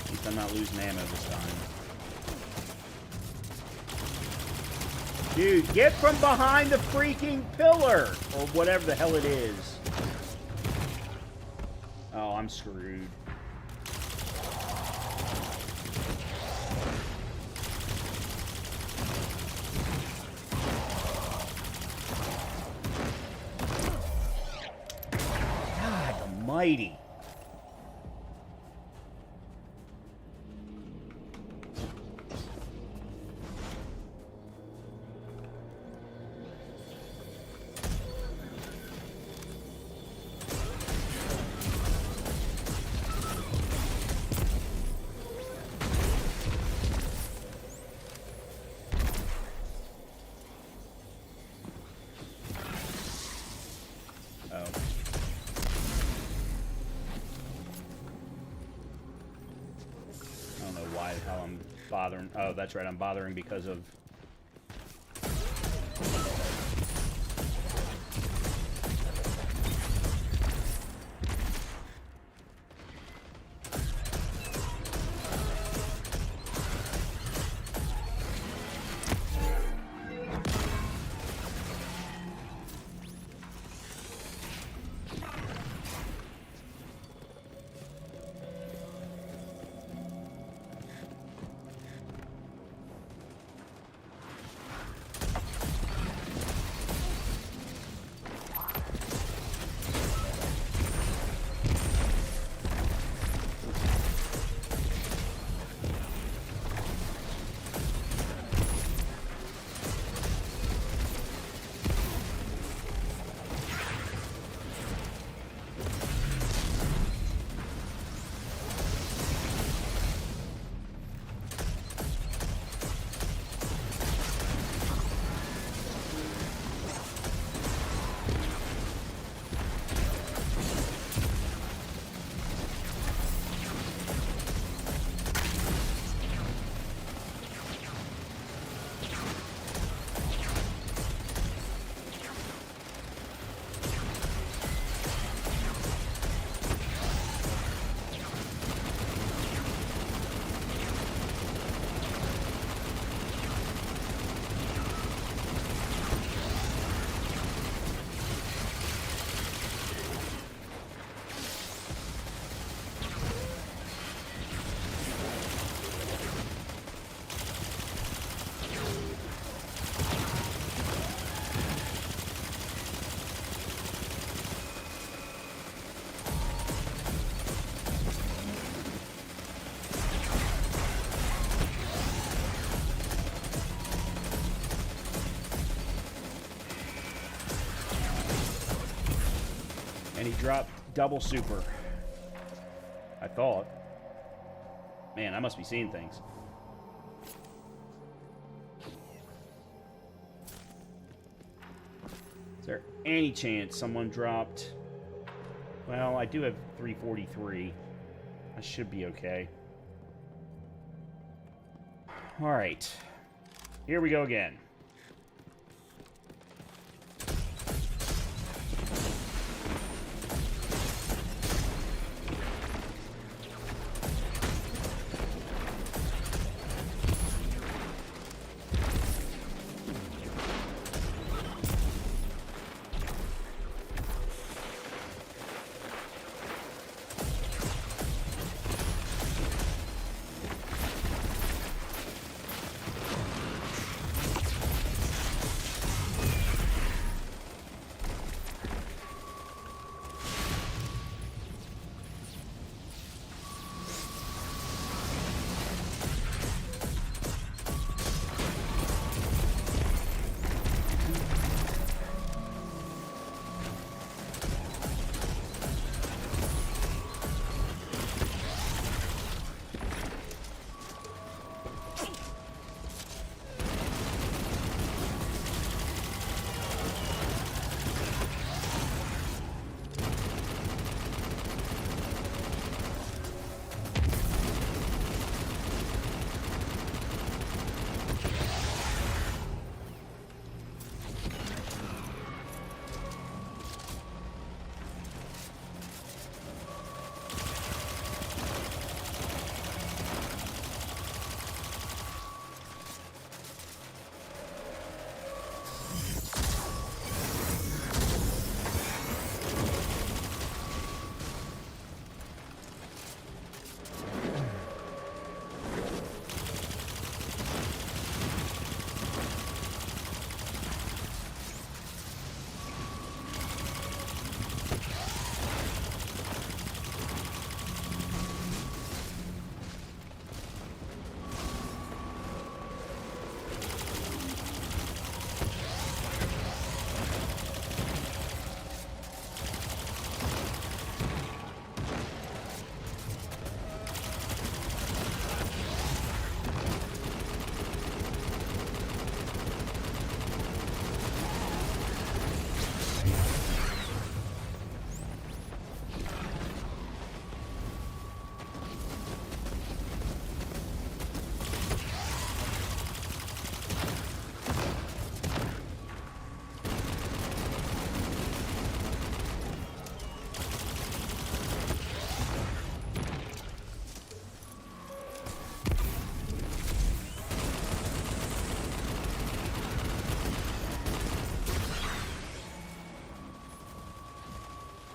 At least I'm not losing ammo this time. Dude, get from behind the freaking pillar! Or whatever the hell it is. Oh, I'm screwed. God almighty. Bothering. Oh, that's right. I'm bothering because of... And he dropped double super. I thought. Man, I must be seeing things. Is there any chance someone dropped... Well, I do have 343. I should be okay. Alright. Here we go again.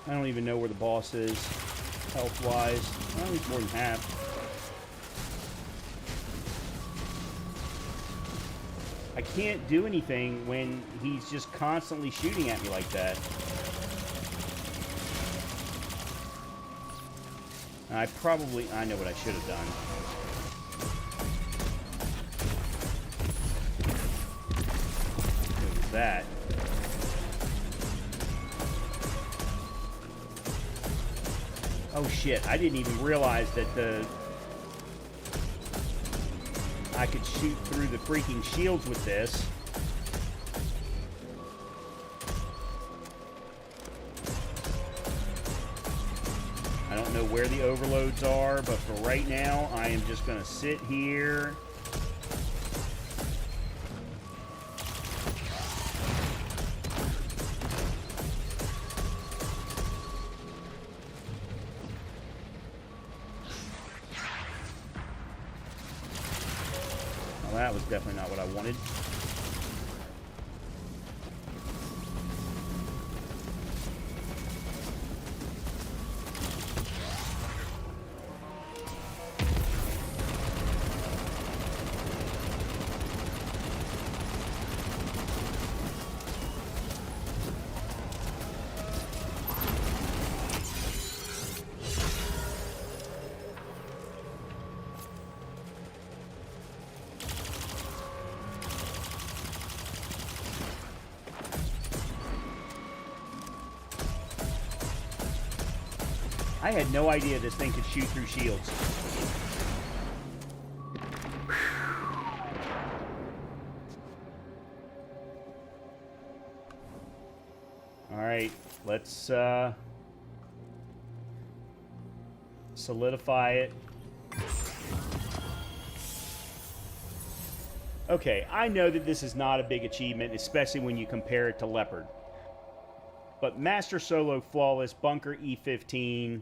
I don't even know where the boss is, health-wise. Well, he's more than half. I can't do anything when he's just constantly shooting at me like that. I know what I should have done. What was that? Oh shit, I didn't even realize that I could shoot through the freaking shields with this. I don't know where the overloads are, but for right now, I am just going to sit here. Well, that was definitely not what I wanted. I had no idea this thing could shoot through shields. Alright, let's solidify it. Okay, I know that this is not a big achievement, especially when you compare it to Leopard. But Master Solo Flawless Bunker E15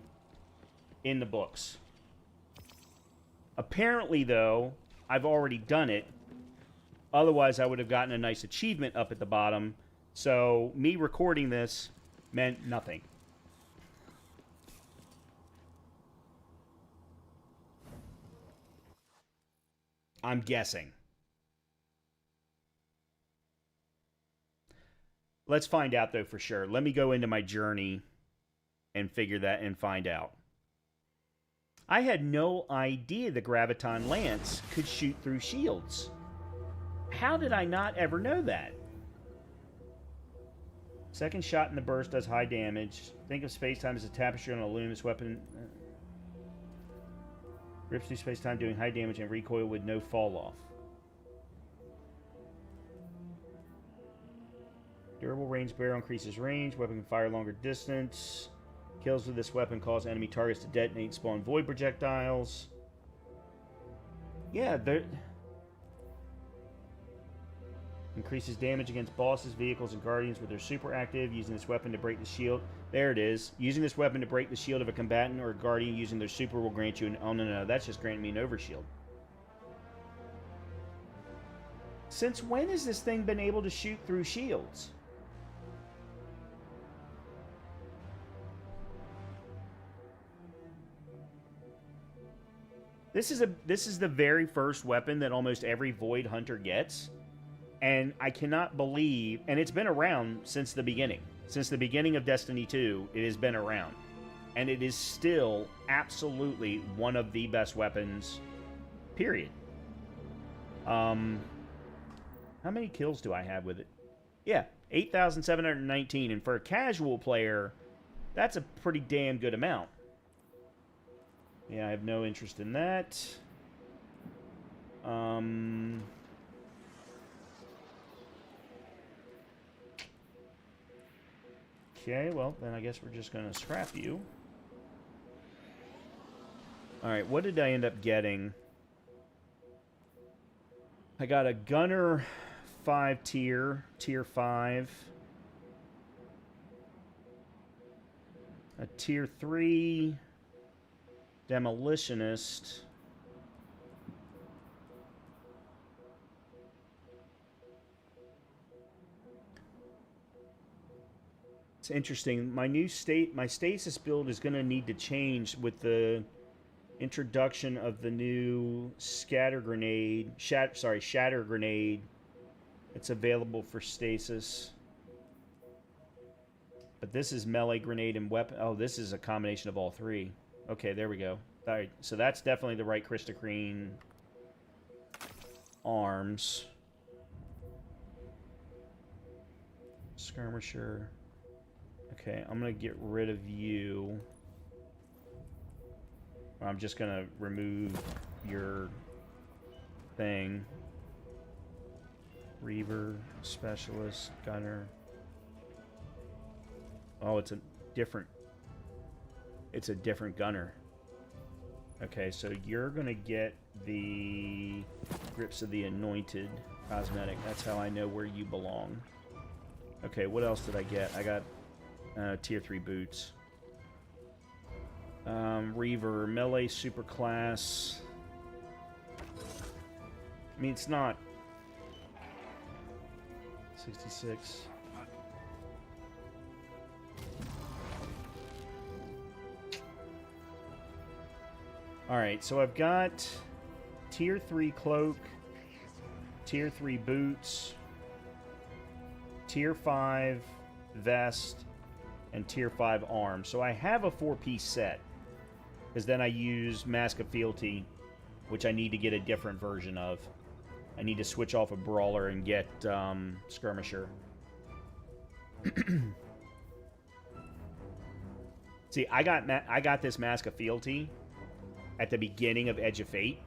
in the books. Apparently, though, I've already done it. Otherwise, I would have gotten a nice achievement up at the bottom. So, me recording this meant nothing. I'm guessing. Let's find out, though, for sure. Let me go into my journey and figure that and find out. I had no idea the Graviton Lance could shoot through shields. How did I not ever know that? Second shot in the burst does high damage. Think of space-time as a tapestry on a luminous weapon. Rips through space-time doing high damage and recoil with no fall-off. Durable range barrel increases range. Weapon can fire longer distance. Kills with this weapon cause enemy targets to detonate and spawn void projectiles. Yeah, there... Increases damage against bosses, vehicles, and guardians with their super active. Using this weapon to break the shield. There it is. Using this weapon to break the shield of a combatant or a guardian using their super will grant you an... Oh, no. That's just granting me an overshield. Since when has this thing been able to shoot through shields? This is the very first weapon that almost every Void Hunter gets. And I cannot believe... And it's been around since the beginning. Since the beginning of Destiny 2, it has been around. And it is still absolutely one of the best weapons, period. How many kills do I have with it? Yeah, 8,719. And for a casual player, that's a pretty damn good amount. Yeah, I have no interest in that. Okay, well, then I guess we're just going to scrap you. Alright, what did I end up getting? I got a Gunner 5 tier, tier 5. A tier 3 Demolitionist. It's interesting. My stasis build is going to need to change with the introduction of the new shatter grenade. It's available for stasis. But this is melee, grenade, and weapon. Oh, this is a combination of all three. Okay, there we go. All right, so that's definitely the right Christokreen arms. Skirmisher. Okay, I'm going to get rid of you. I'm just going to remove your thing. Reaver, Specialist, Gunner. Oh, it's a different gunner. Okay, so you're going to get the Grips of the Anointed cosmetic. That's how I know where you belong. Okay, what else did I get? I got tier 3 boots. Reaver, melee superclass. I mean, it's not 66. Alright, so I've got tier 3 cloak, tier 3 boots, tier 5 vest, and tier 5 arms. So I have a 4-piece set. Because then I use Mask of Fealty, which I need to get a different version of. I need to switch off a Brawler and get Skirmisher. See, I got this Mask of Fealty at the beginning of Edge of Fate,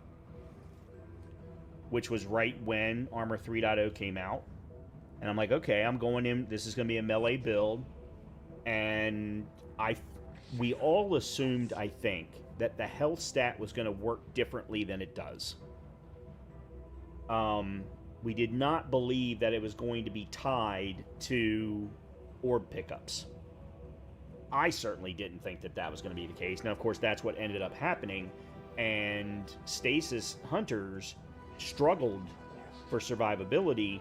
which was right when Armour 3.0 came out. And I'm like, okay, I'm going in. This is going to be a melee build. And we all assumed, I think, that the health stat was going to work differently than it does. We did not believe that it was going to be tied to orb pickups. I certainly didn't think that that was going to be the case. Now, of course, that's what ended up happening. And Stasis Hunters struggled for survivability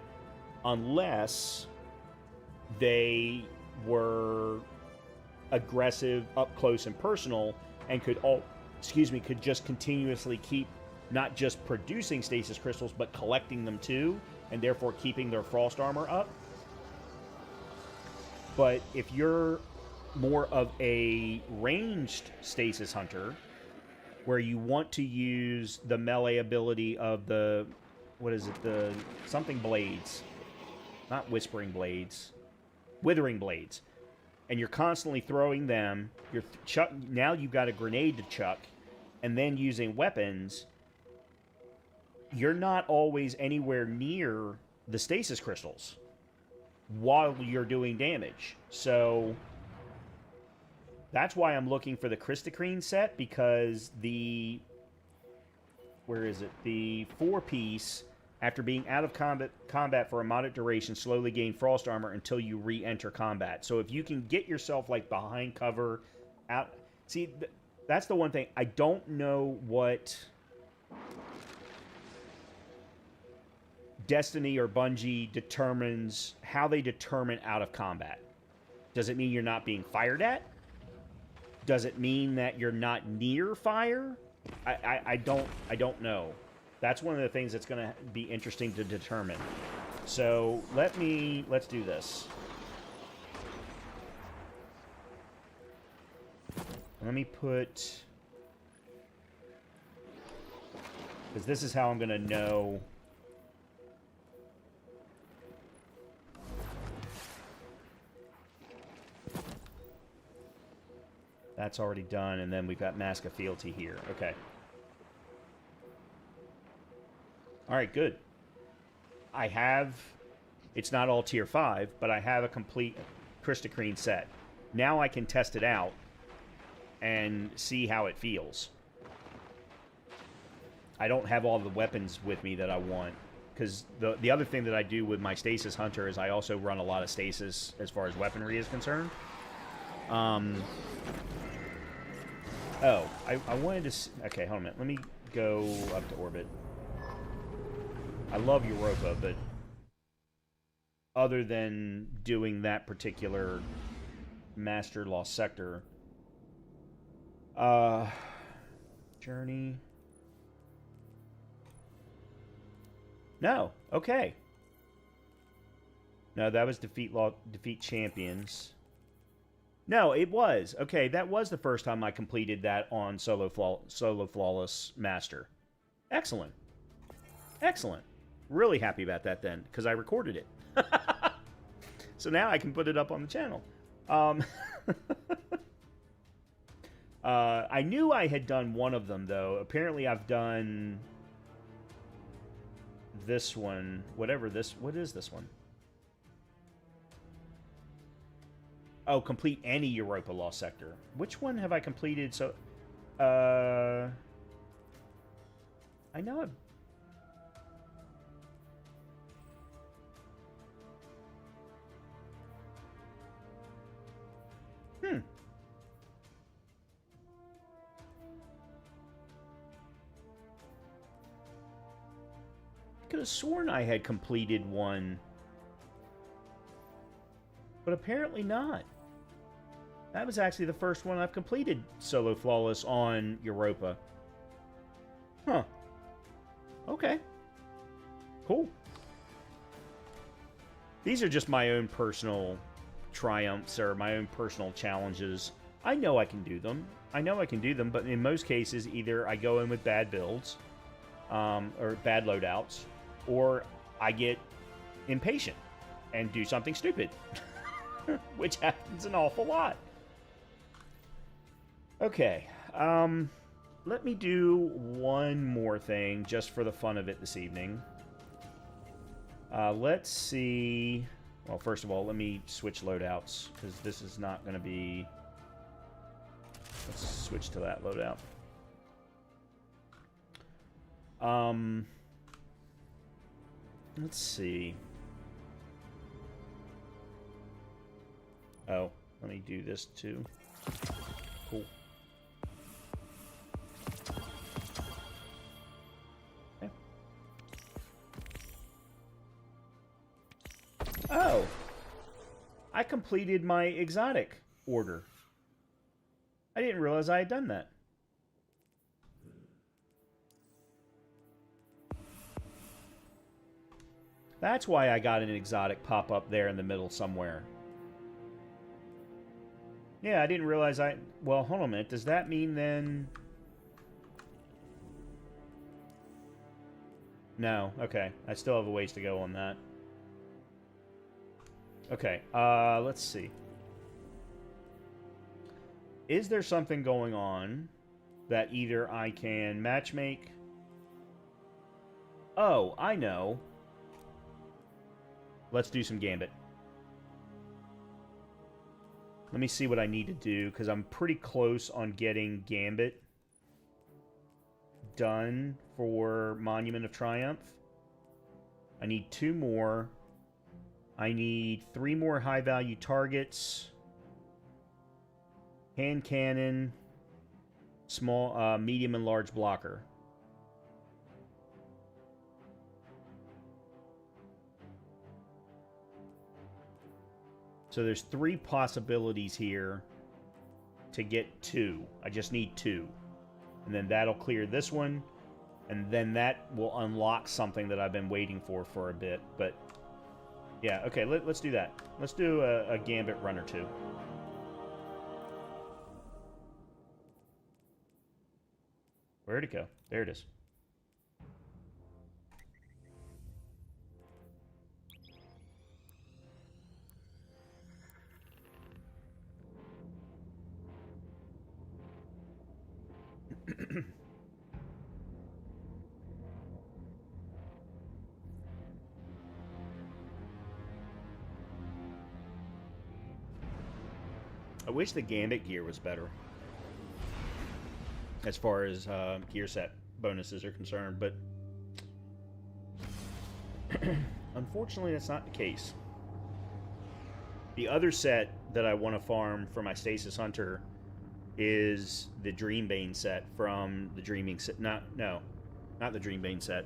unless they were aggressive, up close and personal, and could just continuously keep not just producing stasis crystals, but collecting them too, and therefore keeping their frost armor up. But if you're more of a ranged stasis hunter, where you want to use the melee ability of the, what is it, the something blades, not whispering blades, withering blades, and you're constantly throwing them, now you've got a grenade to chuck, and then using weapons, you're not always anywhere near the stasis crystals while you're doing damage. So that's why I'm looking for the Kristakreen set, because the, where is it? The 4-piece, after being out of combat for a moderate duration, slowly gain frost armor until you re-enter combat. So if you can get yourself like behind cover, out. See, that's the one thing. I don't know what Destiny or Bungie determines, how they determine out of combat. Does it mean you're not being fired at? Does it mean that you're not near fire? I don't know. That's one of the things that's going to be interesting to determine. So let's do this. Let me put, because this is how I'm going to know. That's already done, and then we've got Mask of Fealty here. Okay. Alright, good. I have, it's not all tier 5, but I have a complete Kristakreen set. Now I can test it out and see how it feels. I don't have all the weapons with me that I want, because the other thing that I do with my Stasis Hunter is I also run a lot of Stasis as far as weaponry is concerned. Oh, I wanted to... Okay, hold on a minute. Let me go up to orbit. I love Europa, but other than doing that particular Master Lost Sector... Journey... No, okay. No, that was defeat champions. No, it was. Okay, that was the first time I completed that on Solo Flawless Master. Excellent. Excellent. Really happy about that then, because I recorded it. So now I can put it up on the channel. I knew I had done one of them, though. Apparently I've done this one. What is this one? Oh, complete any Europa Lost Sector. Which one have I completed? So, I know I've... I could have sworn I had completed one. But apparently not. That was actually the first one I've completed Solo Flawless on Europa. Huh. Okay. Cool. These are just my own personal triumphs or my own personal challenges. I know I can do them. But in most cases, either I go in with bad builds, or bad loadouts, or I get impatient and do something stupid. Which happens an awful lot. Okay. Let me do one more thing just for the fun of it this evening. Let's see. Well, first of all, let me switch loadouts because this is not going to be. Let's switch to that loadout. Let's see. Oh, let me do this too. Cool. Okay. Oh! I completed my exotic order. I didn't realize I had done that. That's why I got an exotic pop up there in the middle somewhere. Yeah, I didn't realize I... Well, hold on a minute. Does that mean then... No. Okay. I still have a ways to go on that. Okay. Let's see. Is there something going on that either I can matchmake... Oh, I know. Let's do some Gambit. Let me see what I need to do, because I'm pretty close on getting Gambit done for Monument of Triumph. I need 2 more. I need 3 more high-value targets. Hand cannon, small, medium, and large blocker. So there's 3 possibilities here to get 2. I just need 2. And then that'll clear this one. And then that will unlock something that I've been waiting for a bit. But, yeah, okay, let's do that. Let's do a Gambit run or 2. Where'd it go? There it is. I wish the Gambit gear was better as far as gear set bonuses are concerned, but unfortunately that's not the case. The other set that I want to farm for my Stasis Hunter is the Dreambane set from the Dreaming set. Not the Dreambane set.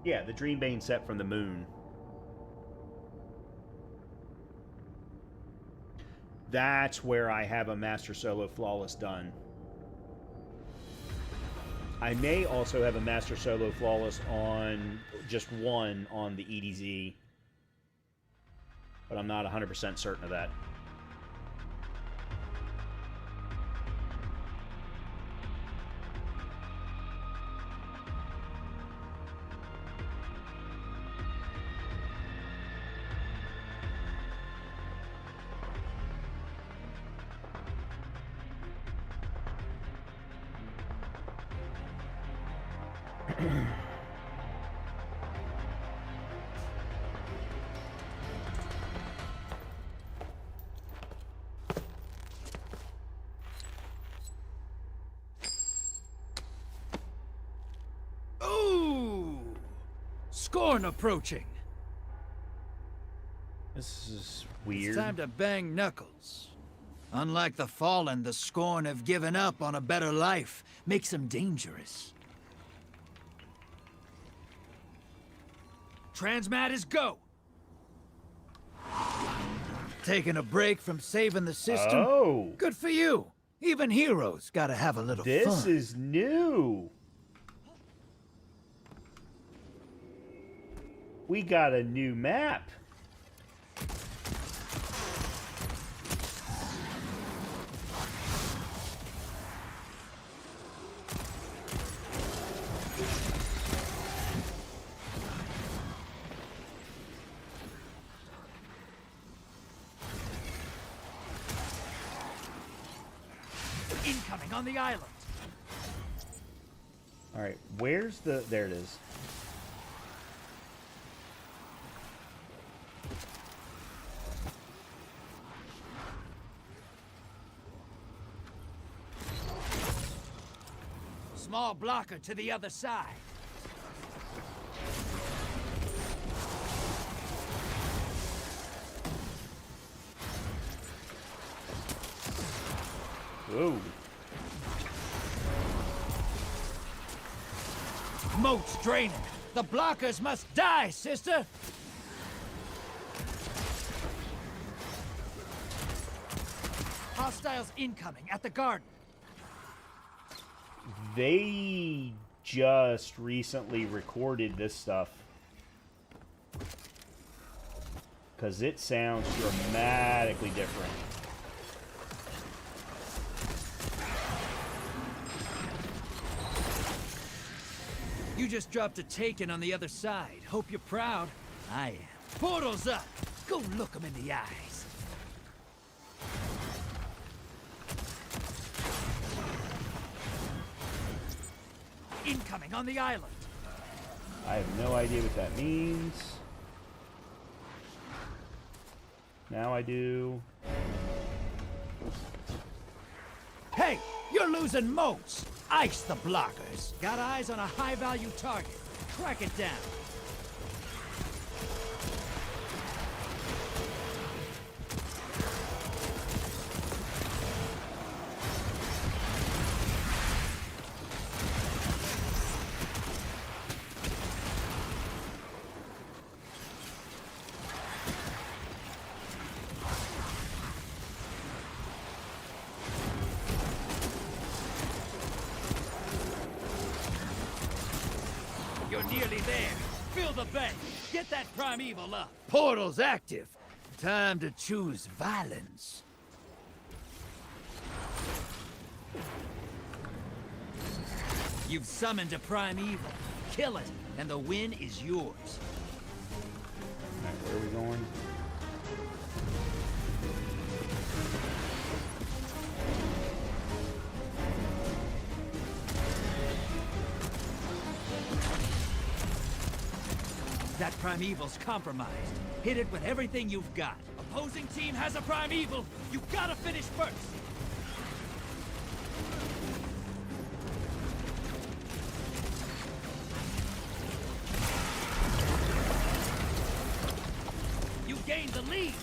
Yeah, the Dreambane set from the Moon. That's where I have a Master Solo Flawless done. I may also have a Master Solo Flawless on just one on the EDZ. But I'm not 100% certain of that. Scorn approaching. This is weird. It's time to bang knuckles. Unlike the Fallen, the Scorn have given up on a better life. Makes them dangerous. Transmat is go! Taking a break from saving the system? Oh! Good for you! Even heroes gotta have a little fun. This is new! We got a new map. Incoming on the island. All right, where's the... There it is. Small blocker to the other side. Whoa. Moat's draining. The blockers must die, sister! Hostiles incoming at the garden. They just recently recorded this stuff. Because it sounds dramatically different. You just dropped a taken on the other side. Hope you're proud. I am. Portal's up! Go look 'em in the eyes. Incoming on the island. I have no idea what that means. Now I do. Hey, you're losing moats. Ice the blockers. Got eyes on a high-value target. Track it down. You're nearly there. Fill the bank. Get that primeval up. Portal's active. Time to choose violence. You've summoned a primeval. Kill it, and the win is yours. Alright, where are we going? That primeval's compromised. Hit it with everything you've got. Opposing team has a primeval. You gotta finish first. You gained the lead.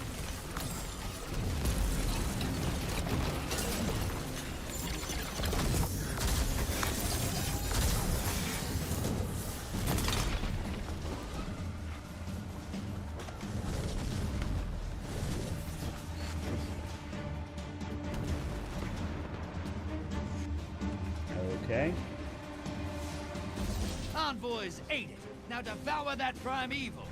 Okay. Envoys ate it. Now devour that primeval.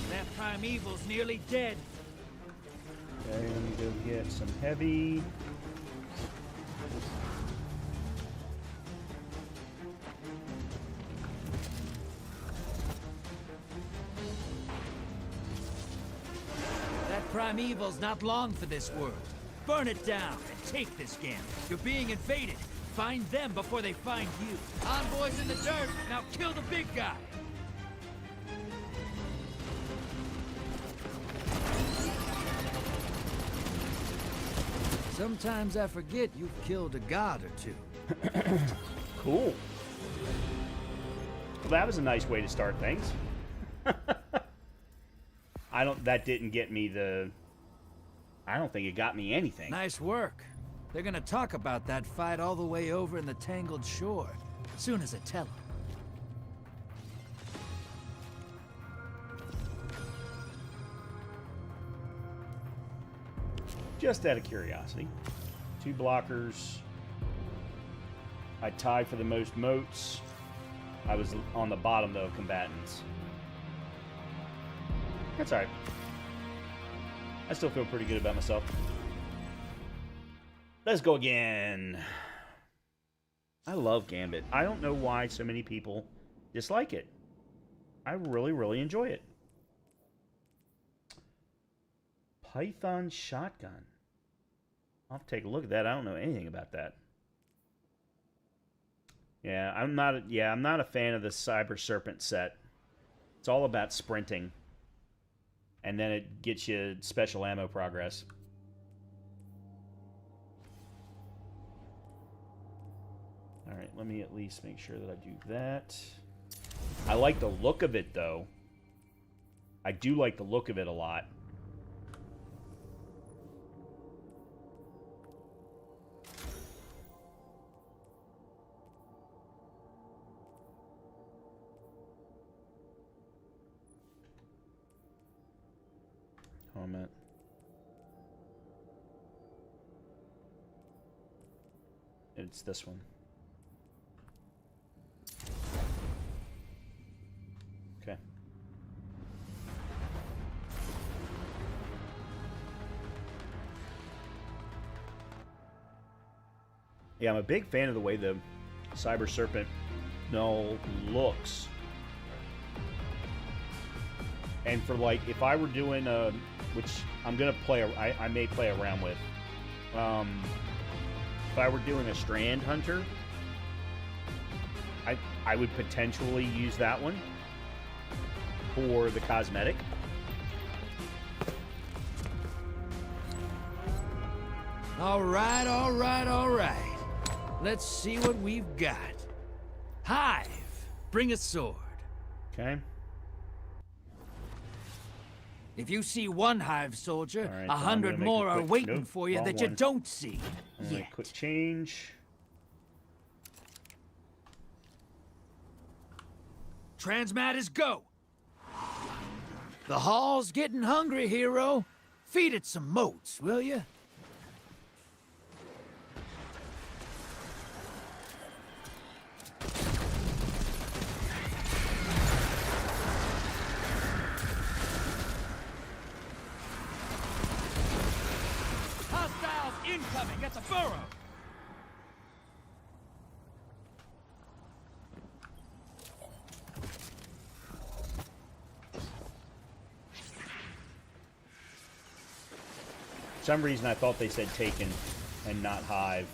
That primeval's nearly dead. Okay, let me go get some heavy. Primeval's not long for this world. Burn it down and take this game. You're being invaded. Find them before they find you. Envoys in the dirt. Now kill the big guy. Sometimes I forget you've killed a god or two. Cool. Well, that was a nice way to start things. That didn't get me I don't think it got me anything. Nice work. They're gonna talk about that fight all the way over in the Tangled Shore. Soon as I tell them. Just out of curiosity. 2 blockers. I tied for the most moats. I was on the bottom, though, of combatants. That's alright. I still feel pretty good about myself. Let's go again. I love Gambit. I don't know why so many people Just like it. I really, really enjoy it. Python shotgun. I'll have to take a look at that. I don't know anything about that. Yeah, I'm not a fan of the Cyber Serpent set. It's all about sprinting. And then it gets you special ammo progress. Alright, let me at least make sure that I do that. I like the look of it, though. I do like the look of it a lot. Comment. It's this one. Okay. Yeah, I'm a big fan of the way the Cyber Serpent null looks. And for like, if I were doing a, which I'm gonna play, I may play around with. If I were doing a Strand Hunter, I would potentially use that one for the cosmetic. All right, all right, all right. Let's see what we've got. Hive, bring a sword. Okay. If you see one Hive soldier, All right, 100 more are waiting nope, for you wrong that you one. don't see yet. Quick change. Transmat is go. The hall's getting hungry, hero. Feed it some motes, will you? Hostiles incoming at the burrow. For some reason, I thought they said taken and not hive.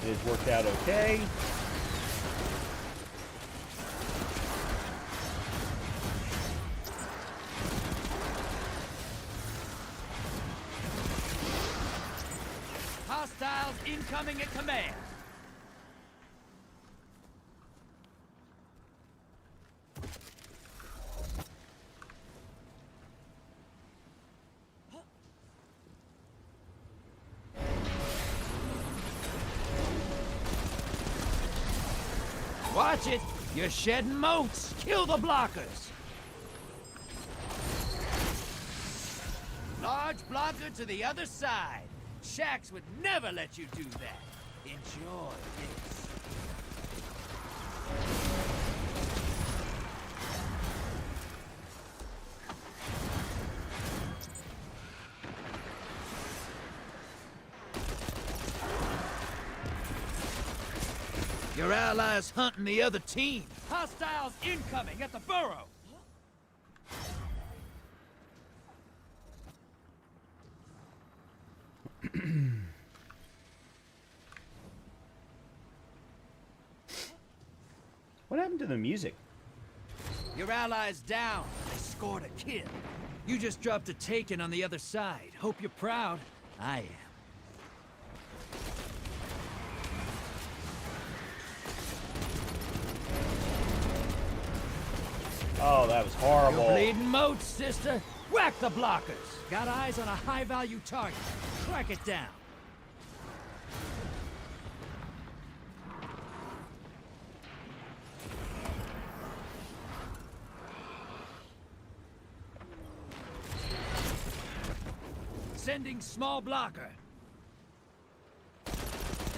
It has worked out okay. Hostiles incoming at command. Watch it! You're shedding motes! Kill the blockers! Large blocker to the other side. Shaxx would never let you do that. Enjoy this. Your allies hunting the other team. Hostiles incoming at the burrow. What happened to the music? Your allies down. They scored a kill. You just dropped a taken on the other side. Hope you're proud. I am. Oh, that was horrible. You're bleeding motes, sister. Whack the blockers. Got eyes on a high-value target. Crack it down. Sending small blocker.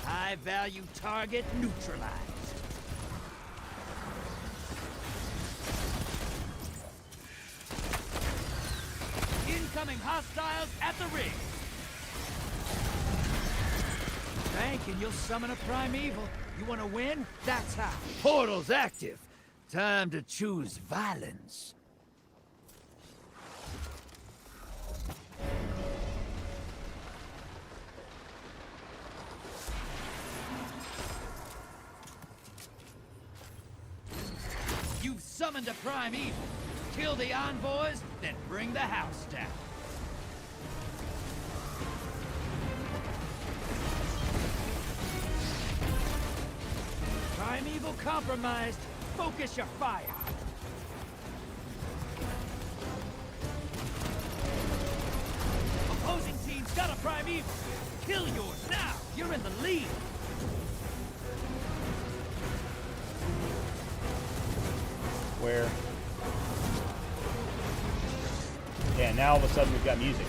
High-value target neutralized. Incoming hostiles at the ring. Bank and you'll summon a primeval. You want to win? That's how. Portal's active. Time to choose violence. You've summoned a primeval. Kill the envoys, then bring the house down. Primeval compromised. Focus your fire. Opposing team's got a primeval. Kill yours now. You're in the lead. Where? Yeah, now all of a sudden we've got music.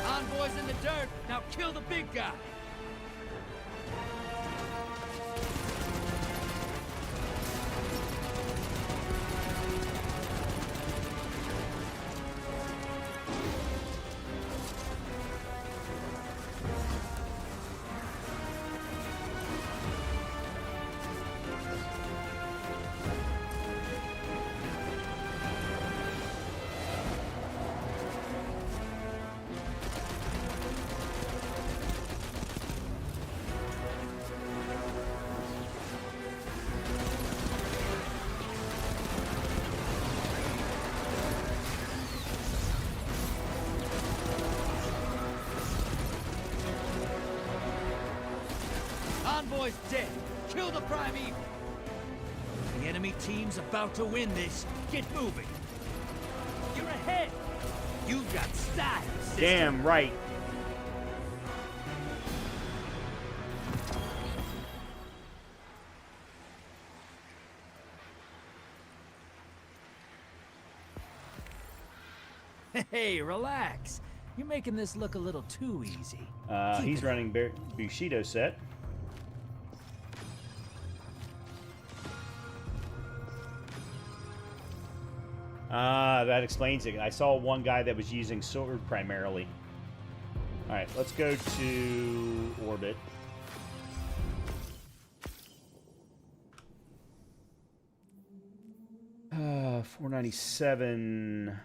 Envoys in the dirt. Now kill the big guy. Envoy's dead. Kill the primeval. The enemy team's about to win this. Get moving. You're ahead. You've got style, sister. Damn right. Hey, relax. You're making this look a little too easy. He's running Bushido set. That explains it. I saw one guy that was using sword primarily. Alright, let's go to orbit. Uh, 497.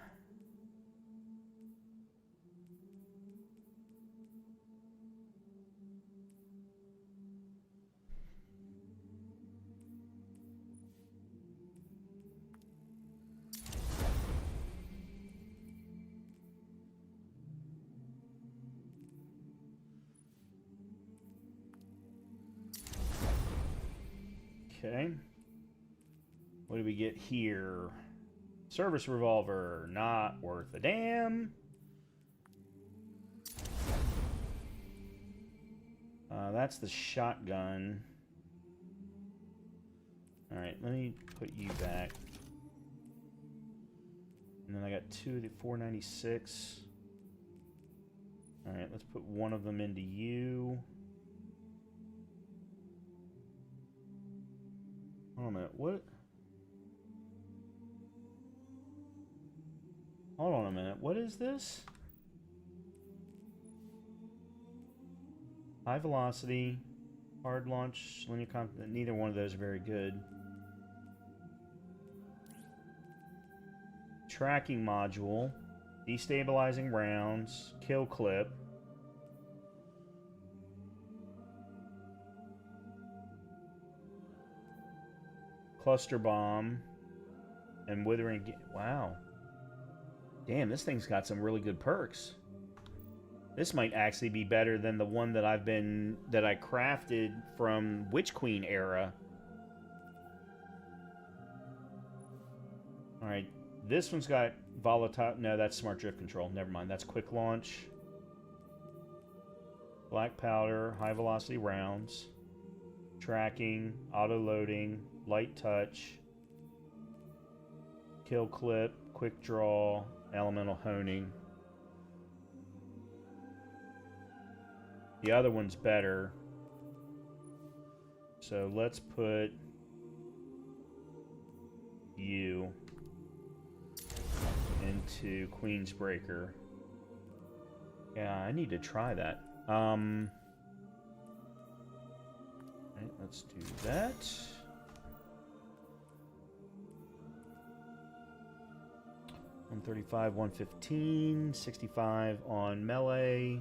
Okay. What do we get here? Service revolver, not worth a damn. That's the shotgun. Alright, let me put you back. And then I got two of the 496. Alright, let's put one of them into you. Hold on a minute, what? Hold on a minute, what is this? High velocity, hard launch, linear combat, neither one of those are very good. Tracking module, destabilizing rounds, kill clip. Cluster bomb and withering. Wow. Damn, this thing's got some really good perks. This might actually be better than the one that I crafted from Witch Queen era. All right, this one's got volatile. No, that's smart drift control. Never mind. That's quick launch. Black powder, high velocity rounds, tracking, auto loading, light touch, kill clip, quick draw, elemental honing. The other one's better. So let's put you into Queensbreaker. Yeah, I need to try that. Right, let's do that. $135, $115, $65 on melee.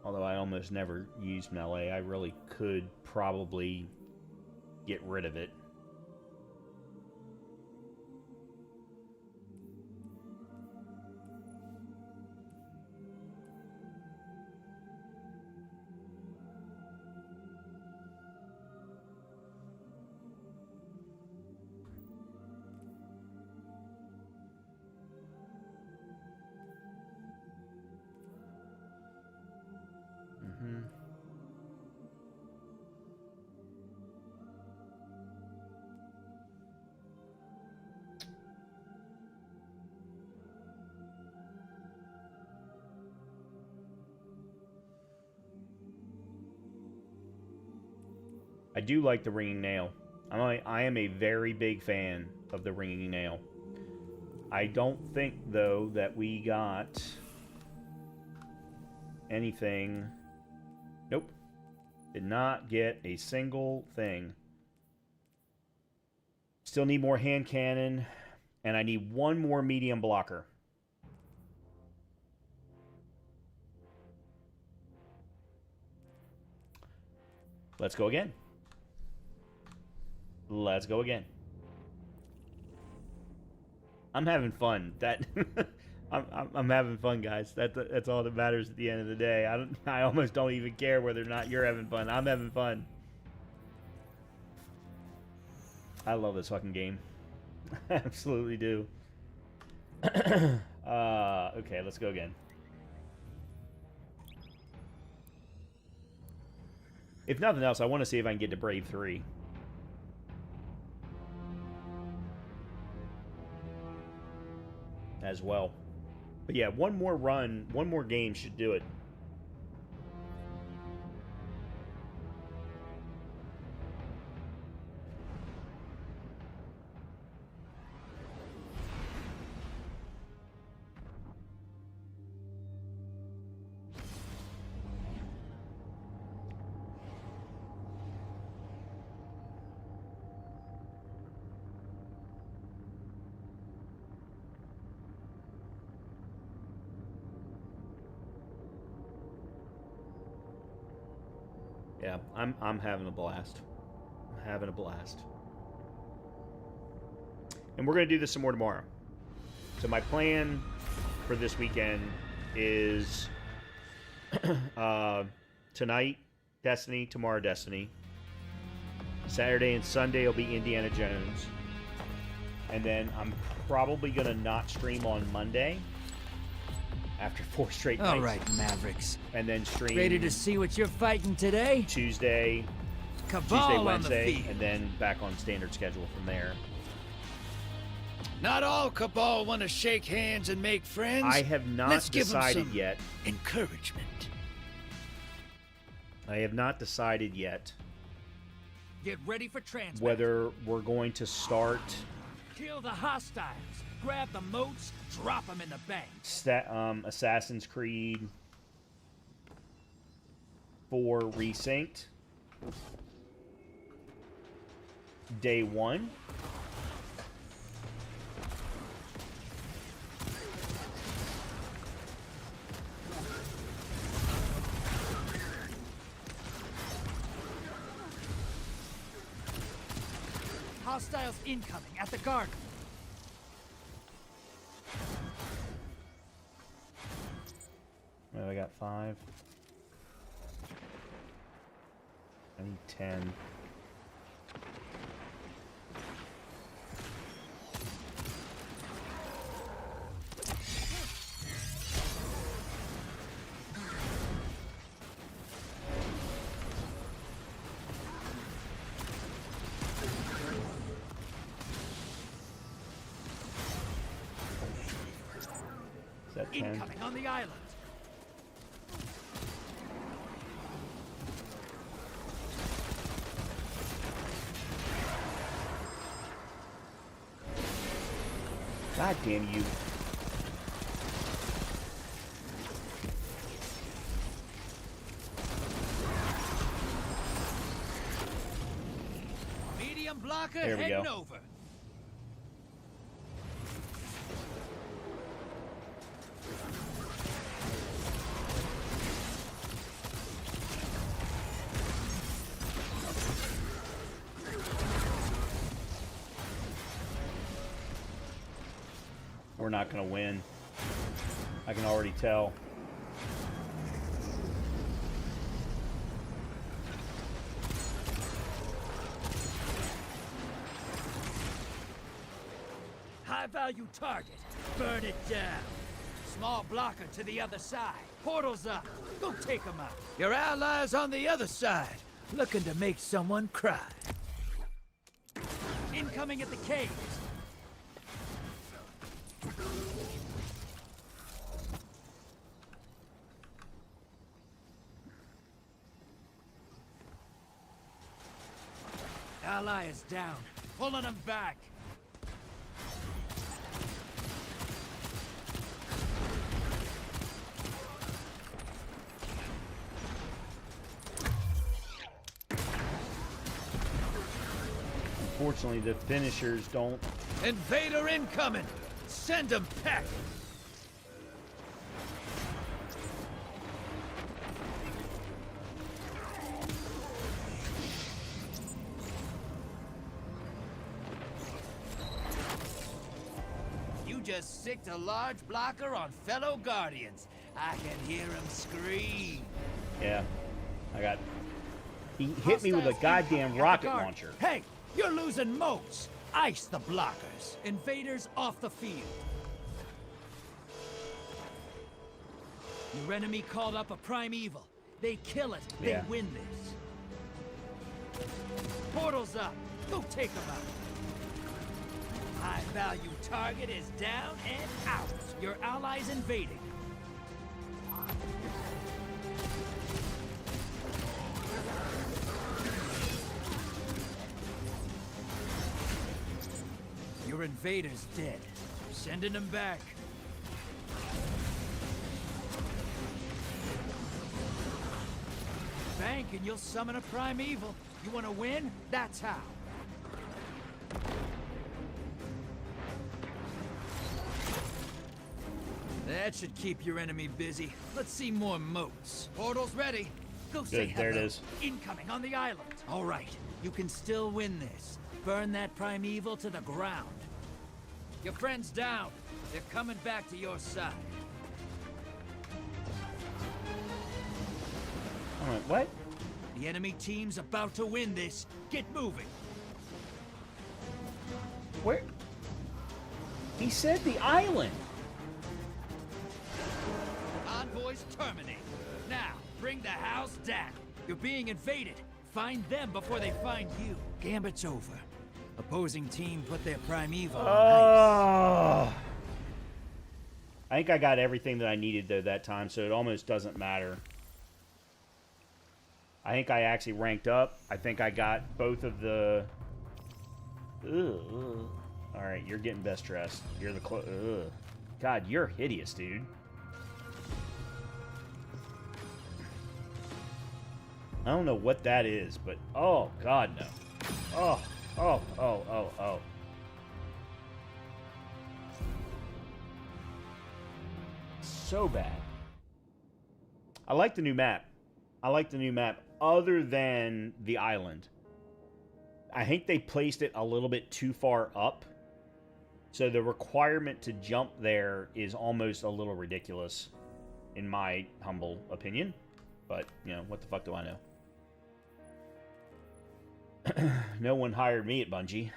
Although I almost never use melee, I really could probably get rid of it. I do like the ringing nail. I am a very big fan of the ringing nail. I don't think, though, that we got anything. Nope. Did not get a single thing. Still need more hand cannon, and I need one more medium blocker. Let's go again. Let's go again. I'm having fun. I'm having fun, guys. That's all that matters at the end of the day. I almost don't even care whether or not you're having fun. I'm having fun. I love this fucking game. I absolutely do. Okay, let's go again. If nothing else, I want to see if I can get to Brave 3. As well. But yeah, one more run, one more game should do it. Yeah, I'm having a blast. I'm having a blast. And we're going to do this some more tomorrow. So my plan for this weekend is tonight, Destiny, tomorrow, Destiny. Saturday and Sunday will be Indiana Jones. And then I'm probably going to not stream on Monday. After 4 straight nights. All right, Mavericks. And then stream. Ready to see what you're fighting today? Tuesday, Cabal Wednesday, on the feed. and then back on standard schedule from there. Not all Cabal want to shake hands and make friends. I have not Let's decided give them some yet. Encouragement. I have not decided yet Get ready for transfer. whether we're going to start Kill the hostiles. Grab the moats. Drop them in the bank. Assassin's Creed 4 Resynced Day 1. Hostiles incoming at the garden. Well, I got 5. I need 10. Is that 10? Incoming on the island. God damn you. Medium blocker There we heading go. over. We're not going to win. I can already tell. High-value target. Burn it down. Small blocker to the other side. Portal's up. Go take them out. Your allies on the other side. Looking to make someone cry. Incoming at the caves. Ally is down. Pulling him back. Unfortunately, the finishers don't. Invader incoming. Send him packing. You just sicked a large blocker on fellow Guardians. I can hear him scream. Yeah, I got. He hit me with a goddamn rocket Guard. launcher. Hey, you're losing motes. Ice the blockers. Invaders off the field. Your enemy called up a primeval. They kill it. They Yeah. win this. Portal's up. Go take them out. High-value target is down and out. Your allies invading. Your invader's dead. Sending him back. Bank and you'll summon a primeval. You want to win? That's how. That should keep your enemy busy. Let's see more moats. Portal's ready. Go say Good, there it hello. is. Incoming on the island. All right, you can still win this. Burn that primeval to the ground. Your friend's down. They're coming back to your side. I went, what? The enemy team's about to win this. Get moving. Where? He said the island. Envoys terminate. Now, bring the house down. You're being invaded. Find them before they find you. Gambit's over. Opposing team put their primeval on ice. Oh. I think I got everything that I needed though that time, so it almost doesn't matter. I think I actually ranked up. I think I got both of the. Ugh. All right, you're getting best dressed. You're the Ugh. God, you're hideous, dude. I don't know what that is, but oh God, no. Oh. Oh. So bad. I like the new map. Other than the island. I think they placed it a little bit too far up. So the requirement to jump there is almost a little ridiculous, in my humble opinion. But, you know, what the fuck do I know? No one hired me at Bungie.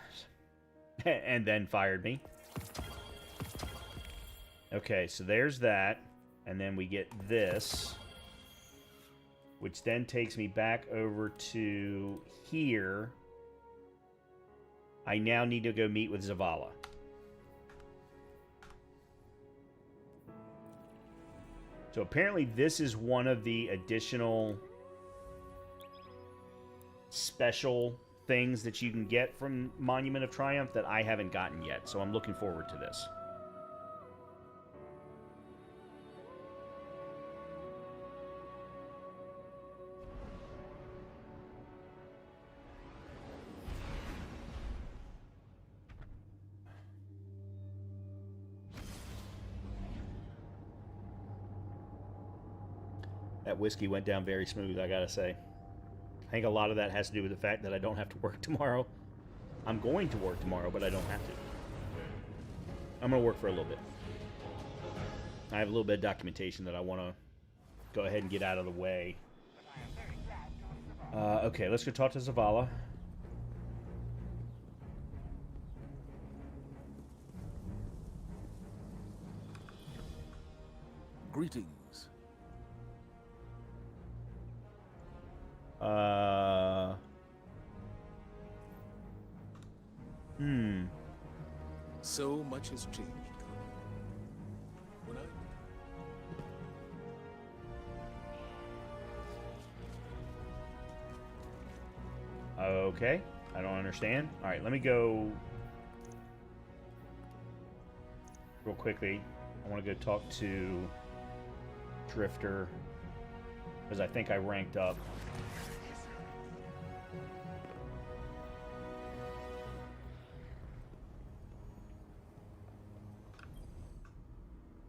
And then fired me. Okay, so there's that. And then we get this. Which then takes me back over to here. I now need to go meet with Zavala. So apparently this is one of the additional special things that you can get from Monument of Triumph that I haven't gotten yet. So I'm looking forward to this. That whiskey went down very smooth, I gotta say. I think a lot of that has to do with the fact that I don't have to work tomorrow. I'm going to work tomorrow, but I don't have to. I'm going to work for a little bit. I have a little bit of documentation that I want to go ahead and get out of the way. Okay, let's go talk to Zavala. Greetings. So much has changed. When Okay, I don't understand. All right, let me go real quickly. I want to go talk to Drifter because I think I ranked up.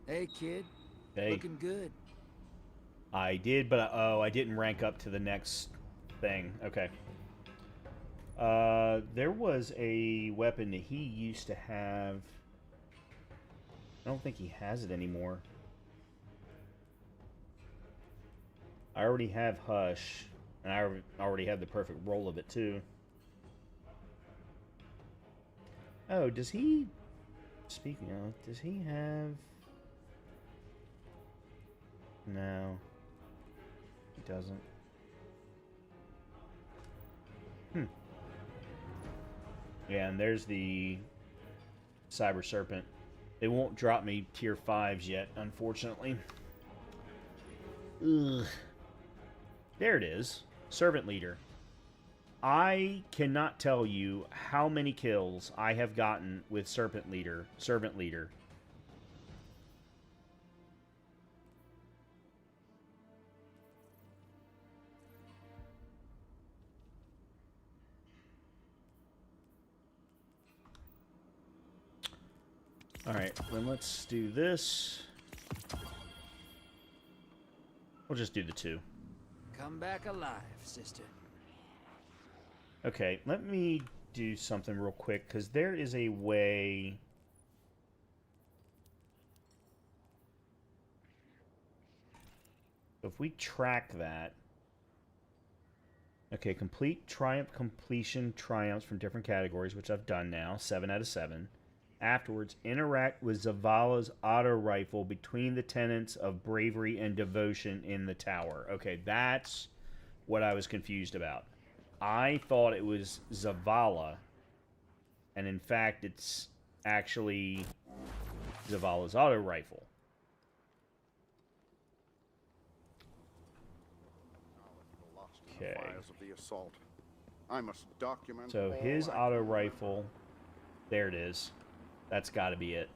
Hey, kid. Hey. Looking good. I did, but I didn't rank up to the next thing. Okay. There was a weapon that he used to have. I don't think he has it anymore. I already have Hush, and I already have the perfect roll of it too. Oh, does he... Speaking of, does he have... No. He doesn't. Yeah, and there's the Cyber Serpent. They won't drop me tier 5s yet, unfortunately. Ugh. There it is. Servant Leader. I cannot tell you how many kills I have gotten with Servant Leader. Alright, then let's do this. We'll just do the 2. Come back alive, sister. Okay, let me do something real quick, because there is a way... If we track that... Okay, complete triumph completion triumphs from different categories, which I've done now, 7 out of 7. Afterwards, interact with Zavala's auto rifle between the tenets of bravery and devotion in the tower. Okay, that's what I was confused about. I thought it was Zavala, and in fact, it's actually Zavala's auto rifle. Okay. I must document. So his auto rifle, there it is. That's got to be it.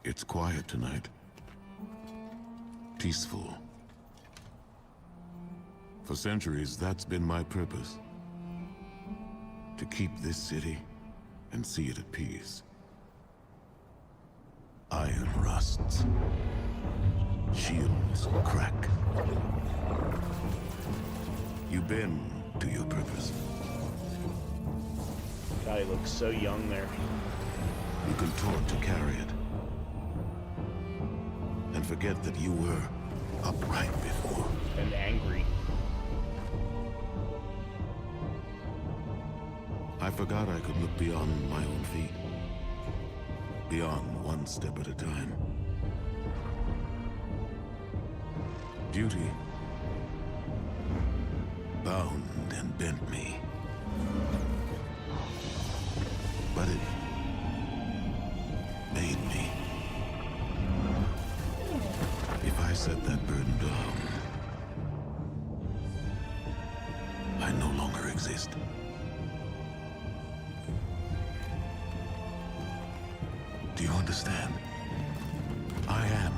It's quiet tonight. Peaceful. For centuries, that's been my purpose. To keep this city and see it at peace. Iron rusts. Shields crack. You bend to your purpose. God, he looks so young there. You contort to carry it. And forget that you were upright before. And angry. I forgot I could look beyond my own feet. Beyond one step at a time. Duty bound and bent me. But it Do you understand? I am,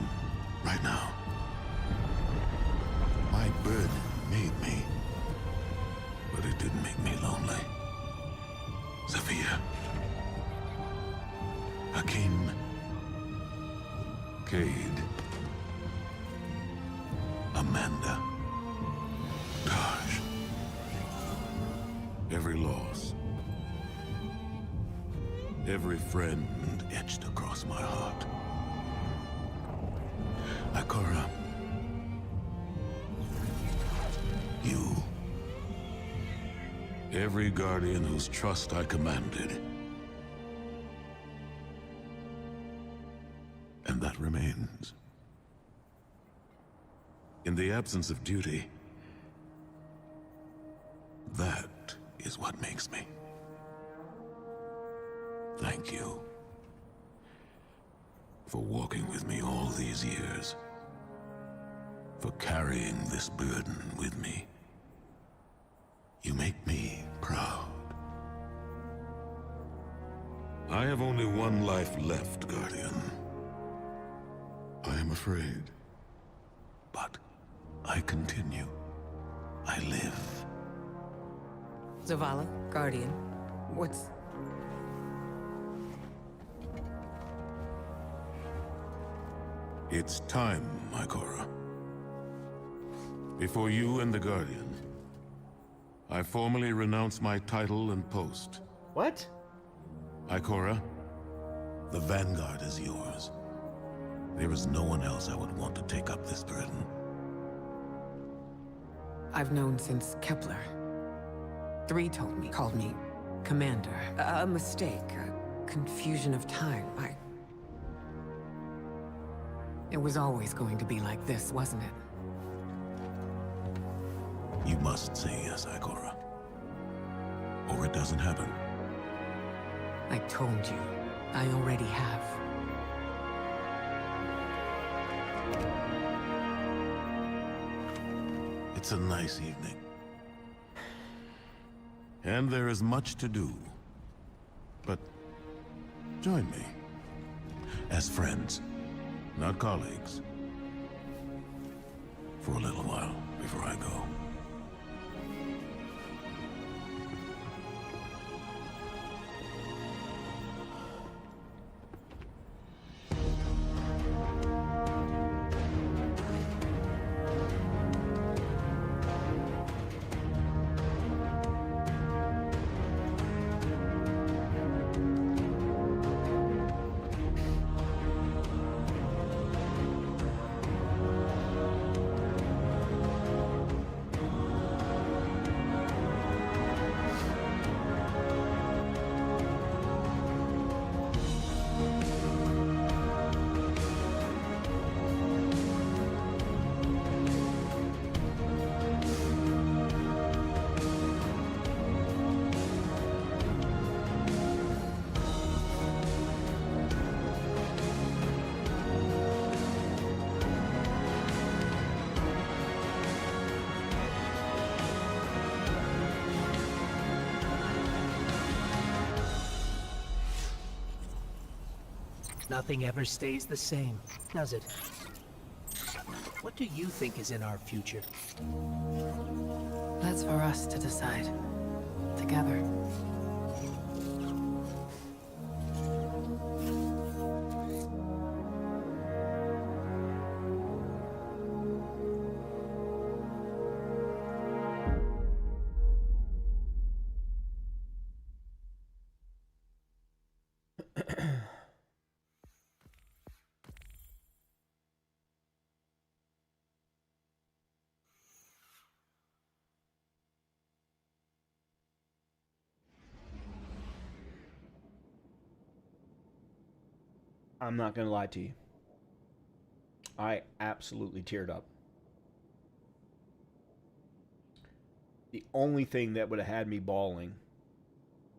right now. My burden made me, but it didn't make me lonely. Sophia. Hakim. Cade. Amanda. Taj. Every loss. Every friend etched across my heart. Ikora. You. Every guardian whose trust I commanded. And that remains. In the absence of duty, that is what makes me. Thank you for walking with me all these years, for carrying this burden with me. You make me proud. I have only one life left, Guardian. I am afraid. But I continue. I live. Zavala, Guardian, what's... It's time, Ikora. Before you and the Guardian, I formally renounce my title and post. What? Ikora, the Vanguard is yours. There is no one else I would want to take up this burden. I've known since Kepler. 3 called me Commander. A mistake, a confusion of time. It was always going to be like this, wasn't it? You must say yes, Ikora. Or it doesn't happen. I told you, I already have. It's a nice evening. And there is much to do. But join me. As friends, not colleagues. For a little while before I go. Nothing ever stays the same, does it? What do you think is in our future? That's for us to decide. Together. I'm not going to lie to you. I absolutely teared up. The only thing that would have had me bawling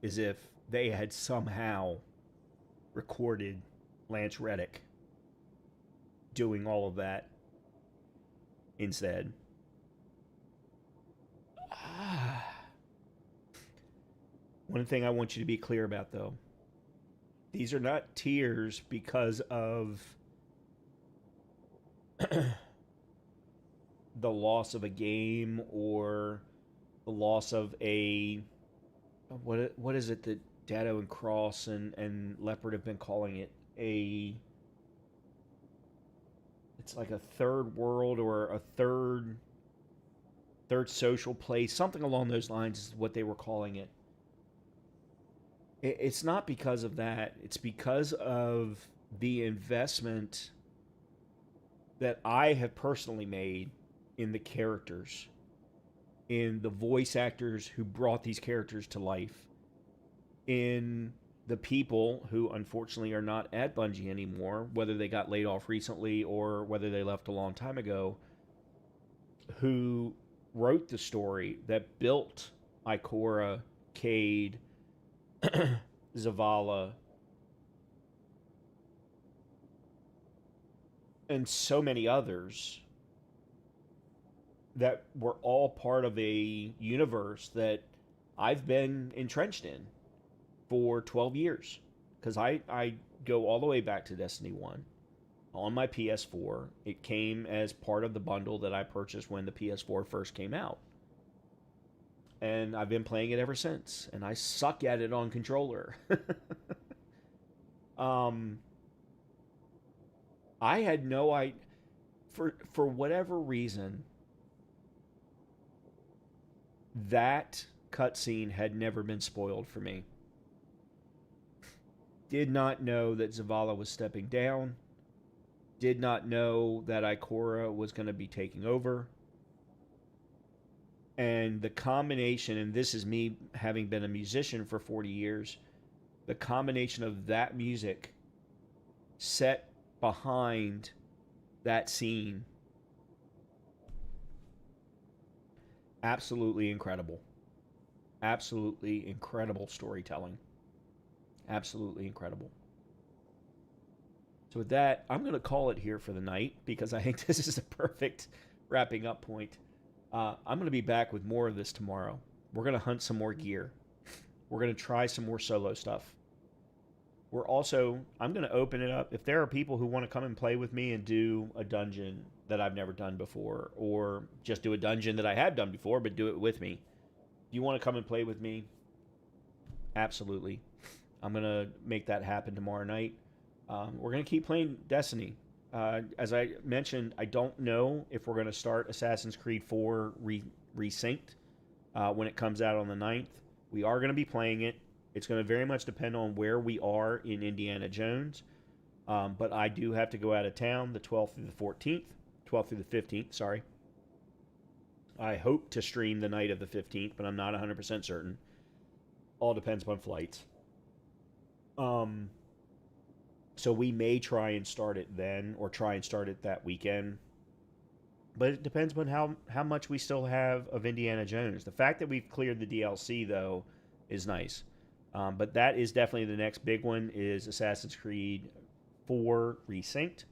is if they had somehow recorded Lance Reddick doing all of that instead. One thing I want you to be clear about, though, These are not tears because of the loss of a game or the loss of a what is it that Dado and Cross and Leopard have been calling it? It's like a third world or a third social place, something along those lines is what they were calling it. It's not because of that. It's because of the investment that I have personally made in the characters, in the voice actors who brought these characters to life, in the people who unfortunately are not at Bungie anymore, whether they got laid off recently or whether they left a long time ago, who wrote the story that built Ikora, Cade, Zavala, and so many others that were all part of a universe that I've been entrenched in for 12 years. Because I go all the way back to Destiny 1 on my PS4. It came as part of the bundle that I purchased when the PS4 first came out. And I've been playing it ever since. And I suck at it on controller. I had no idea. For whatever reason, that cutscene had never been spoiled for me. Did not know that Zavala was stepping down. Did not know that Ikora was going to be taking over. And the combination, and this is me having been a musician for 40 years, the combination of that music set behind that scene, absolutely incredible. Absolutely incredible storytelling. Absolutely incredible. So with that, I'm going to call it here for the night because I think this is a perfect wrapping up point. I'm going to be back with more of this tomorrow. We're going to hunt some more gear. We're going to try some more solo stuff. I'm going to open it up. If there are people who want to come and play with me and do a dungeon that I've never done before, or just do a dungeon that I have done before, but do it with me. If you want to come and play with me, absolutely. I'm going to make that happen tomorrow night. We're going to keep playing Destiny. As I mentioned, I don't know if we're going to start Assassin's Creed 4 Resynced when it comes out on the 9th. We are going to be playing it. It's going to very much depend on where we are in Indiana Jones. But I do have to go out of town the 12th through the 14th. 12th through the 15th, sorry. I hope to stream the night of the 15th, but I'm not 100% certain. All depends upon flights. So we may try and start it then, or try and start it that weekend. But it depends on how much we still have of Indiana Jones. The fact that we've cleared the DLC, though, is nice. But that is definitely the next big one, is Assassin's Creed 4 Resynced.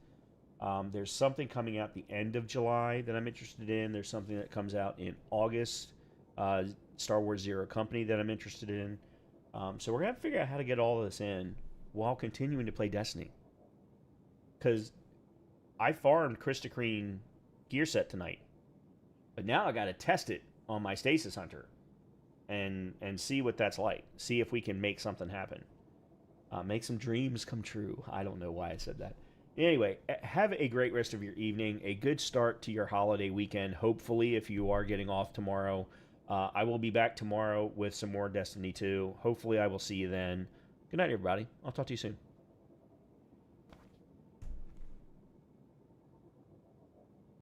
There's something coming out the end of July that I'm interested in. There's something that comes out in August, Star Wars Zero Company, that I'm interested in. So we're going to have to figure out how to get all of this in while continuing to play Destiny. Because I farmed Christokreen gear set tonight. But now I got to test it on my Stasis Hunter. And see what that's like. See if we can make something happen. Make some dreams come true. I don't know why I said that. Anyway, have a great rest of your evening. A good start to your holiday weekend. Hopefully, if you are getting off tomorrow. I will be back tomorrow with some more Destiny 2. Hopefully, I will see you then. Good night, everybody. I'll talk to you soon.